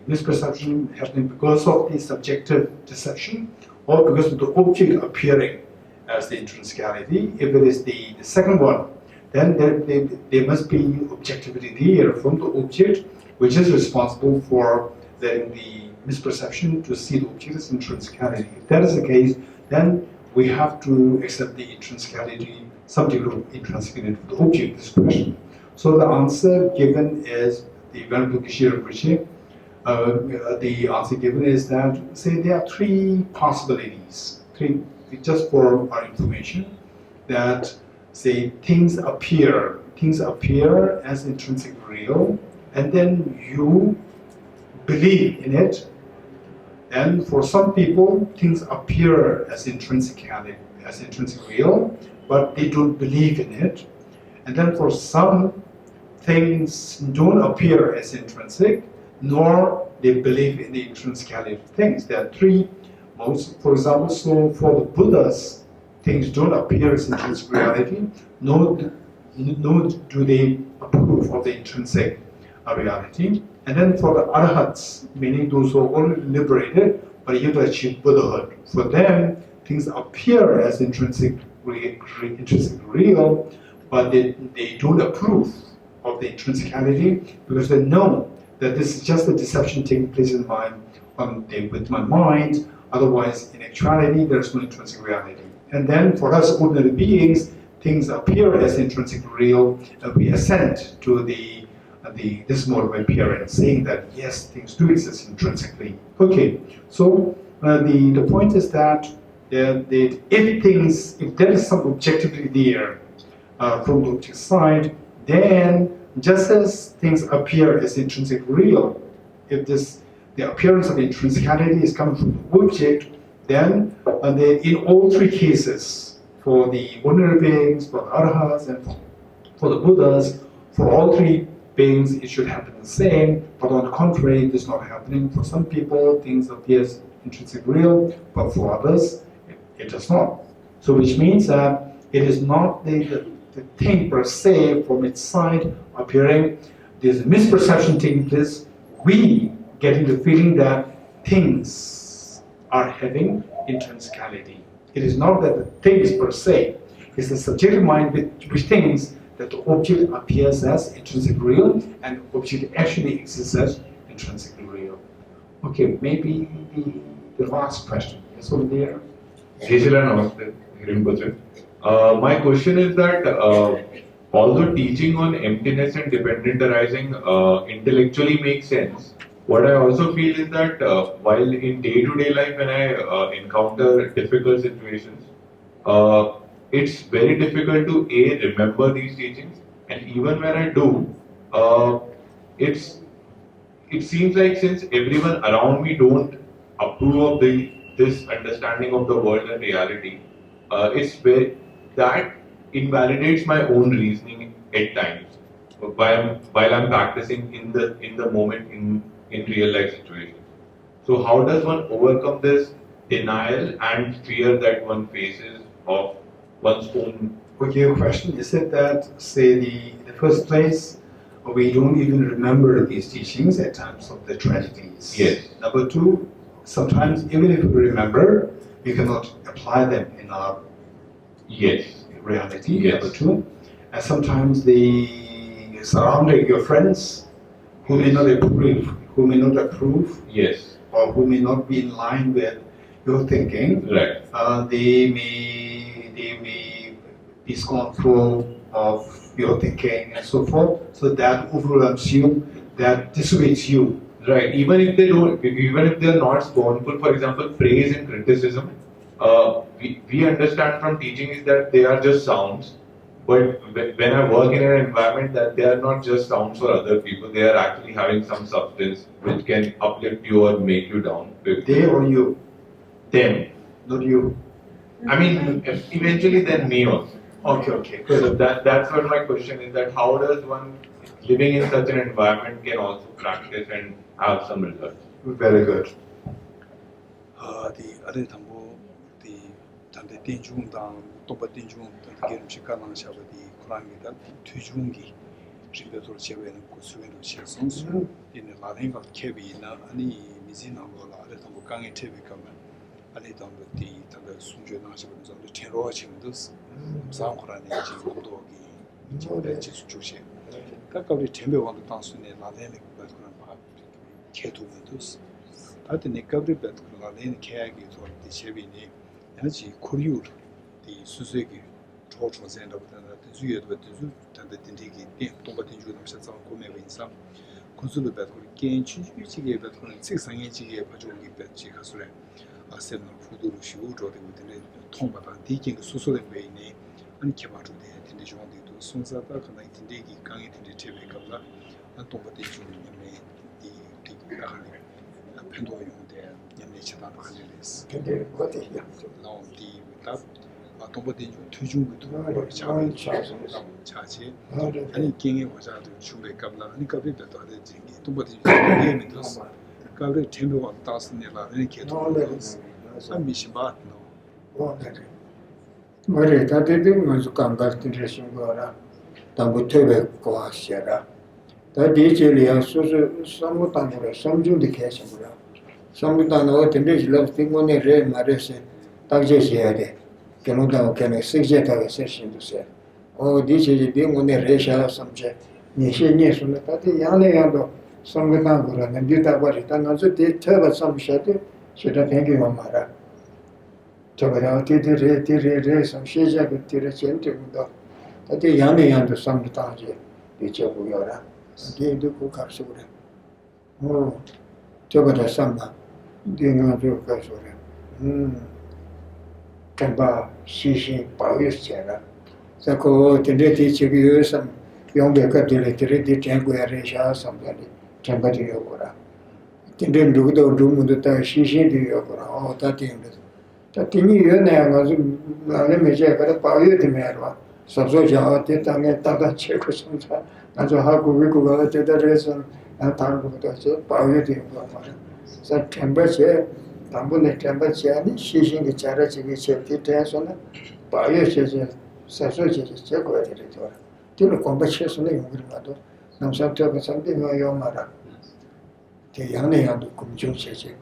misperception happening because of the subjective deception or because of the object appearing as the intrinsicality. If it is the second one, then there must be objectivity there from the object, which is responsible for letting the misperception to see the object as intrinsicality. If that is the case, then we have to accept the intrinsicality, some degree of intrinsicality of the object, this question. So the answer given is the Venerable Geshe Rinpoche. The answer given is that, say, there are three possibilities, just for our information, that, say, things appear as intrinsic real, and then you believe in it. And for some people, things appear as intrinsic real, but they don't believe in it. And then for some, things don't appear as intrinsic, nor they believe in the intrinsicality of things. There are three modes. For example, so for the Buddhas, things don't appear as intrinsic reality, nor do they approve of the intrinsic reality. And then for the Arhats, meaning those who are already liberated, but yet to achieve Buddhahood, for them, things appear as intrinsic real, but they don't approve of the intrinsicality because they know that this is just a deception taking place in with my mind. Otherwise, in actuality, there is no intrinsic reality. And then for us ordinary beings, things appear as intrinsic real, and we assent to this mode of appearance, saying that yes, things do exist intrinsically. Okay, so the point is that if there is some objectivity there from the object side, then just as things appear as intrinsic real, if the appearance of intrinsicality is coming from the object, then in all three cases, for the ordinary beings, for the Arhats, and for the Buddhas, for all three beings it should happen the same, but on the contrary, it is not happening. For some people, things appear as intrinsic real, but for others, it does not. So which means that it is not the thing per se from its side appearing. There's a misperception taking place. We getting the feeling that things are having intrinsicality. It is not that the things per se. It's the subjective mind which thinks that the object appears as intrinsic real and the object actually exists as intrinsically real. Okay, maybe the last question. Yes, over there. Namaste, Rinpoche. My question is that although teaching on emptiness and dependent arising intellectually makes sense, what I also feel is that while in day-to-day life when I encounter difficult situations, it's very difficult to remember these teachings, and even when I do, it seems like since everyone around me don't approve of this understanding of the world and reality, that invalidates my own reasoning at times while I'm practicing in the moment in real life situations. So how does one overcome this denial and fear that one faces of one's own? Okay, your question is it that, say, in the first place, we don't even remember these teachings at times of the tragedies. Yes. Number two, sometimes even if we remember, we cannot apply them in our reality. Yes. Number two, and sometimes the surrounding your friends who may not approve, Yes. or who may not be in line with your thinking, Right. they may be scornful of your thinking and so forth. So that overwhelms you, that dissuades you. Right. Even if they don't, even if they are not scornful, for example, praise and criticism, we understand from teaching is that they are just sounds. But when I work in an environment that they are not just sounds for other people, they are actually having some substance which can uplift you or make you down. They or you? Them. Not you. I mean, eventually then me also. Okay. So that's what my question is, that how does one living in such an environment can also practice and have some results? Very good. the other tambo the tante tinjung dang toba tinjung the gerum shikana shaba the Quran that tujungi jibe tor chebe no kusuwen do shison su in la lenga kebi na ani mizina gola other tambo kangi tebe kama ali tambo the tante sunje na shaba so the tenro chingdos sam Quran ni ji godo gi jode ji suche kakabri tembe wang dang sunne la lenga ba Quran ba ketu dos 하여튼 내가브리 배트가 내는 계약이 돌지 제비니 에너지 코리우르 이 수수에게 초초센다부터는 주의도 배트주 단대 딘디기 동바딘 주는 샷상 고매가 인상 군수도 배트를 개인치주지게 배트는 책상에지게 가져오기 배치 가수래 아세는 후도로 시우죠 되는데 통바다 디킹 수소된 베이네 아니 개발도 돼 딘디 중앙도 송사다 그나 딘디기 강에 딘디 제베가라 안 동바딘 주는 이 디기가 pendua yungde yamne chata bhalis 근데 거기 now the that tombo de tujung to chabe chache ani kinge waja de chube kabla ani kabe da de jingi tombo de yemi dos kabe tembe wa tasne la ani ke to am bishibat no 머리 다들 먼저 감각된 거라 담보 퇴배 거하시라 다 디젤이야 소소 삼무단으로 삼중도 계시고요 삼무단으로 된대지로 띵고네 레 말에서 딱제시해야 돼 견우다고 견에 식제다고 세신도세 디젤이 띵고네 레샤 삼제 니시니스는 다들 양내양도 삼무단으로 남기다 버리다 나서 대처가 삼셔도 제가 되게 말아 저거야 디레 삼시자가 디레 전투도 다들 양내양도 삼무단지 이쪽으로라 게임도 그 값이 그래. 저거다 삼나. 내가 저 값이 그래. 간바 시시 바위스잖아. 자고 근데 지금 요즘 용백가 들이 땡고야 레샤 삼자리. 땡바지요 거라. 근데 누구도 누구도 다 시시디요 거라. 다 땡데. 다 땡이 연애야 가지고 나는 매제 가다 바위에 되면와. 서서자 때 땅에 따다 채고 삼자. 아주 하고 위고가 되더래서 다른 것도 저 바위에 되는 거 말이야. 그래서 템버체 담분의 템버체 아니 시신이 자라지기 전에 대해서는 바위에 제제 사소지 제거가 되더라. 뒤로 공부해서는 용기를 봐도 남산적인 상대가 요마라. 대양내양도 금중 제제.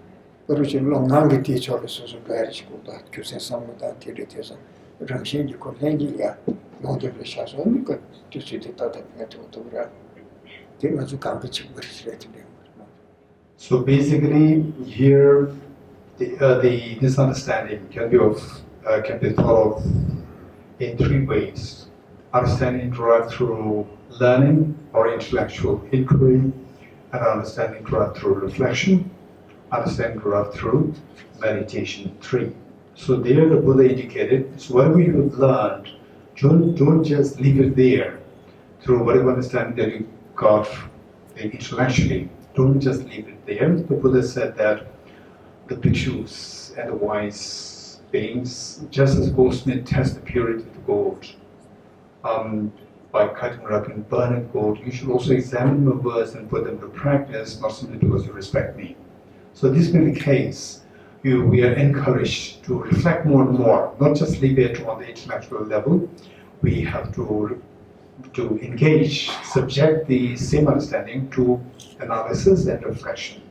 그렇지 롱랑게 뒤쳐서 소소가리시고도 교세 상무다 뒤에서 정신이 고생이야. 모두를 샤서니까 So basically, here this understanding can be thought of in three ways. Understanding derived through learning or intellectual inquiry, and understanding derived through reflection, understanding derived through meditation. Three. So there the Buddha indicated, so whatever you have learned, don't just leave it there through whatever understanding that you got intellectually. Don't just leave it there. The Buddha said that the bhikshus and the wise beings, just as goldsmith test the purity of the gold by cutting rock and burning gold, you should also examine your words and put them to practice, not simply because you respect me. So this being the case, we are encouraged to reflect more and more, not just leave it on the intellectual level. We have to engage, subject the same understanding to analysis and reflection,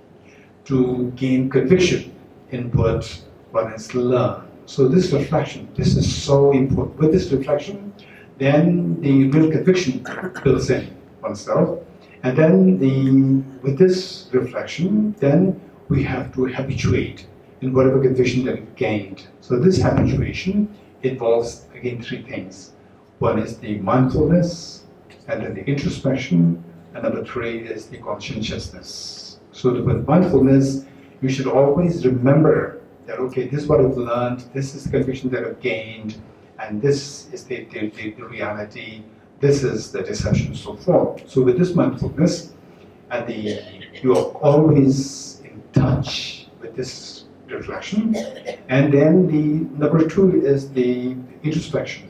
to gain conviction in what one has learned. So this reflection, this is so important. With this reflection, then the real conviction builds in oneself. And then with this reflection, then we have to habituate in whatever conviction that we've gained. So this habituation involves, again, three things. One is the mindfulness, and then the introspection, and number 3 is the conscientiousness. So with mindfulness, you should always remember that, okay, this is what I've learned, this is the conviction that I've gained, and this is the reality, this is the deception, so forth. So with this mindfulness, you are always in touch with this reflection. And then the number 2 is the introspection.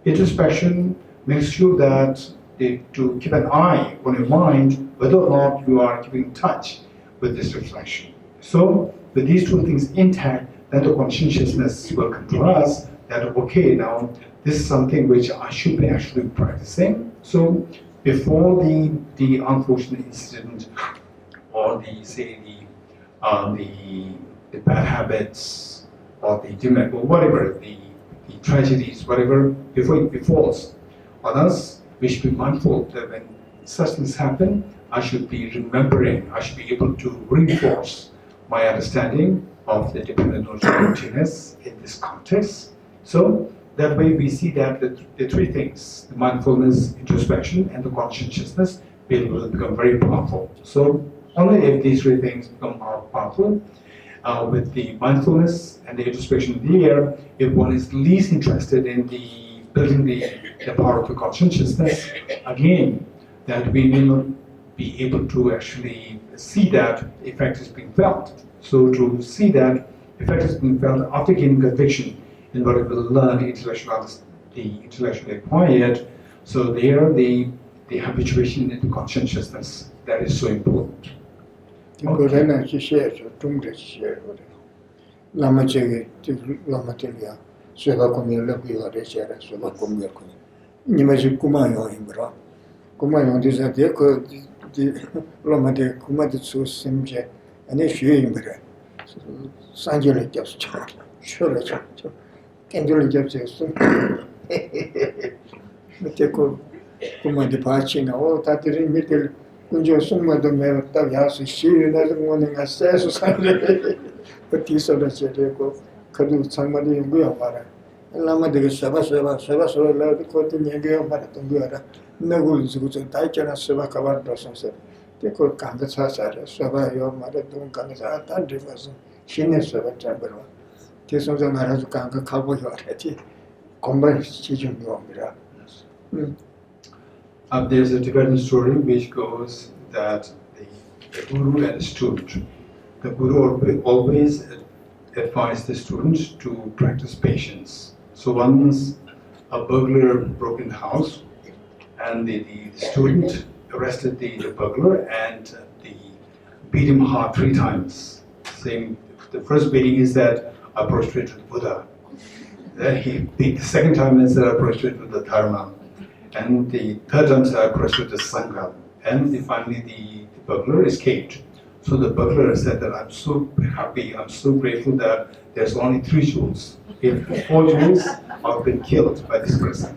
Introspection makes sure that to keep an eye on your mind whether or not you are keeping in touch with this reflection. So with these 2 things intact, then the conscientiousness will come to us that, okay, now this is something which I should be actually practicing. So before the unfortunate incident or the bad habits or the demon or whatever, the tragedies, whatever, before it befalls on us, we should be mindful that when such things happen, I should be remembering, I should be able to reinforce my understanding of the dependent emptiness in this context. So that way we see that the 3 things, the mindfulness, introspection, and the conscientiousness will become very powerful. So only if these 3 things become powerful, with the mindfulness and the introspection there, if one is least interested in building the power of the conscientiousness, again, that we may not be able to actually see that effect is being felt. So to see that effect is being felt after gaining conviction in what we will learn, the intellectually acquired, so there the habituation in the conscientiousness, that is so important. kunjo summa do me ta yasu shi na mo ne ngase su sa le pati so da che ko kadu changmani ngu ya para lama de saba la ko te ne ge para to ngu ara na gu zu gu ta cha na saba ka ba do so se te ko ka ga cha sa re saba yo ma de dong ka ga ta de ma so shi ne saba cha bro te so ja na ra ju ka ga ka bo yo ara ti komba chi ju yo mira. There's a Tibetan story which goes that the guru and the student. The guru always advised the student to practice patience. So once a burglar broke in the house, and the student arrested the burglar and beat him hard 3 times. Saying the first beating is that I prostrate to the Buddha. Then he beat the second time and said I prostrate to the Dharma. And the third time I prostrate to the Sangha. And finally the burglar escaped. So the burglar said that I'm so happy, I'm so grateful that there's only 3 jewels. If 4 jewels, I've been killed by this person.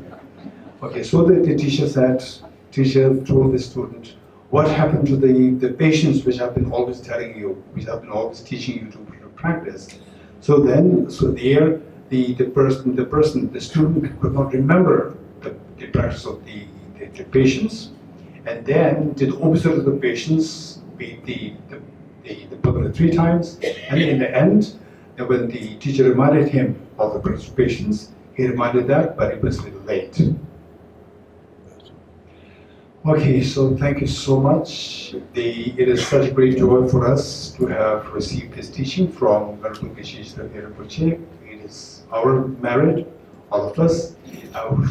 Okay, so the teacher told the student, what happened to the patience which I've been always telling you, which I've been always teaching you to practice. So there, the student could not remember the practice of the patience, and then did the opposite of the patience, beat the burglar 3 times, and in the end, when the teacher reminded him of the practice of patience, he reminded that, but it was a little late. Okay, so thank you so much. It is such a great joy for us to have received this teaching from Venerable Geshe Yeshe Thabkhe Rinpoche. It is our merit, all of us.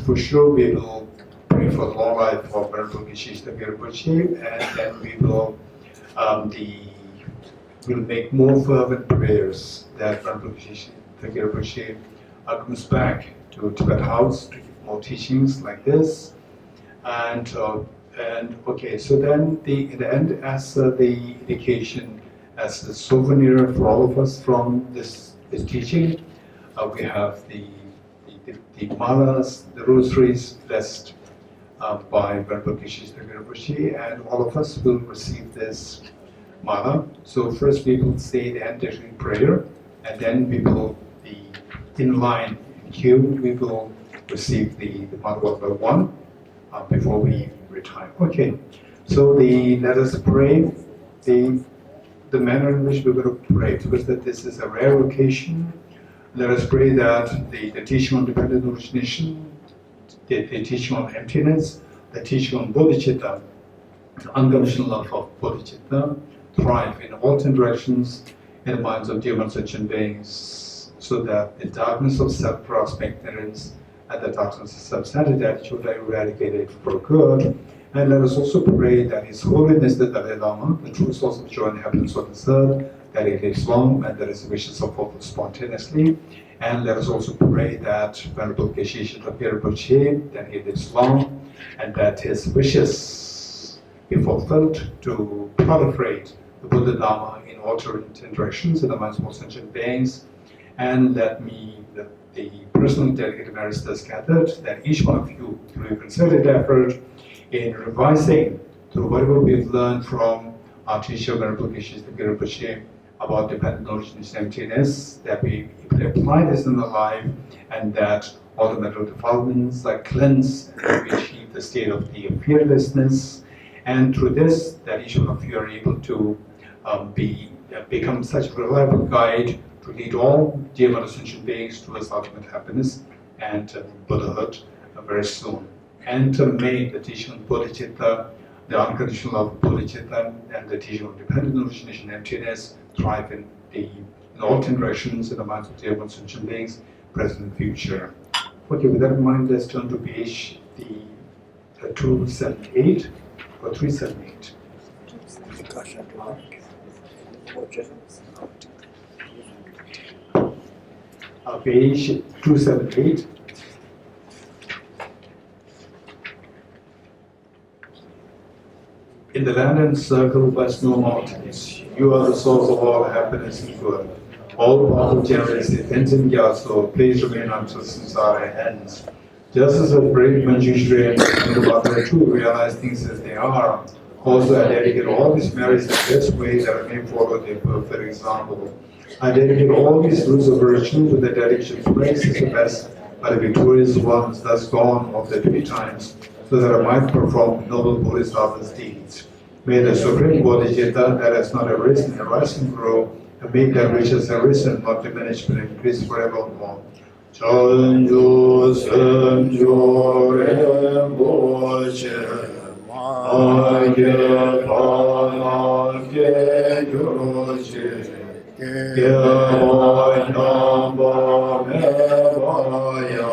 For sure, we will pray for the long life of Venerable Geshe Yeshe Thabkhe Rinpoche, and then we will we'll make more fervent prayers that Venerable Geshe Yeshe Thabkhe Rinpoche comes back to Tibet House to give more teachings like this. And okay, so then in the end, as the indication, as the souvenir for all of us from this teaching, we have the malas, the rosaries blessed by Venerable Geshe Yeshe Thabkhe Rinpoche, and all of us will receive this mala. So first we will say the end-entering prayer, and then we will be in line, in queue, we will receive the mala one by one before we every time. Okay, so let us pray. The manner in which we're going to pray, because that this is a rare occasion. Let us pray that the teaching on dependent origination, the teaching on emptiness, the teaching on bodhicitta, the unconditional love of bodhicitta, thrive in all 10 directions in the minds of dear sentient beings, so that the darkness of self-grasp, ignorance, and the darkness of self-centered attitude are eradicated for good. And let us also pray that His Holiness the Dalai Lama, the true source of joy and happiness on this earth, that He lives long and that His wishes are fulfilled spontaneously. And let us also pray that Venerable Geshe Yeshe Thabkhe Rinpoche, that he lives long and that his wishes be fulfilled to proliferate the Buddha Dharma in all 10 directions in the minds of all sentient beings. And that the personal dedicated merits thus gathered, that each one of you, through your concerted effort in revising through whatever we've learned from our teacher Venerable Geshe Thabkhe Rinpoche about dependent origination emptiness, that we apply this in our life, and that all the mental defilements are cleansed, and we achieve the state of the fearlessness. And through this, that each one of you are able to become such a reliable guide to lead all dear sentient beings towards ultimate happiness and Buddhahood very soon. And may the teaching of bodhicitta, the unconditional love of bodhicitta, and the teaching of dependent origination emptiness thrive in all 10 directions in the minds of dear sentient beings, present and future. Okay, with that in mind, let's turn to page 278 or 378. Page 278. In the land encircled by snow mountains, you are the source of all happiness and good. All powerful generous Tenzin Gyatso, please remain until samsara ends. Just as a brave Manjushri and Bhagavad too realize things as they are, also I dedicate all these merits in the best way that I may follow their perfect example. I dedicate all these rules of virtue to the dedication to praise is the best by the victorious ones thus gone of the 3 times, so that I might perform noble bodhisattva's deeds. May the Supreme Bodhicitta that has not arisen and rise and grow, and make that which has arisen not diminish but increase forevermore. Chanjo Sanjo Rinpoche, Agye Pana Ke Yuroche, Ge Nyamba Me Baya,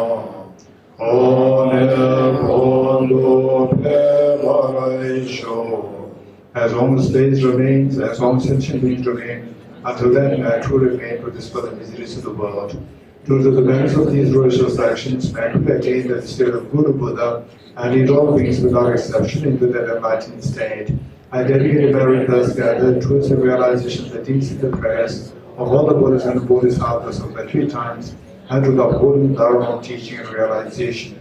as long as space remains, as long as sentient beings remain, until then may I truly remain to dispel the miseries of the world. Due to the merits of these virtuous actions, may I truly attain the state of Guru Buddha and lead all beings without exception into that enlightened state. I dedicate the merit thus gathered towards the realization of the deeds and the prayers of all the Buddhas and Bodhisattvas of the 3 times, and to the upholding Dharma teaching and realization.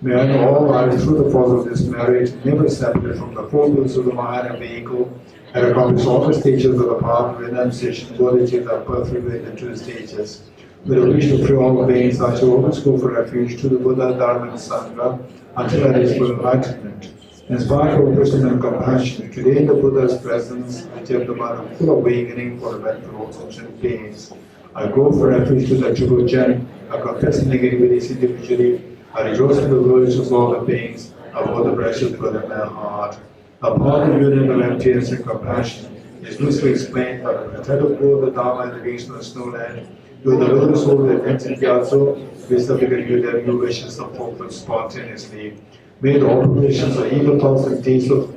May I know all lives through the force of this merit, never separate from the 4 wheels of the mind and vehicle, and accomplish all the stages of the path, renunciation, bodhicitta, birth related to the stages. With a wish to free all beings, I shall always go for refuge to the Buddha, Dharma, and Sangha until I reach full enlightenment. Inspired by wisdom and compassion, today in the Buddha's presence, I take the mind of full awakening for the benefit of all sentient beings. I go for refuge to the true Jen, I confess negativities individually, I rejoice in the virtues of all the beings, I hold the precious blood in my heart. Upon the union of emptiness and compassion is loosely explained by the method of Buddha, the Dharma, and the beings of the snowland. You are the lotus soul that Tenzin Gyatso, which the bigger you that your wishes are fulfilled spontaneously. May the operations of evil thoughts and deeds of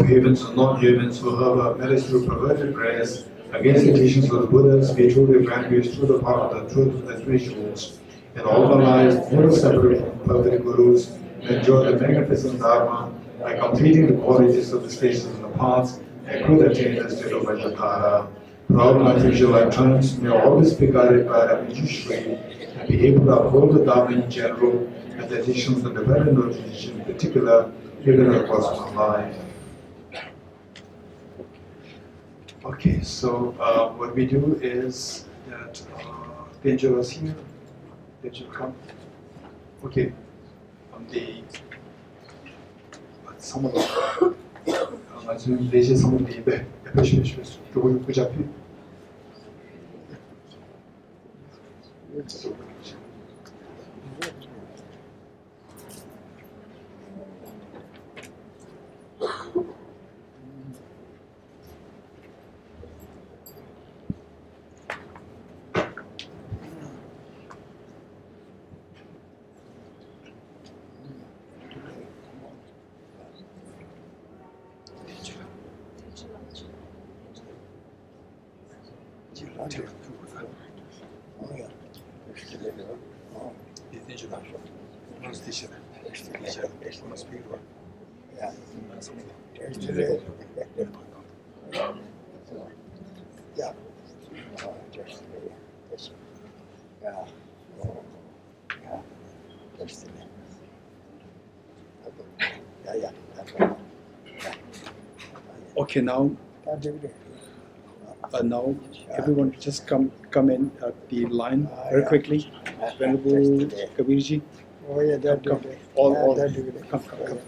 humans and non-humans who have merits through perverted prayers against the teachings of the Buddhas be truly vanquished through the power of the truth of the 3 jewels. In all the lives, never separate from perfect gurus, enjoy the magnificent Dharma by completing the qualities of the stations of the paths and could attain the state of Vajradhara. Throughout my future lifetimes, may I always be guided by a Manjushri and be able to uphold the Dharma in general and the teachings of the dependent origination in particular, even across my life. Okay, so what we do is that Benjo is here. Benjo, come. Okay, 사물로 지금 4시 3분인데 180몇 조금 보자피. Okay, now everyone just come in at the line very quickly. Venerable Kabirji, come. All come.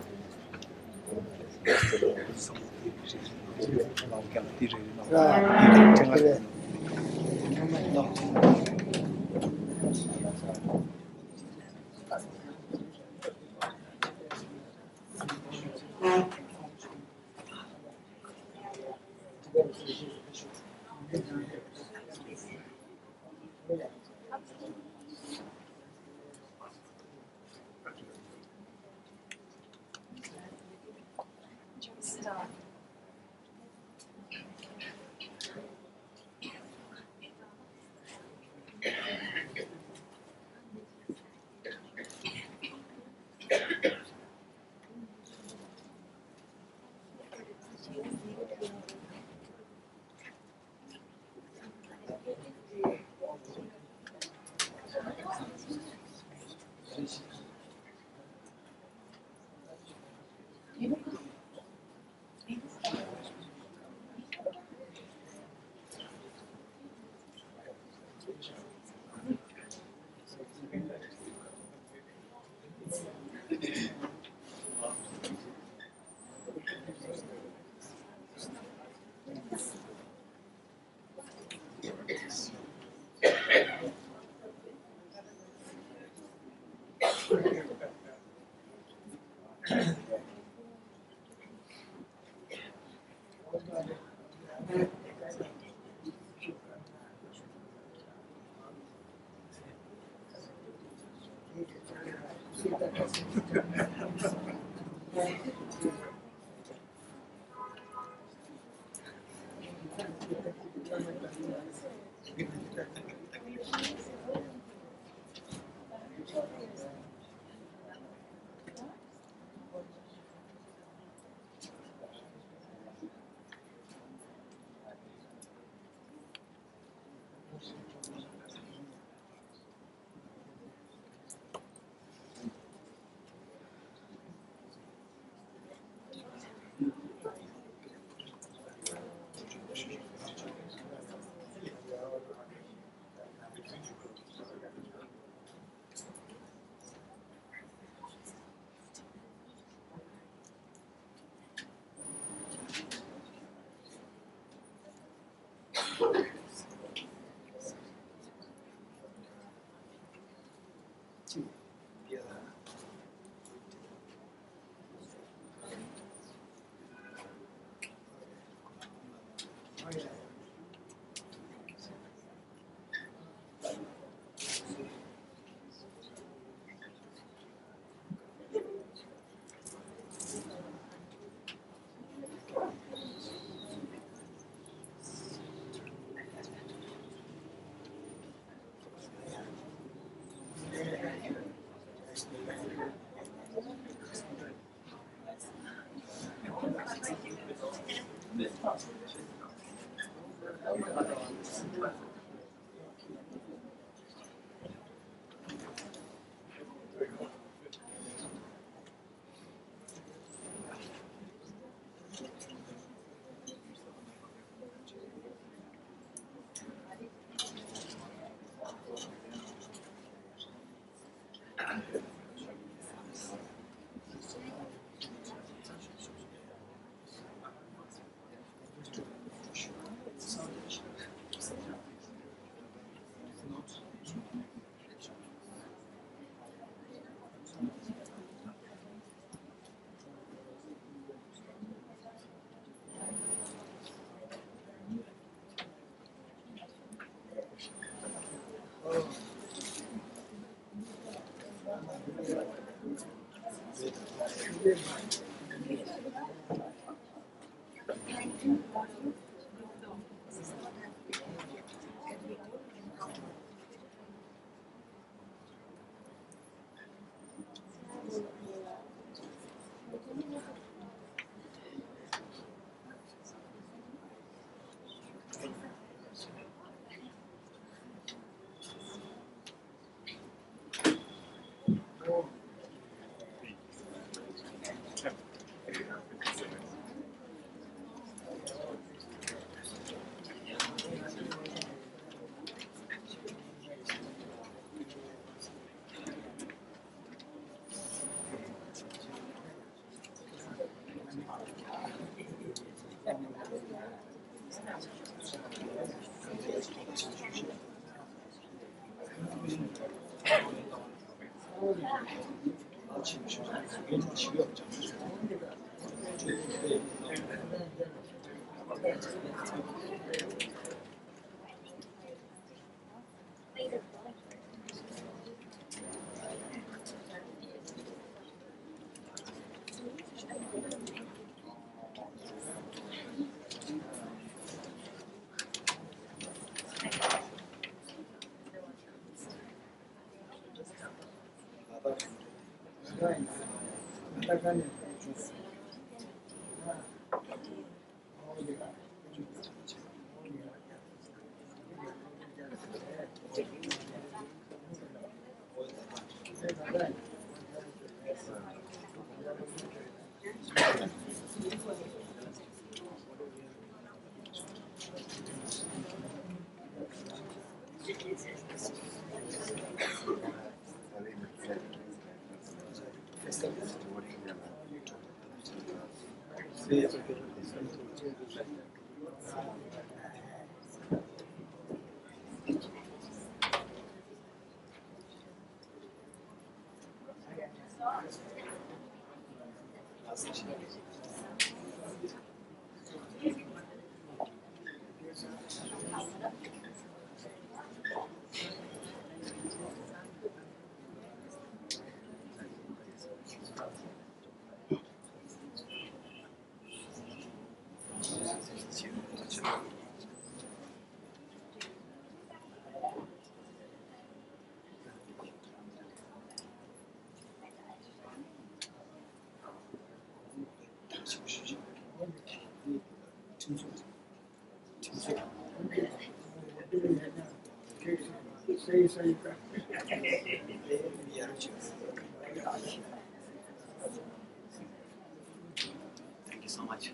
Thank you so much.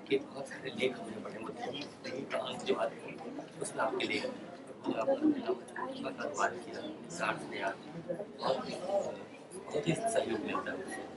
आपके बहुत सारे लेख हमने पढ़े मतलब जो आते हैं उसमें आपके लेख आपका अनुवाद किया साठ ने आप बहुत ही सहयोग मिलता है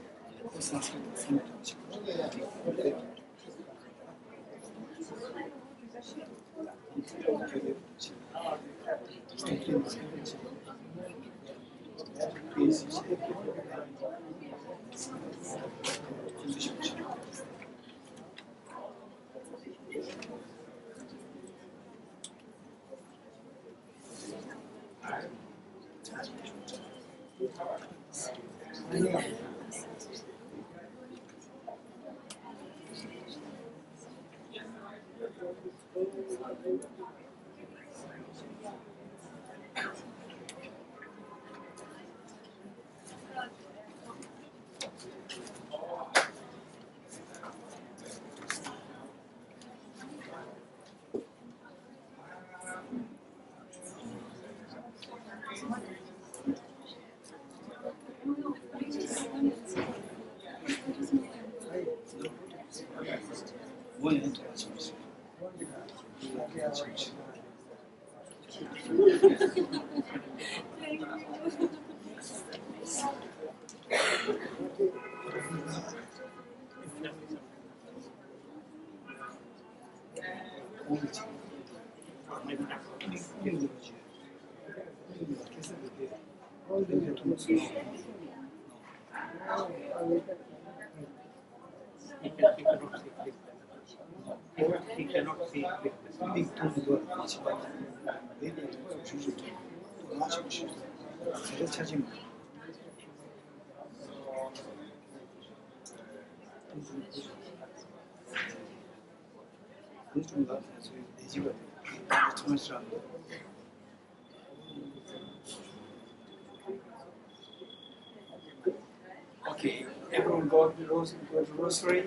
He cannot see Okay, everyone go to rosary.